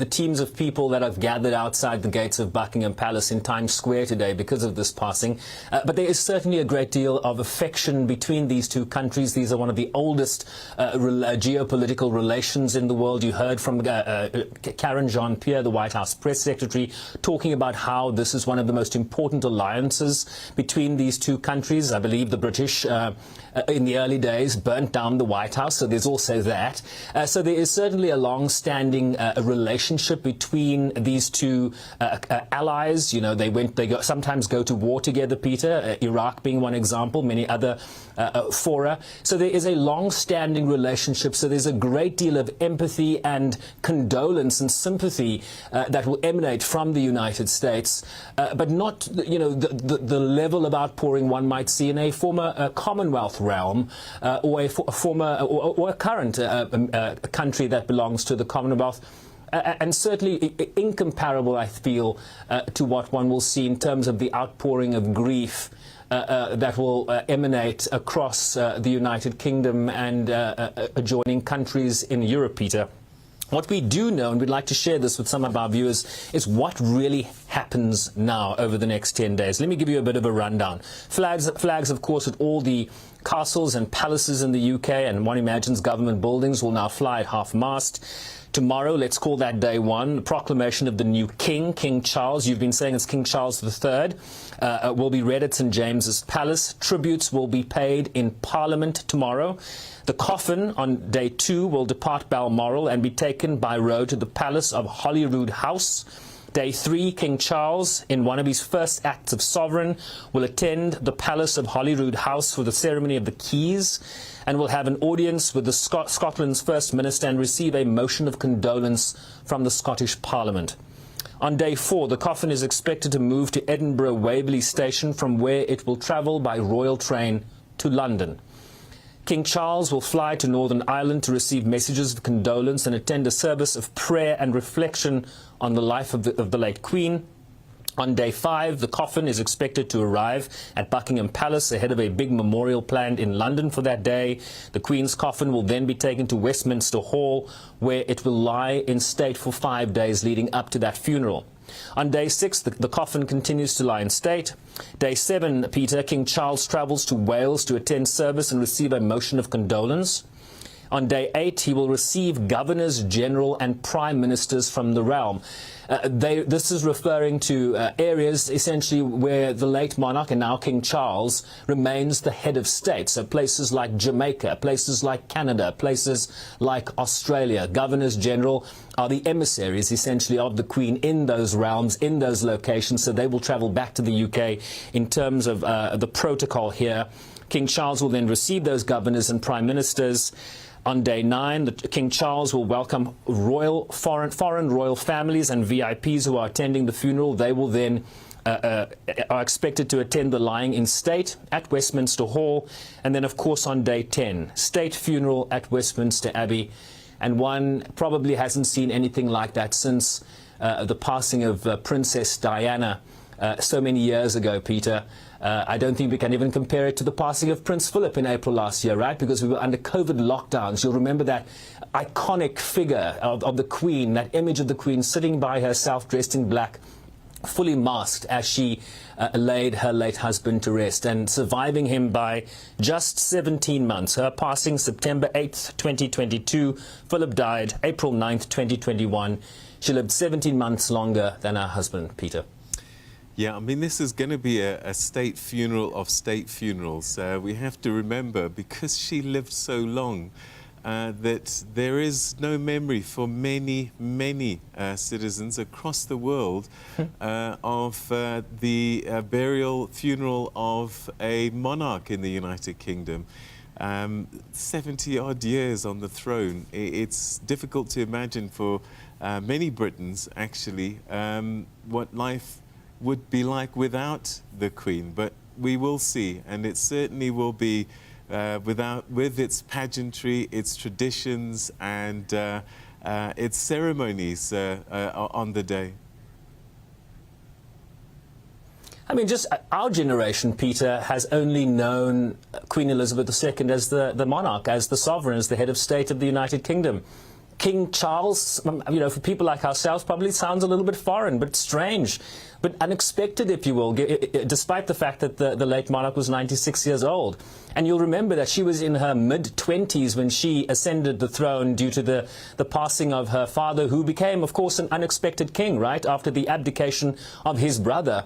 teams of people that have gathered outside the gates of Buckingham Palace in Times Square today because of this passing. But there is certainly a great deal of affection between these two countries. These are one of the oldest geopolitical relations in the world. You heard from Karen Jean-Pierre, the White House press secretary, talking about how this is one of the most important alliances between these two countries. I believe the British, in the early days, burnt down the White House, so there's also that. So there is certainly a long-standing relationship between these two allies. You know, they sometimes go to war together, Peter, Iraq being one example, many other fora. So there is a long-standing relationship. So there's a great deal of empathy and condolence and sympathy that will emanate from the United States, but not, you know, the level of outpouring one might see in a former Commonwealth realm or a former or a current country that belongs to the Commonwealth, and certainly incomparable, I feel, to what one will see in terms of the outpouring of grief that will emanate across the United Kingdom and adjoining countries in Europe, Peter. What we do know, and we'd like to share this with some of our viewers, is what really happens now over the next 10 days. Let me give you a bit of a rundown. Flags, of course, at all the castles and palaces in the UK, and one imagines government buildings will now fly at half-mast. Tomorrow, let's call that day one, the proclamation of the new king, King Charles. You've been saying it's King Charles III. Will be read at St James's Palace. Tributes will be paid in Parliament tomorrow. The coffin on day two will depart Balmoral and be taken by road to the Palace of Holyrood House. Day 3, King Charles, in one of his first acts of sovereign, will attend the Palace of Holyrood House for the ceremony of the keys, and will have an audience with the Scotland's First Minister and receive a motion of condolence from the Scottish Parliament. On day 4, the coffin is expected to move to Edinburgh Waverley Station, from where it will travel by royal train to London. King Charles will fly to Northern Ireland to receive messages of condolence and attend a service of prayer and reflection on the life of the late Queen. On day 5, the coffin is expected to arrive at Buckingham Palace ahead of a big memorial planned in London for that day. The Queen's coffin will then be taken to Westminster Hall, where it will lie in state for 5 days leading up to that funeral. On day 6, the coffin continues to lie in state. Day 7, Peter, King Charles travels to Wales to attend service and receive a motion of condolence. On day 8, he will receive governors general and prime ministers from the realm. This is referring to areas essentially where the late monarch and now King Charles remains the head of state. So places like Jamaica, places like Canada, places like Australia. Governors general are the emissaries essentially of the Queen in those realms, in those locations. So they will travel back to the UK in terms of the protocol here. King Charles will then receive those governors and prime ministers. On day 9, King Charles will welcome foreign royal families and VIPs who are attending the funeral. They will then are expected to attend the lying in state at Westminster Hall. And then, of course, on day 10, state funeral at Westminster Abbey. And one probably hasn't seen anything like that since the passing of Princess Diana so many years ago, Peter. I don't think we can even compare it to the passing of Prince Philip in April last year, right? Because we were under COVID lockdowns. You'll remember that iconic figure of the Queen, that image of the Queen sitting by herself dressed in black fully masked as she laid her late husband to rest, and surviving him by just 17 months. Her passing September 8th, 2022. Philip died April 9th, 2021. She lived 17 months longer than her husband, Peter. Yeah, I mean, this is going to be a state funeral of state funerals. We have to remember, because she lived so long, that there is no memory for many, many citizens across the world of the funeral of a monarch in the United Kingdom. 70-odd years on the throne. It's difficult to imagine for many Britons, actually, what life would be like without the Queen, but we will see, and it certainly will be with its pageantry, its traditions, and its ceremonies on the day. I mean, just our generation, Peter, has only known Queen Elizabeth II as the monarch, as the sovereign, as the head of state of the United Kingdom. King Charles, you know, for people like ourselves, probably sounds a little bit foreign, but strange, but unexpected, if you will, despite the fact that the late monarch was 96 years old. And you'll remember that she was in her mid-20s when she ascended the throne due to the passing of her father, who became, of course, an unexpected king, right, after the abdication of his brother.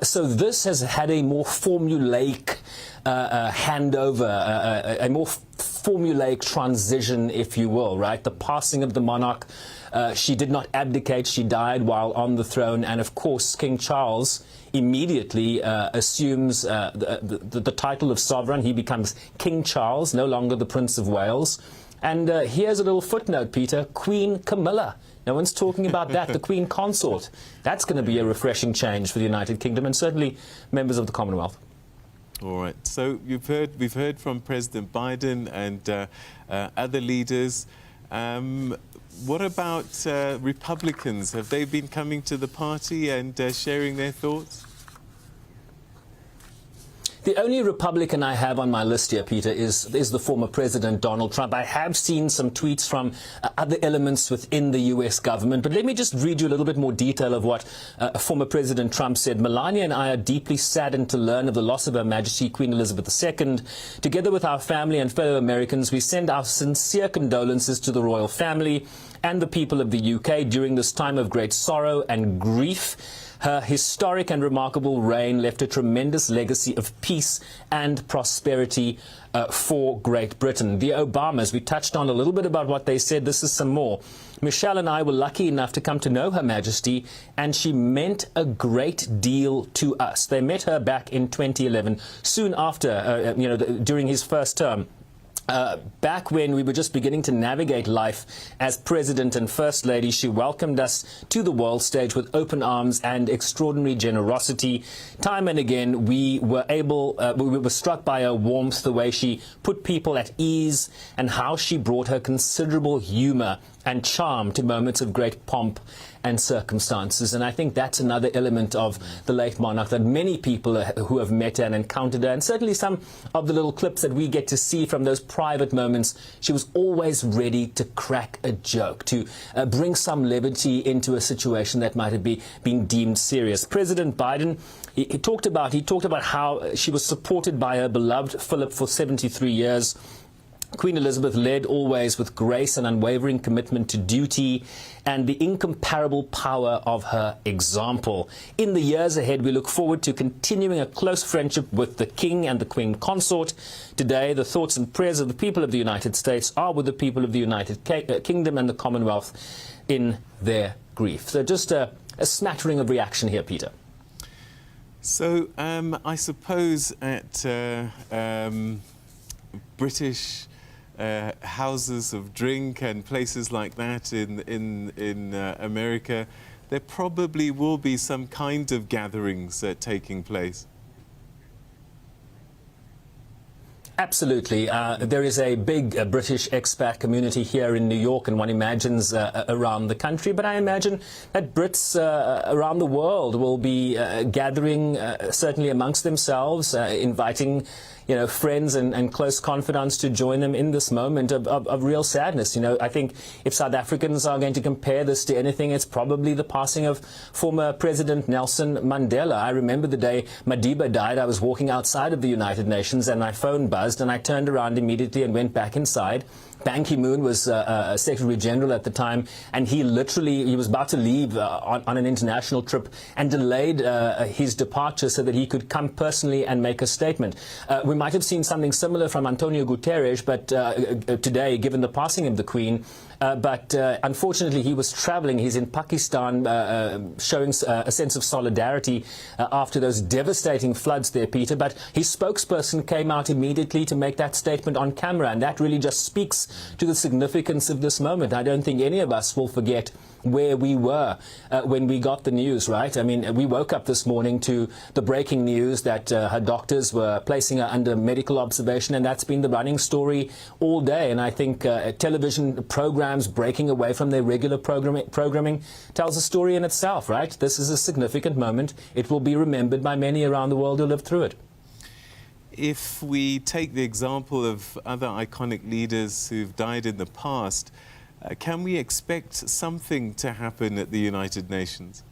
So this has had a more formulaic handover, a more formulaic transition, if you will, right? The passing of the monarch. She did not abdicate. She died while on the throne. And, of course, King Charles immediately assumes the title of sovereign. He becomes King Charles, no longer the Prince of Wales. And here's a little footnote, Peter. Queen Camilla. No one's talking about that. The Queen Consort. That's going to be a refreshing change for the United Kingdom and certainly members of the Commonwealth. All right. So we've heard from President Biden and other leaders. What about Republicans? Have they been coming to the party and sharing their thoughts? The only Republican I have on my list here, Peter, is the former President Donald Trump. I have seen some tweets from other elements within the U.S. government, but let me just read you a little bit more detail of what former President Trump said. Melania and I are deeply saddened to learn of the loss of Her Majesty Queen Elizabeth II. Together with our family and fellow Americans, we send our sincere condolences to the royal family and the people of the UK during this time of great sorrow and grief. Her historic and remarkable reign left a tremendous legacy of peace and prosperity for Great Britain. The Obamas, we touched on a little bit about what they said. This is some more. Michelle and I were lucky enough to come to know Her Majesty, and she meant a great deal to us. They met her back in 2011, soon after, during his first term. Back when we were just beginning to navigate life as President and First Lady, she welcomed us to the world stage with open arms and extraordinary generosity. Time and again, we were struck by her warmth, the way she put people at ease, and how she brought her considerable humor and charm to moments of great pomp and circumstances. And I think that's another element of the late monarch that many people who have met her and encountered her, and certainly some of the little clips that we get to see from those private moments, she was always ready to crack a joke, to bring some levity into a situation that might have been deemed serious. President Biden, he talked about how she was supported by her beloved Philip for 73 years. Queen Elizabeth led always with grace and unwavering commitment to duty and the incomparable power of her example. In the years ahead, we look forward to continuing a close friendship with the King and the Queen Consort. Today, the thoughts and prayers of the people of the United States are with the people of the United Kingdom and the Commonwealth in their grief. So just a smattering of reaction here, Peter. So I suppose at British houses of drink and places like that in America, there probably will be some kind of gatherings taking place. Absolutely. There is a big British expat community here in New York, and one imagines around the country. But I imagine that Brits around the world will be gathering, certainly amongst themselves, inviting friends and close confidants to join them in this moment of real sadness. I think if South Africans are going to compare this to anything, it's probably the passing of former President Nelson Mandela. I remember the day Madiba died. I was walking outside of the United Nations and my phone buzzed and I turned around immediately and went back inside. Ban Ki-moon was Secretary General at the time, and he was about to leave on an international trip and delayed his departure so that he could come personally and make a statement. We might have seen something similar from Antonio Guterres, but today, given the passing of the Queen. But unfortunately, he was traveling. He's in Pakistan, showing a sense of solidarity after those devastating floods there, Peter. But his spokesperson came out immediately to make that statement on camera, and that really just speaks to the significance of this moment. I don't think any of us will forget where we were when we got the news, right? I mean, we woke up this morning to the breaking news that her doctors were placing her under medical observation, and that's been the running story all day. And I think television programs breaking away from their regular programming tells a story in itself, right? This is a significant moment. It will be remembered by many around the world who lived through it. If we take the example of other iconic leaders who've died in the past, can we expect something to happen at the United Nations?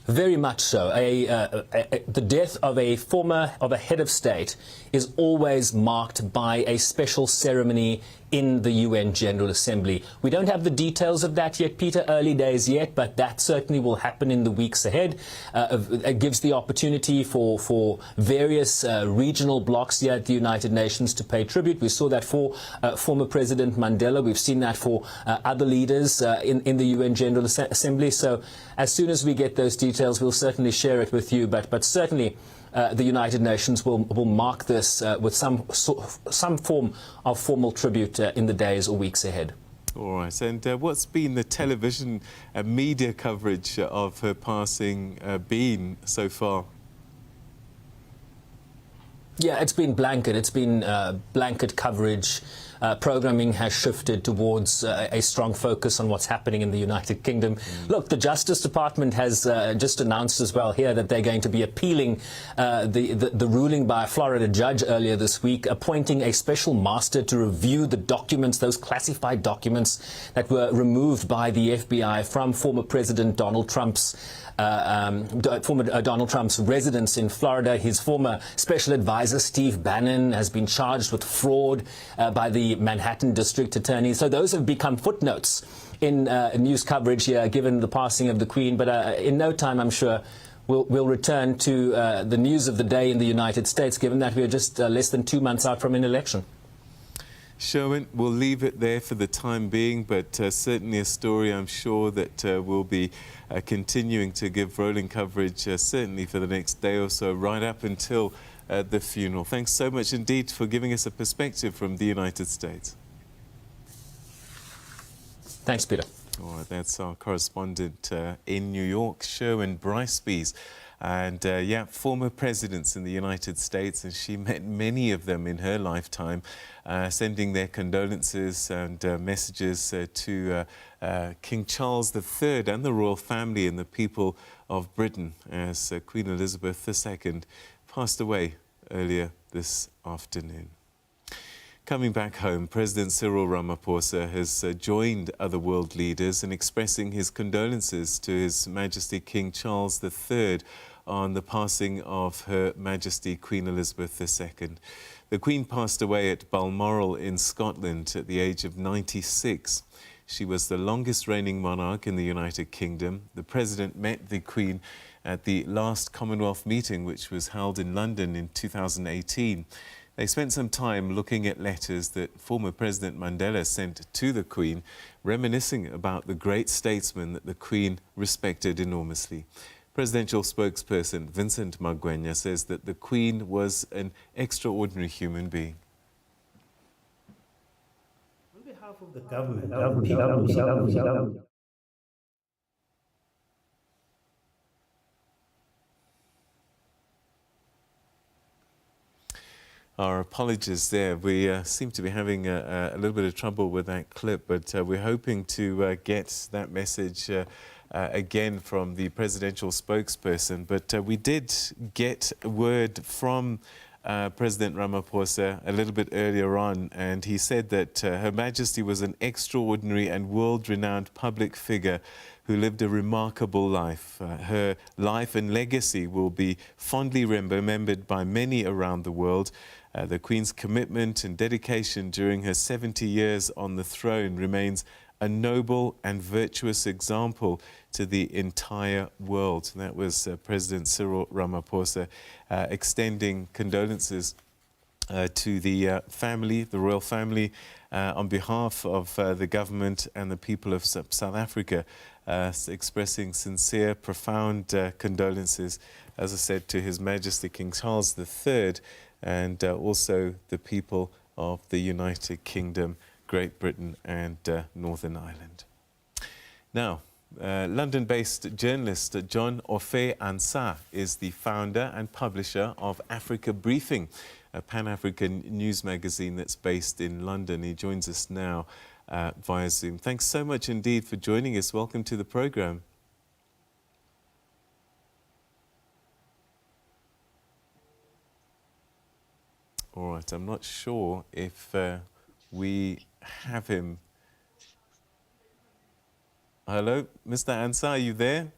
Very much so. The death of a head of state is always marked by a special ceremony in the UN General Assembly. We don't have the details of that yet, Peter, early days yet, but that certainly will happen in the weeks ahead. It gives the opportunity for various regional blocs here at the United Nations to pay tribute. We saw that for former President Mandela. We've seen that for other leaders in the UN General Assembly. So as soon as we get those details, we'll certainly share it with you. But certainly the United Nations will mark this with some form of formal tribute in the days or weeks ahead. All right. And what's been the television media coverage of her passing been so far? Yeah, it's been blanket. It's been blanket coverage. Programming has shifted towards a strong focus on what's happening in the United Kingdom. Look, the Justice Department has just announced as well here that they're going to be appealing the ruling by a Florida judge earlier this week, appointing a special master to review the documents, those classified documents that were removed by the FBI from former President Donald Trump's Donald Trump's residence in Florida. His former special advisor, Steve Bannon, has been charged with fraud by the Manhattan District Attorney. So those have become footnotes in news coverage here, given the passing of the Queen. But in no time, I'm sure, we'll return to the news of the day in the United States, given that we're just less than 2 months out from an election. Sherwin, we'll leave it there for the time being, but certainly a story I'm sure that will be continuing to give rolling coverage certainly for the next day or so, right up until the funeral. Thanks so much indeed for giving us a perspective from the United States. Thanks, Peter. All right, that's our correspondent in New York, Sherwin Bricebees. And yeah, former presidents in the United States, and she met many of them in her lifetime, sending their condolences and messages to King Charles III and the royal family and the people of Britain as Queen Elizabeth II passed away earlier this afternoon. Coming back home, President Cyril Ramaphosa has joined other world leaders in expressing his condolences to His Majesty King Charles III on the passing of Her Majesty Queen Elizabeth II. The Queen passed away at Balmoral in Scotland at the age of 96. She was the longest reigning monarch in the United Kingdom. The President met the Queen at the last Commonwealth meeting, which was held in London in 2018. They spent some time looking at letters that former President Mandela sent to the Queen, reminiscing about the great statesman that the Queen respected enormously. Presidential spokesperson Vincent Magwenya says that the Queen was an extraordinary human being. On behalf of the government, Our apologies there. We seem to be having a little bit of trouble with that clip, but we're hoping to get that message again from the presidential spokesperson. But we did get word from President Ramaphosa a little bit earlier on, and he said that Her Majesty was an extraordinary and world-renowned public figure who lived a remarkable life. Her life and legacy will be fondly remembered by many around the world. The Queen's commitment and dedication during her 70 years on the throne remains a noble and virtuous example to the entire world. And that was President Cyril Ramaphosa extending condolences to the family, the royal family, on behalf of the government and the people of South Africa, expressing sincere, profound condolences, as I said, to His Majesty King Charles III and also the people of the United Kingdom, Great Britain and Northern Ireland. Now, London-based journalist John Ofe-Ansah is the founder and publisher of Africa Briefing, a Pan-African news magazine that's based in London. He joins us now via Zoom. Thanks so much indeed for joining us. Welcome to the program. All right, I'm not sure if we have him. Hello, Mr. Ansah, are you there?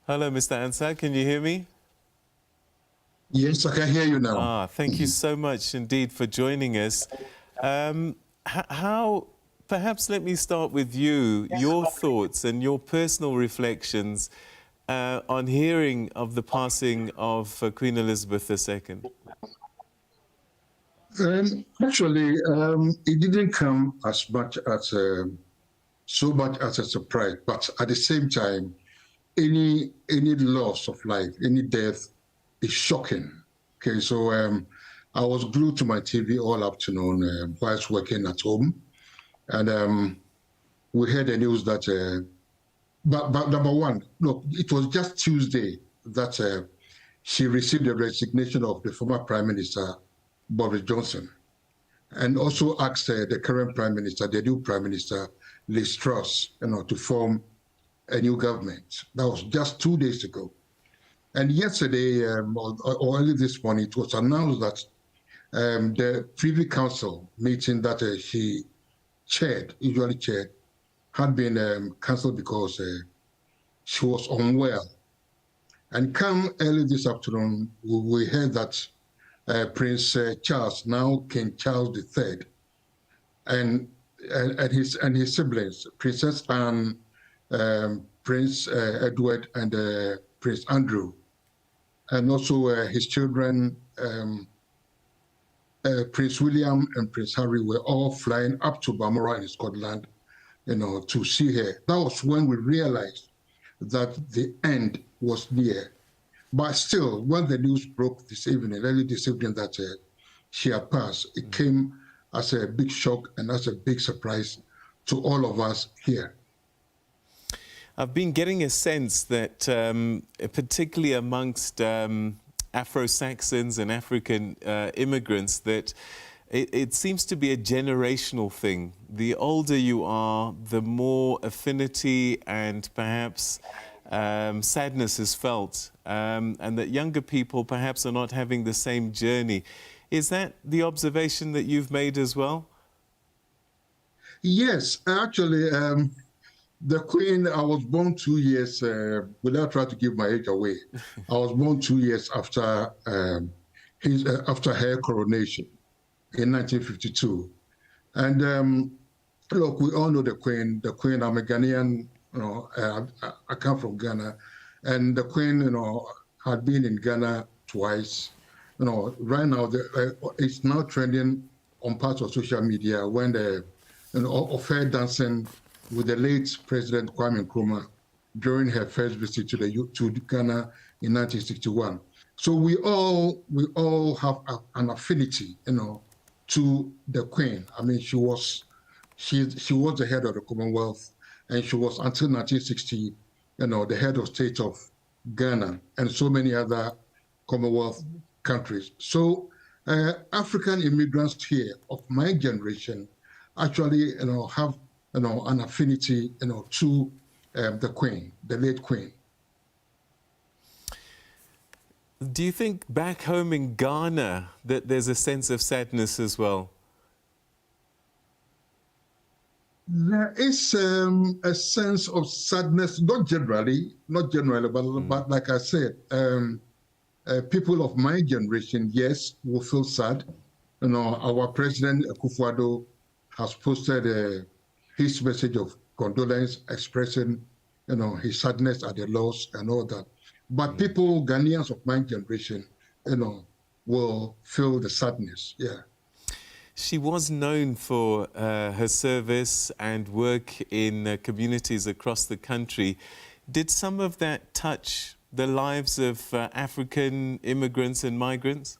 Hello, Mr. Ansah, can you hear me? Yes, I can hear you now. Thank you so much indeed for joining us. Perhaps let me start with you, your thoughts and your personal reflections on hearing of the passing of Queen Elizabeth II. Actually, it didn't come as much as so much as a surprise, but at the same time, any loss of life, any death is shocking. Okay, so I was glued to my TV all afternoon whilst working at home, and we heard the news that. But number one, look, it was just Tuesday that she received the resignation of the former Prime Minister Boris Johnson, and also asked the current Prime Minister, the new Prime Minister, Liz Truss, to form a new government. That was just 2 days ago. And yesterday, or early this morning, it was announced that the Privy Council meeting that she usually chaired, had been cancelled because she was unwell. And come early this afternoon, we heard that Prince Charles, now King Charles III, and his siblings, Princess Anne, Prince Edward, and Prince Andrew, and also his children, Prince William and Prince Harry, were all flying up to Balmoral in Scotland, to see her. That was when we realized that the end was near. But still, when the news broke this evening, early this evening, that she had passed, it came as a big shock and as a big surprise to all of us here. I've been getting a sense that, particularly amongst Afro-Saxons and African immigrants, that it seems to be a generational thing. The older you are, the more affinity and perhaps sadness is felt, and that younger people perhaps are not having the same journey. Is that the observation that you've made as well? Yes, actually, the Queen, I was born 2 years, without trying to give my age away, I was born 2 years after her coronation in 1952. And look, we all know the Queen. The Queen, I'm a Ghanaian, I come from Ghana. And the Queen, had been in Ghana twice. Right now, it's now trending on parts of social media when the affair dancing with the late President Kwame Nkrumah during her first visit to Ghana in 1961. So we all have an affinity, to the Queen. I mean, she was the head of the Commonwealth, and she was until 1960, the head of state of Ghana and so many other Commonwealth countries. So African immigrants here of my generation actually, have, an affinity, to the Queen, the late Queen. Do you think back home in Ghana that there's a sense of sadness as well? There is a sense of sadness, not generally, but like I said, people of my generation, yes, will feel sad. Our president, Akufo-Addo, has posted his message of condolence, expressing, his sadness at the loss and all that. But people, Ghanaians of my generation, will feel the sadness, yeah. She was known for her service and work in communities across the country. Did some of that touch the lives of African immigrants and migrants?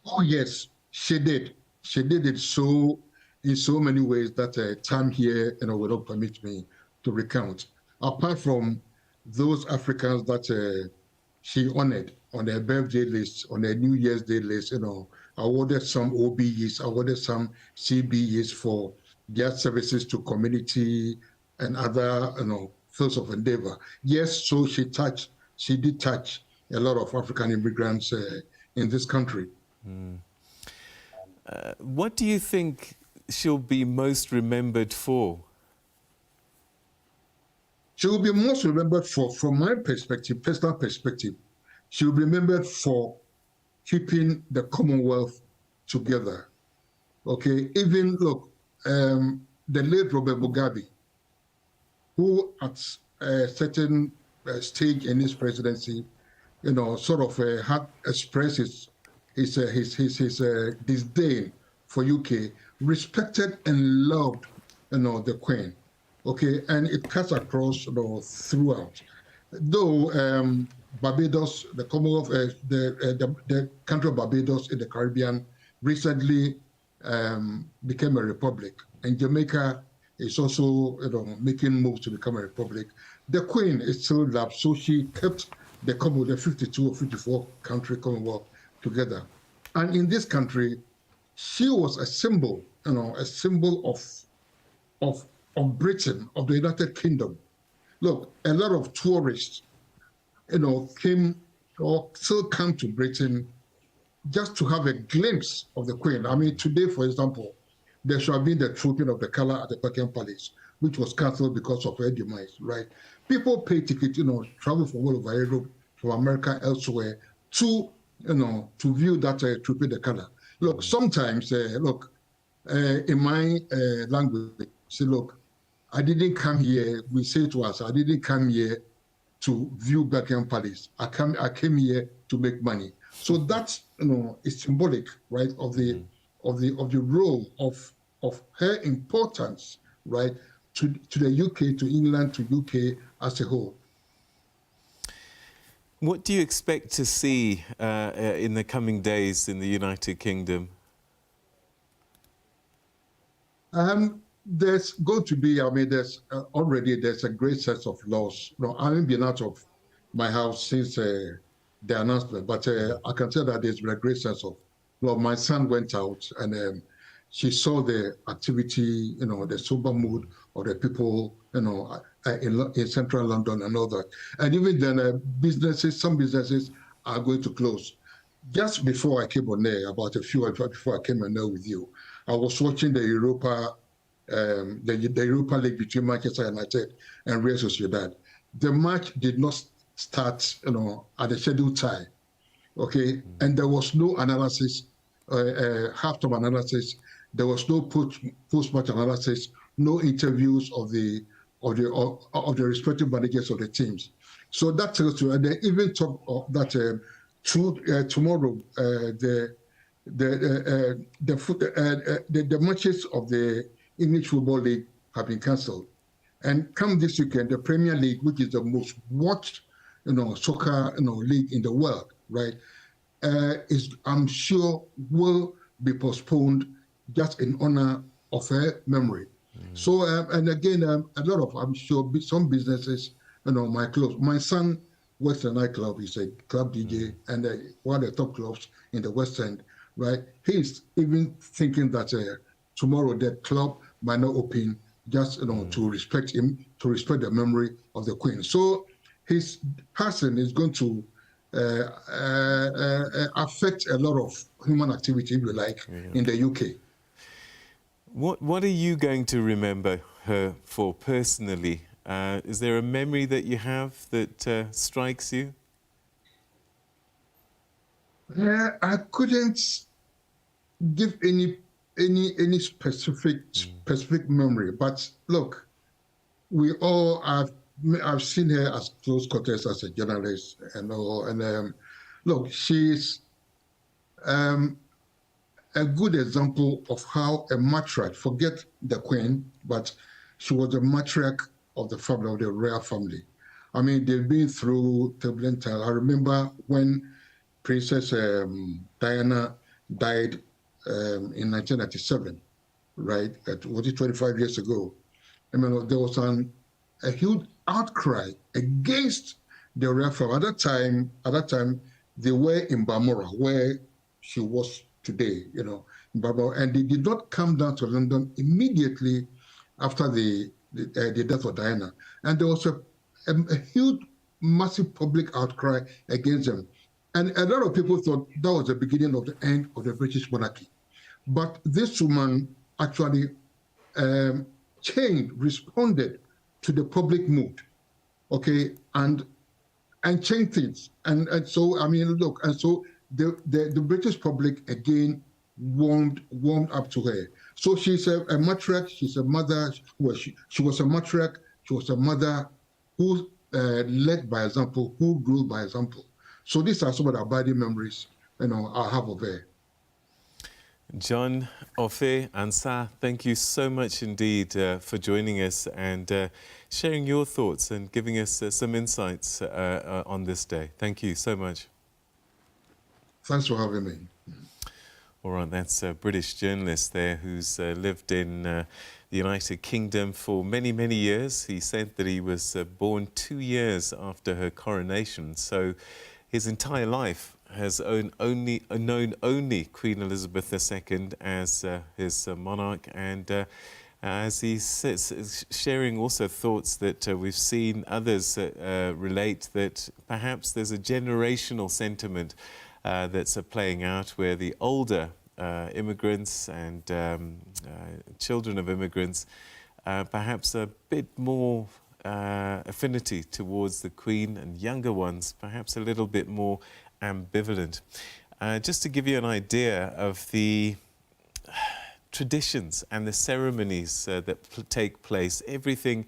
Oh, yes, she did. She did it in so many ways that time here, will not permit me to recount. Apart from those Africans that she honored on their birthday list, on their New Year's Day list, awarded some OBEs, awarded some CBEs for their services to community and other, fields of endeavor. Yes, so she did touch a lot of African immigrants in this country. What do you think she'll be most remembered for? She will be most remembered for, from my perspective, personal perspective, she will be remembered for keeping the Commonwealth together. Okay, even look, the late Robert Mugabe, who at a certain stage in his presidency, sort of had expressed his disdain for UK, respected and loved, the Queen. Okay, and it cuts across, throughout. Though Barbados, the Commonwealth, the country of Barbados in the Caribbean recently became a republic, and Jamaica is also, making moves to become a republic. The Queen is still loved, so she kept the Commonwealth, the 52 or 54 country Commonwealth together. And in this country, she was a symbol, a symbol of Britain, of the United Kingdom. Look, a lot of tourists, came or still come to Britain just to have a glimpse of the Queen. I mean, today, for example, there should have been the trooping of the colour at the Buckingham Palace, which was cancelled because of her demise, right? People pay tickets, travel from all over Europe, from America, elsewhere, to view that trooping the colour. Look, sometimes, in my language, say, look, I didn't come here, we say to us, I didn't come here to view Buckingham Palace. I came here to make money. So that, is symbolic, right, of the role of her importance, right, to the UK, to England, to UK as a whole. What do you expect to see in the coming days in the United Kingdom? There's going to be, there's a great sense of loss. I haven't been out of my house since the announcement, but I can tell that there's been a great sense of, my son went out and she saw the activity, the sober mood of the people, in central London and all that. And even then, some businesses are going to close. Just before I came on there, about a few hours before I came on there with you, I was watching the Europa League between Manchester United and Real Sociedad. The match did not start, at the scheduled time, okay? And there was no analysis, half-time analysis. There was no post-match analysis, no interviews of the respective managers of the teams. So that tells you, and they even talk of that tomorrow, the matches of the English Football League have been cancelled. And come this weekend, the Premier League, which is the most watched, soccer, league in the world, right, I'm sure will be postponed just in honor of her memory. So, and again, a lot of, I'm sure, some businesses, might close. My son works in a nightclub. He's a club DJ and one of the top clubs in the West End, right? He's even thinking that tomorrow the club might not open, just to respect him, to respect the memory of the Queen. So his passing is going to affect a lot of human activity, if you like, in the UK. What are you going to remember her for personally? Is there a memory that you have that strikes you? I couldn't give any specific memory, but look, we all I've seen her as close quarters as a journalist and all, and look, she's a good example of how a matriarch, forget the Queen, but she was a matriarch of the family, of the royal family. I mean, they've been through turbulent times. I remember when Princess Diana died in 1997, right? Was it 25 years ago? I mean, there was a huge outcry against the royal family. At that time, they were in Balmoral, where she was today, in Balmoral, and they did not come down to London immediately after the death of Diana. And there was a huge, massive public outcry against them. And a lot of people thought that was the beginning of the end of the British monarchy. But this woman actually responded to the public mood, okay, and changed things. And so, I mean, look, and so the British public again warmed up to her. So she's a matriarch, she's a mother, she was a matriarch, she was a mother who led by example, who grew by example. So these are some of the abiding memories, I have of her. John, Ofe, Ansah, thank you so much indeed for joining us and sharing your thoughts and giving us some insights on this day. Thank you so much. Thanks for having me. All right, that's a British journalist there who's lived in the United Kingdom for many, many years. He said that he was born 2 years after her coronation, so his entire life has known only Queen Elizabeth II as his monarch, and as he says, sharing also thoughts that we've seen others relate, that perhaps there's a generational sentiment that's playing out where the older immigrants and children of immigrants perhaps a bit more affinity towards the Queen, and younger ones perhaps a little bit more ambivalent. Just to give you an idea of the traditions and the ceremonies that take place, everything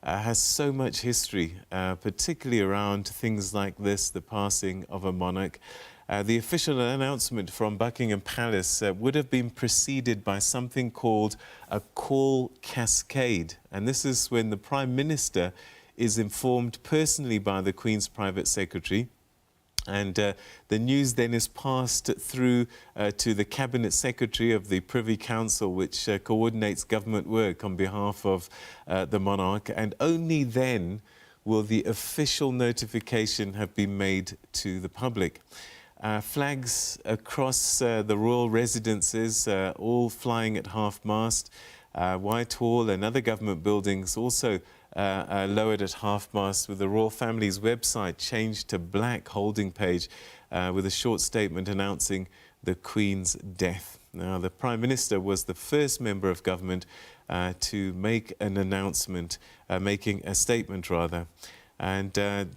has so much history, particularly around things like this, the passing of a monarch. The official announcement from Buckingham Palace would have been preceded by something called a call cascade. And this is when the Prime Minister is informed personally by the Queen's private secretary. And the news then is passed through to the Cabinet Secretary of the Privy Council, which coordinates government work on behalf of the monarch. And only then will the official notification have been made to the public. Flags across the royal residences, all flying at half-mast. Whitehall and other government buildings also lowered at half-mast, with the royal family's website changed to black holding page with a short statement announcing the Queen's death. Now, the Prime Minister was the first member of government to make an announcement, making a statement rather. And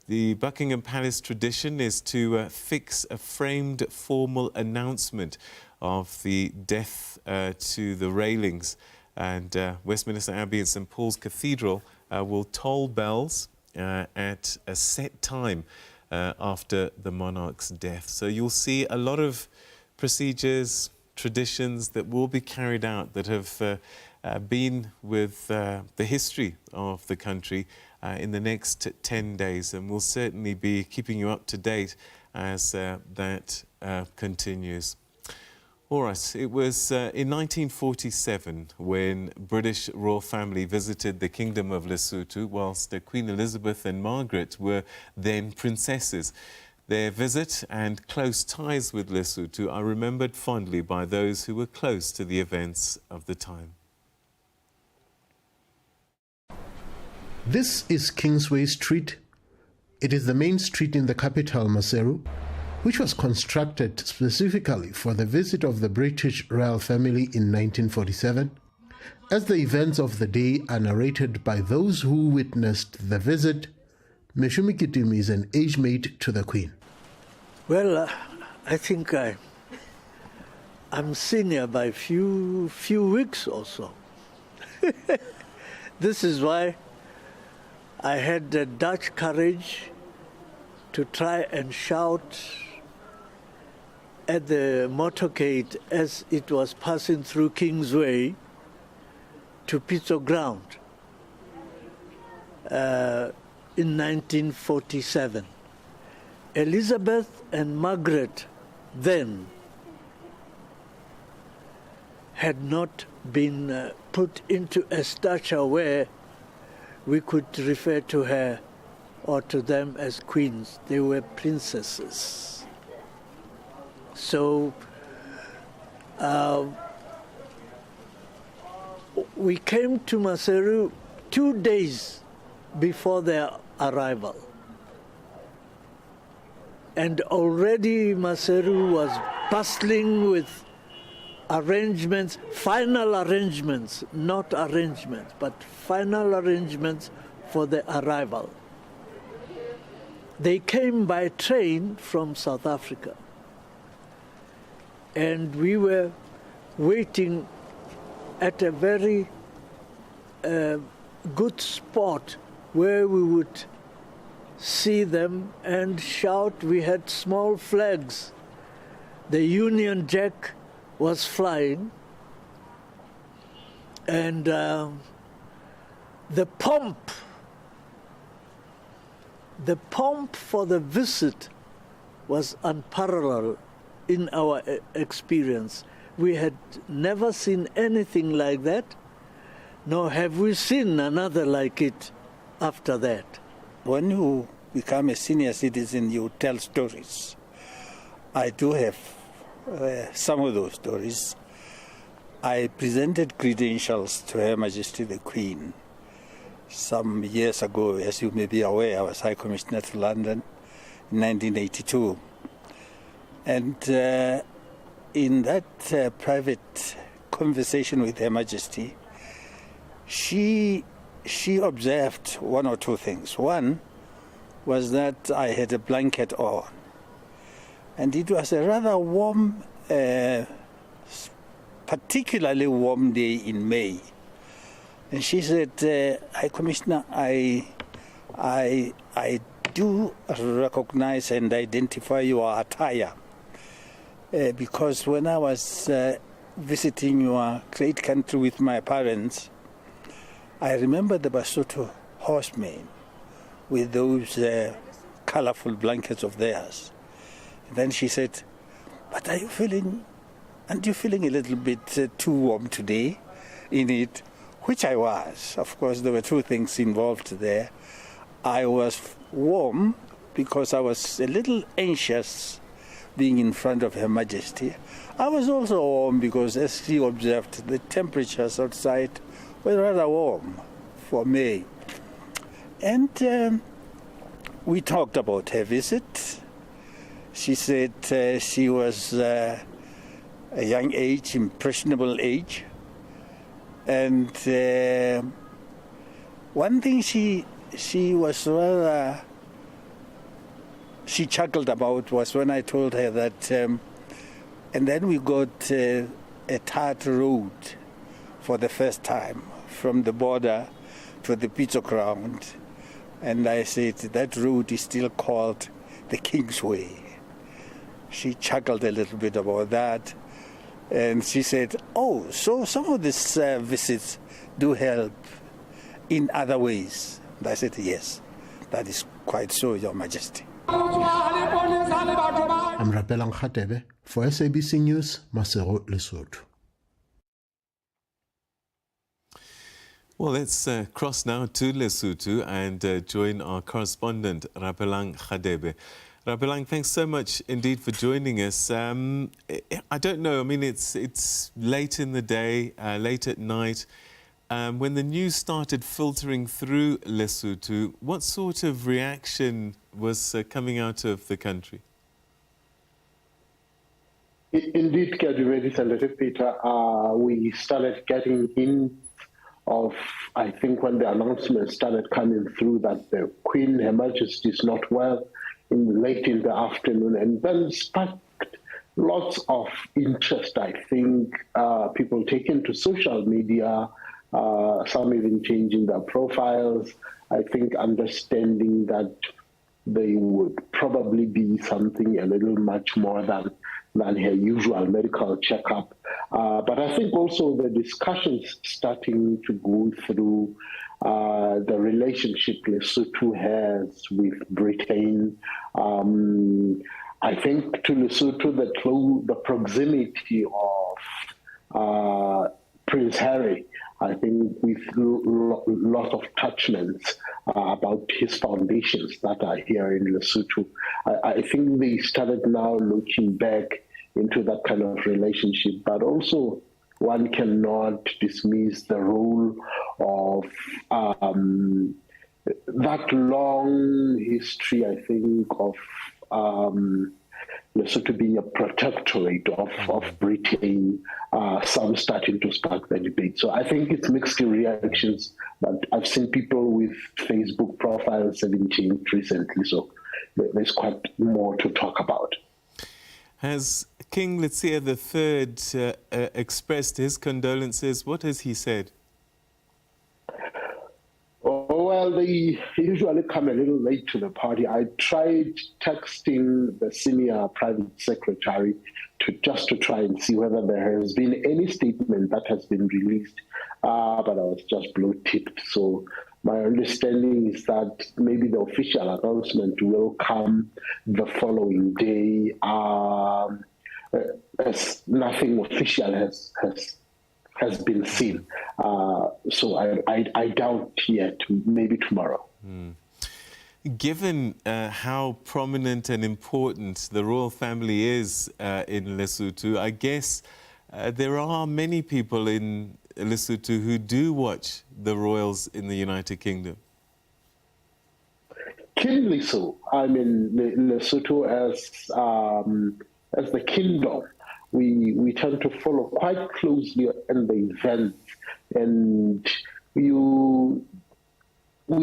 the Buckingham Palace tradition is to fix a framed formal announcement of the death to the railings. And Westminster Abbey and St Paul's Cathedral will toll bells at a set time after the monarch's death. So you'll see a lot of procedures, traditions that will be carried out that have been with the history of the country in the next 10 days, and we'll certainly be keeping you up to date as that continues. All right, it was in 1947 when British royal family visited the Kingdom of Lesotho, whilst Queen Elizabeth and Margaret were then princesses. Their visit and close ties with Lesotho are remembered fondly by those who were close to the events of the time. This is Kingsway Street. It is the main street in the capital, Maseru, which was constructed specifically for the visit of the British royal family in 1947, as the events of the day are narrated by those who witnessed the visit. Meshumi Kitimi is an age mate to the Queen. Well, I think I'm senior by few weeks or so. This is why I had the Dutch courage to try and shout at the motorcade as it was passing through Kingsway to Pizzo Ground in 1947. Elizabeth and Margaret then had not been put into a stature where we could refer to her or to them as queens. They were princesses. So we came to Maseru 2 days before their arrival. And already Maseru was bustling with arrangements, final arrangements, not arrangements, but final arrangements for the arrival. They came by train from South Africa. And we were waiting at a very good spot where we would see them and shout. We had small flags. The Union Jack was flying, and the pomp for the visit was unparalleled in our experience. We had never seen anything like that, nor have we seen another like it after that. When you become a senior citizen, you tell stories. I do have some of those stories. I presented credentials to Her Majesty the Queen some years ago. As you may be aware, I was High Commissioner to London in 1982. And in that private conversation with Her Majesty, she observed one or two things. One was that I had a blanket on, and it was a rather warm, particularly warm day in May. And she said, High Commissioner, I do recognize and identify your attire, because when I was visiting your great country with my parents, I remember the Basotho horsemen with those colorful blankets of theirs. And then she said, but aren't you feeling a little bit too warm today in it? Which I was. Of course, there were two things involved there. I was warm because I was a little anxious being in front of Her Majesty. I was also warm because, as she observed, the temperatures outside were rather warm for May. And we talked about her visit. She said she was a young age, impressionable age. And one thing she was rather, she chuckled about was when I told her that, and then we got a tarred road for the first time from the border to the Pizzo Ground. And I said, that road is still called the Kingsway. She chuckled a little bit about that. And she said, oh, so some of these visits do help in other ways. And I said, yes, that is quite so, Your Majesty. I'm Rapelang Khatebe for SABC News, Maseru, Lesotho. Well, let's cross now to Lesotho and join our correspondent, Rapelang Khatebe. Rabelang, thanks so much indeed for joining us. I don't know, I mean, it's late in the day, late at night. When the news started filtering through Lesotho, what sort of reaction was coming out of the country? Indeed, Kaduredi and Peter, we started getting in of, I think, when the announcement started coming through that the Queen, Her Majesty, is not well late in the afternoon, and then sparked lots of interest, I think, people taking to social media, some even changing their profiles, I think understanding that they would probably be something a little much more than her usual medical checkup. But I think also the discussions starting to go through the relationship Lesotho has with Britain. I think to Lesotho, the proximity of Prince Harry, I think with lot of touchments about his foundations that are here in Lesotho. I think they started now looking back into that kind of relationship, but also one cannot dismiss the role of that long history, I think, of Lesotho being a protectorate of Britain, some starting to spark the debate. So I think it's mixed reactions, but I've seen people with Facebook profiles having changed recently, so there's quite more to talk about. Has King Letsia III expressed his condolences? What has he said? Oh, well, they usually come a little late to the party. I tried texting the senior private secretary just to try and see whether there has been any statement that has been released, but I was just blue-tipped. So my understanding is that maybe the official announcement will come the following day, as nothing official has been seen. So I doubt yet, maybe tomorrow. Given how prominent and important the royal family is in Lesotho, I guess there are many people in Lesotho who do watch the royals in the United Kingdom. Keenly so. I mean, Lesotho as the kingdom, we tend to follow quite closely in the events, and we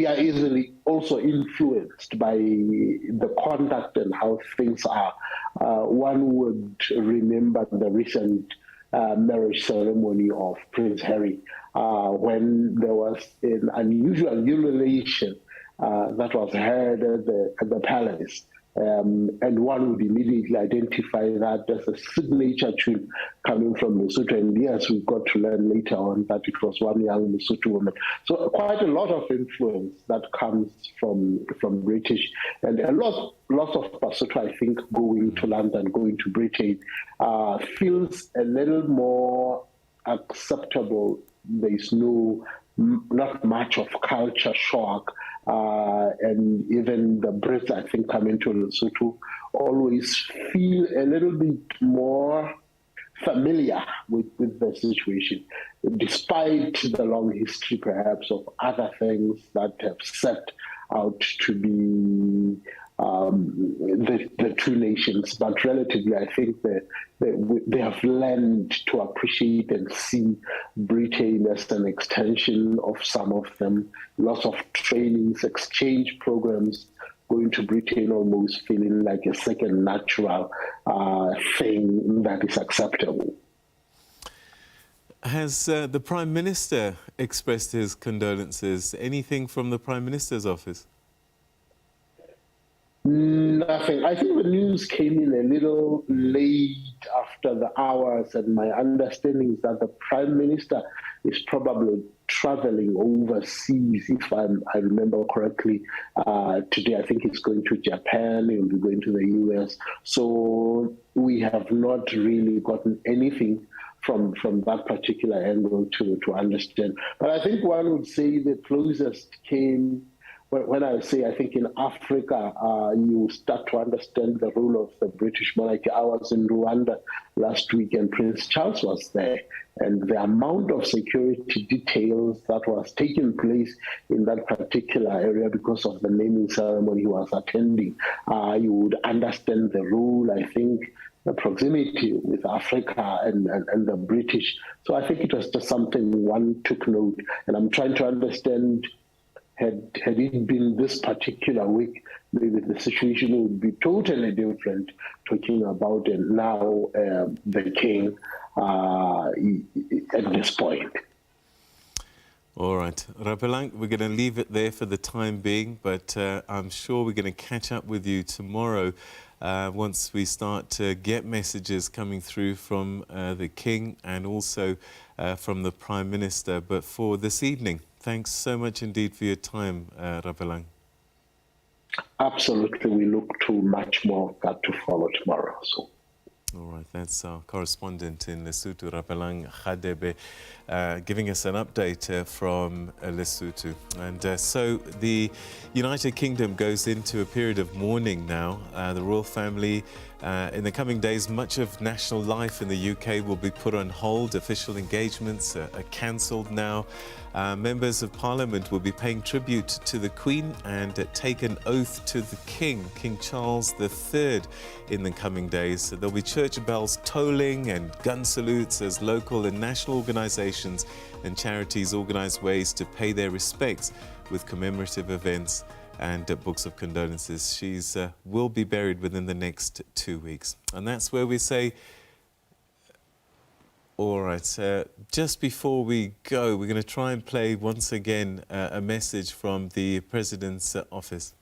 are easily also influenced by the conduct and how things are. One would remember the recent marriage ceremony of Prince Harry, when there was an unusual ululation that was heard at the palace. And one would immediately identify that as a signature tune coming from Lesotho. And yes, we got to learn later on that it was one young Lesotho woman. So quite a lot of influence that comes from British, and a lot of Basotho, I think, going to London, going to Britain, feels a little more acceptable. There is not much of culture shock. And even the Brits, I think, coming to Lesotho always feel a little bit more familiar with the situation, despite the long history, perhaps, of other things that have set out to be the two nations. But relatively, I think they have learned to appreciate and see Britain as an extension of some of them. Lots of trainings, exchange programs, going to Britain almost feeling like a second natural thing that is acceptable. Has the Prime Minister expressed his condolences? Anything from the Prime Minister's office? Nothing. I think the news came in a little late after the hours, and my understanding is that the Prime Minister is probably traveling overseas, if I remember correctly. Today, I think he's going to Japan, he'll be going to the US. So we have not really gotten anything from that particular angle to understand. But I think one would say the closest came when I say I think in Africa, you start to understand the role of the British monarchy. I was in Rwanda last week and Prince Charles was there. And the amount of security details that was taking place in that particular area because of the naming ceremony he was attending, you would understand the role, I think, the proximity with Africa and the British. So I think it was just something one took note. And I'm trying to understand, had it been this particular week, maybe the situation would be totally different, talking about now the king at this point. All right, Rapelang, we're going to leave it there for the time being, but I'm sure we're going to catch up with you tomorrow once we start to get messages coming through from the king and also from the Prime Minister. But for this evening, thanks so much indeed for your time, Rapelang. Absolutely, we look to much more that to follow tomorrow. So. All right, that's our correspondent in Lesotho, Rapelang Khadebe, giving us an update from Lesotho. And so the United Kingdom goes into a period of mourning now. The royal family, in the coming days, much of national life in the UK will be put on hold. Official engagements are cancelled now. Members of Parliament will be paying tribute to the Queen and take an oath to the King, King Charles III, in the coming days. There'll be church bells tolling and gun salutes as local and national organisations and charities organise ways to pay their respects with commemorative events and books of condolences. She will be buried within the next 2 weeks. And that's where we say, all right, just before we go, we're going to try and play once again a message from the President's office.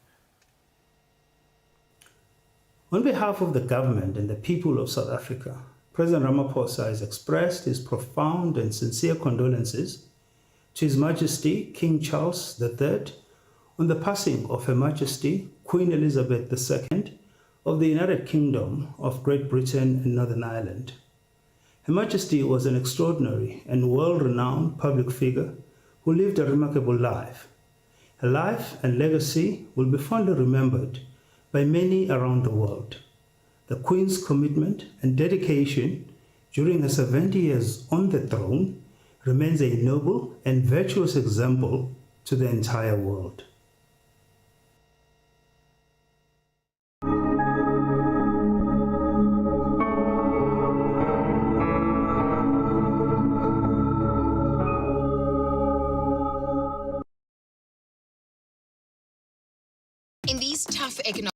On behalf of the government and the people of South Africa, President Ramaphosa has expressed his profound and sincere condolences to His Majesty King Charles III on the passing of Her Majesty Queen Elizabeth II of the United Kingdom of Great Britain and Northern Ireland. Her Majesty was an extraordinary and world-renowned public figure who lived a remarkable life. Her life and legacy will be fondly remembered by many around the world. The Queen's commitment and dedication during her 70 years on the throne remains a noble and virtuous example to the entire world. In these tough economic